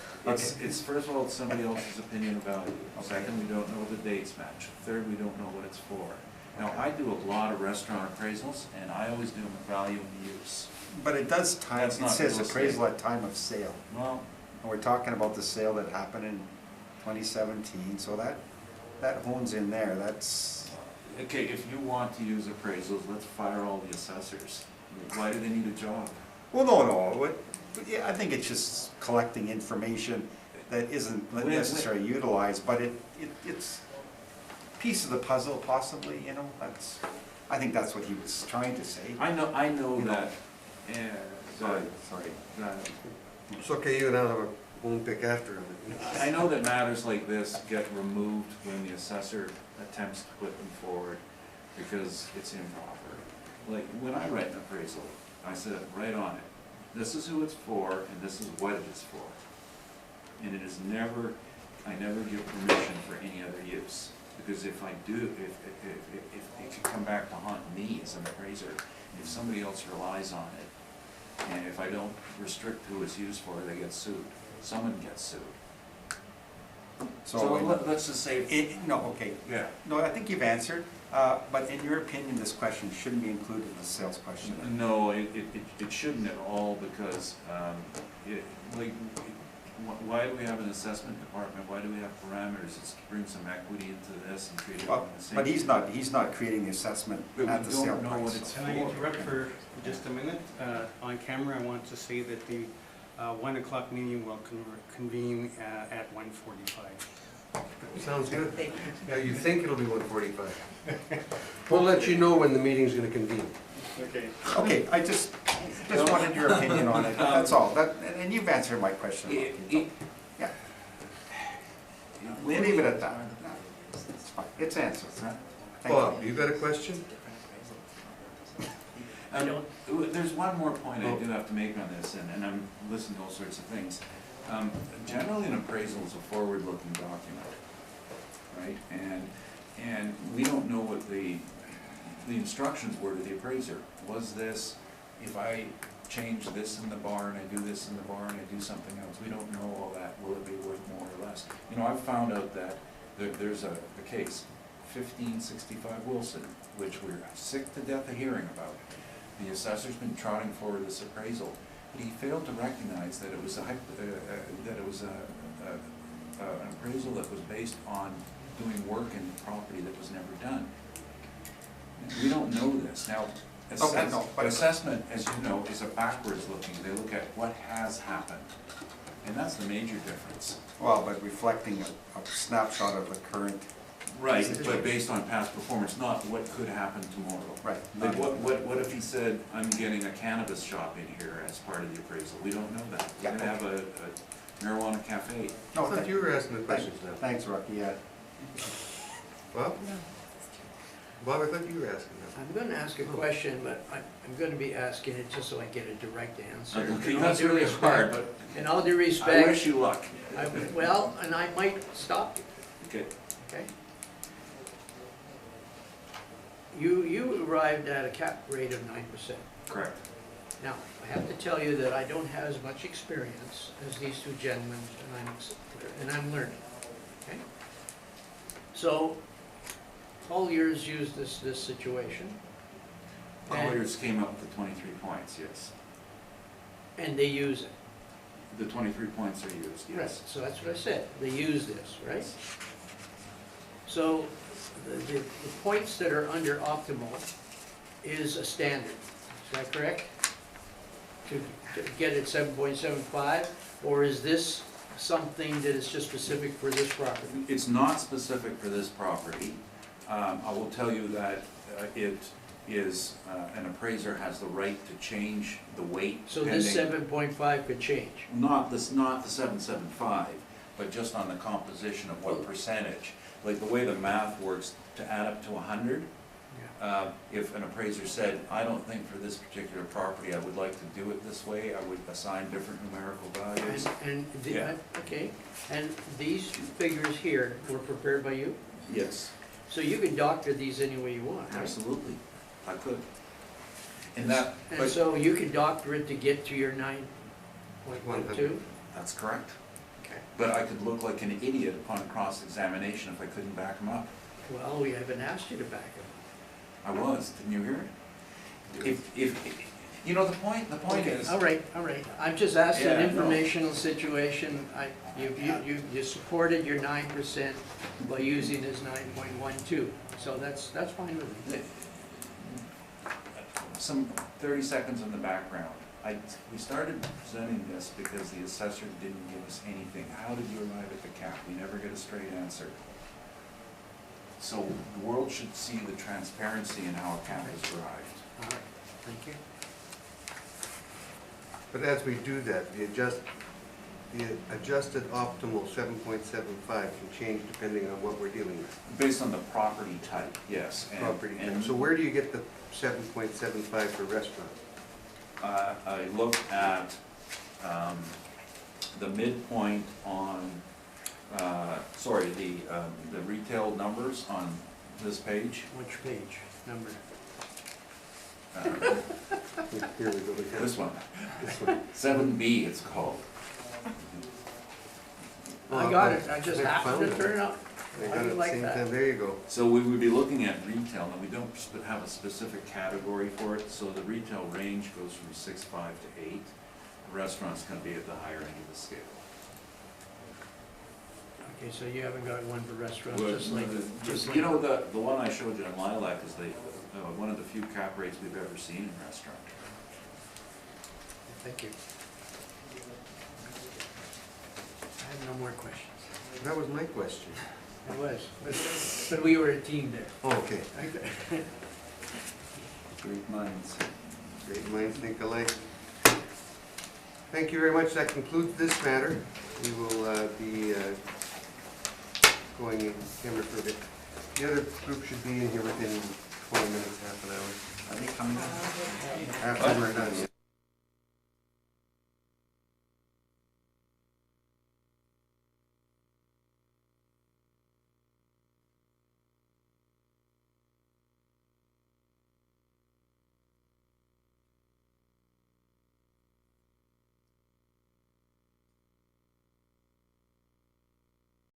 [SPEAKER 7] It's first of all, it's somebody else's opinion about it. Second, we don't know the dates match. Third, we don't know what it's for. Now, I do a lot of restaurant appraisals, and I always do them at value and use.
[SPEAKER 5] But it does time,
[SPEAKER 7] That's
[SPEAKER 5] it
[SPEAKER 7] not
[SPEAKER 5] says
[SPEAKER 7] real estate.
[SPEAKER 5] appraisal at time of sale.
[SPEAKER 7] Well,
[SPEAKER 5] And we're talking about the sale that happened in 2017, so that hones in there, that's,
[SPEAKER 7] okay, if you want to use appraisals, let's fire all the assessors. Why do they need a job?
[SPEAKER 5] well, no, but yeah, I think it's just collecting information that isn't necessarily utilized, but it's a piece of the puzzle possibly, you know, I think that's what he was trying to say.
[SPEAKER 7] I know
[SPEAKER 5] You know.
[SPEAKER 7] that,
[SPEAKER 5] Sorry.
[SPEAKER 7] that
[SPEAKER 1] It's okay, you and I'll have a bone pick after him.
[SPEAKER 7] I know that matters like this get removed when the assessor attempts to put them forward because it's improper. Like, when I write an appraisal, I said right on it, this is who it's for and this is what it is for. And it is never, I never give permission for any other use. Because if I do, if it could come back to haunt me as an appraiser, if somebody else relies on it, And if I don't restrict who it's used for, they get sued. Someone gets sued. So let's just say,
[SPEAKER 9] No, okay.
[SPEAKER 7] yeah.
[SPEAKER 9] No, I think you've answered, but in your opinion, this question shouldn't be included in the sales question.
[SPEAKER 7] No, it shouldn't at all, because, why do we have an assessment department? Why do we have parameters? It's to bring some equity into this and treat it
[SPEAKER 9] Well,
[SPEAKER 7] the same.
[SPEAKER 9] but he's not creating the assessment
[SPEAKER 7] But we
[SPEAKER 9] at the sale
[SPEAKER 7] don't know what
[SPEAKER 9] price.
[SPEAKER 7] it's
[SPEAKER 10] Can I interrupt for just a minute? On camera, I want to say that the 1 o'clock meeting will convene at 1:45.
[SPEAKER 1] Sounds good. Yeah, you think it'll be 1:45. We'll let you know when the meeting's gonna convene.
[SPEAKER 10] Okay.
[SPEAKER 9] Okay, I just wanted your opinion on it, that's all. And you've answered my question. Yeah. We'll leave it at that. It's fine, it's answered. Thank you.
[SPEAKER 1] Bob, you got a question?
[SPEAKER 7] There's one more point I do have to make on this, and I'm listening to all sorts of things. Generally, an appraisal is a forward-looking document, right? And we don't know what the instructions were to the appraiser. Was this, if I change this in the barn, I do this in the barn, I do something else, we don't know all that. Will it be worth more or less? You know, I've found out that there's a case, 1565 Wilson, which we're sick to death of hearing about. The assessor's been trotting forward this appraisal, but he failed to recognize that it was an appraisal that was based on doing work in the property that was never done. We don't know this. Now, assessment, as you know, is a backwards looking. They look at what has happened, and that's the major difference.
[SPEAKER 9] Well, but reflecting a snapshot of the current.
[SPEAKER 7] Right, but based on past performance, not what could happen tomorrow.
[SPEAKER 9] Right.
[SPEAKER 7] Like what if he said, I'm getting a cannabis shop in here as part of the appraisal? We don't know that. We're gonna have a marijuana cafe.
[SPEAKER 1] I thought you were asking the questions now.
[SPEAKER 9] Thanks, Rocky, yeah.
[SPEAKER 1] Bob? Bob, I thought you were asking that.
[SPEAKER 6] I'm gonna ask a question, but I'm gonna be asking it just so I get a direct answer.
[SPEAKER 7] Okay,
[SPEAKER 6] In all
[SPEAKER 7] that's
[SPEAKER 6] due
[SPEAKER 7] really
[SPEAKER 6] respect-
[SPEAKER 7] hard, but
[SPEAKER 6] In all due
[SPEAKER 7] I
[SPEAKER 6] respect,
[SPEAKER 7] wish you luck.
[SPEAKER 6] well, and I might stop you,
[SPEAKER 7] Okay.
[SPEAKER 6] okay? You arrived at a cap rate of 9%.
[SPEAKER 7] Correct.
[SPEAKER 6] Now, I have to tell you that I don't have as much experience as these two gentlemen, and I'm learning, okay? So, Colliers used this situation. and-
[SPEAKER 7] Colliers came up with the 23 points, yes.
[SPEAKER 6] And they use it.
[SPEAKER 7] The 23 points are used,
[SPEAKER 6] Right,
[SPEAKER 7] yes.
[SPEAKER 6] so that's what I said, they use this, right? So, the points that are under optimal is a standard, is that correct? To get it 7.75, or is this something that is just specific for this property?
[SPEAKER 7] It's not specific for this property. I will tell you that it is, an appraiser has the right to change the weight.
[SPEAKER 6] So this
[SPEAKER 7] pending-
[SPEAKER 6] 7.5 could change?
[SPEAKER 7] Not the 775, but just on the composition of what percentage. Like the way the math works, to add up to 100, if an appraiser said, I don't think for this particular property I would like to do it this way, I would assign different numerical values. Yeah.
[SPEAKER 6] Okay, and these figures here were prepared by you?
[SPEAKER 7] Yes,
[SPEAKER 6] So you can doctor these any way you want, right?
[SPEAKER 7] absolutely, I could. And that,
[SPEAKER 6] And
[SPEAKER 7] but
[SPEAKER 6] so you can doctor it to get to your 9.12?
[SPEAKER 7] that's correct.
[SPEAKER 6] Okay.
[SPEAKER 7] But I could look like an idiot upon cross-examination if I couldn't back them up.
[SPEAKER 6] Well, we haven't asked you to back it
[SPEAKER 7] I was, didn't you hear it? If, you know, the point is.
[SPEAKER 6] All right, I'm just asking an
[SPEAKER 7] Yeah, no.
[SPEAKER 6] informational situation. You supported your 9% by using this 9.12, so that's fine with me.
[SPEAKER 7] Some 30 seconds on the background. We started presenting this because the assessor didn't give us anything. How did you arrive at the cap? We never get a straight answer. So the world should see the transparency in how a cap is derived.
[SPEAKER 6] All right, thank you.
[SPEAKER 1] But as we do that, the adjusted optimal 7.75 can change depending on what we're dealing with.
[SPEAKER 7] Based on the property type, yes.
[SPEAKER 1] Property.
[SPEAKER 7] And
[SPEAKER 1] So where do you get the 7.75 for restaurant?
[SPEAKER 7] I looked at the midpoint on, the retail numbers on this page.
[SPEAKER 6] Which page, number?
[SPEAKER 1] Here we go again.
[SPEAKER 7] This one,
[SPEAKER 1] This one.
[SPEAKER 7] 7B it's called.
[SPEAKER 6] I got it, I just
[SPEAKER 1] I
[SPEAKER 6] happened
[SPEAKER 1] found
[SPEAKER 6] to
[SPEAKER 1] it.
[SPEAKER 6] turn it up.
[SPEAKER 1] I
[SPEAKER 6] How
[SPEAKER 1] got
[SPEAKER 6] do
[SPEAKER 1] it
[SPEAKER 6] you
[SPEAKER 1] at
[SPEAKER 6] like
[SPEAKER 1] the same
[SPEAKER 6] that?
[SPEAKER 1] time. There you go.
[SPEAKER 7] So we would be looking at retail, and we don't have a specific category for it, so the retail range goes from 6.5 to 8. The restaurant's gonna be at the higher end of the scale.
[SPEAKER 6] Okay, so you haven't got one for restaurants,
[SPEAKER 7] Well,
[SPEAKER 6] just like,
[SPEAKER 7] You know, the one I showed you in Lilac is one of the few cap rates we've ever seen in restaurant.
[SPEAKER 6] Thank you. I have no more questions.
[SPEAKER 1] That was my question.
[SPEAKER 6] It was, but we were a team there.
[SPEAKER 1] Oh, okay.
[SPEAKER 5] Great minds.
[SPEAKER 1] Great minds think alike. Thank you very much. That concludes this matter. We will be going in camera for a bit. The other group should be in here within 20 minutes, half an hour.
[SPEAKER 5] Are they coming?
[SPEAKER 1] After we're done.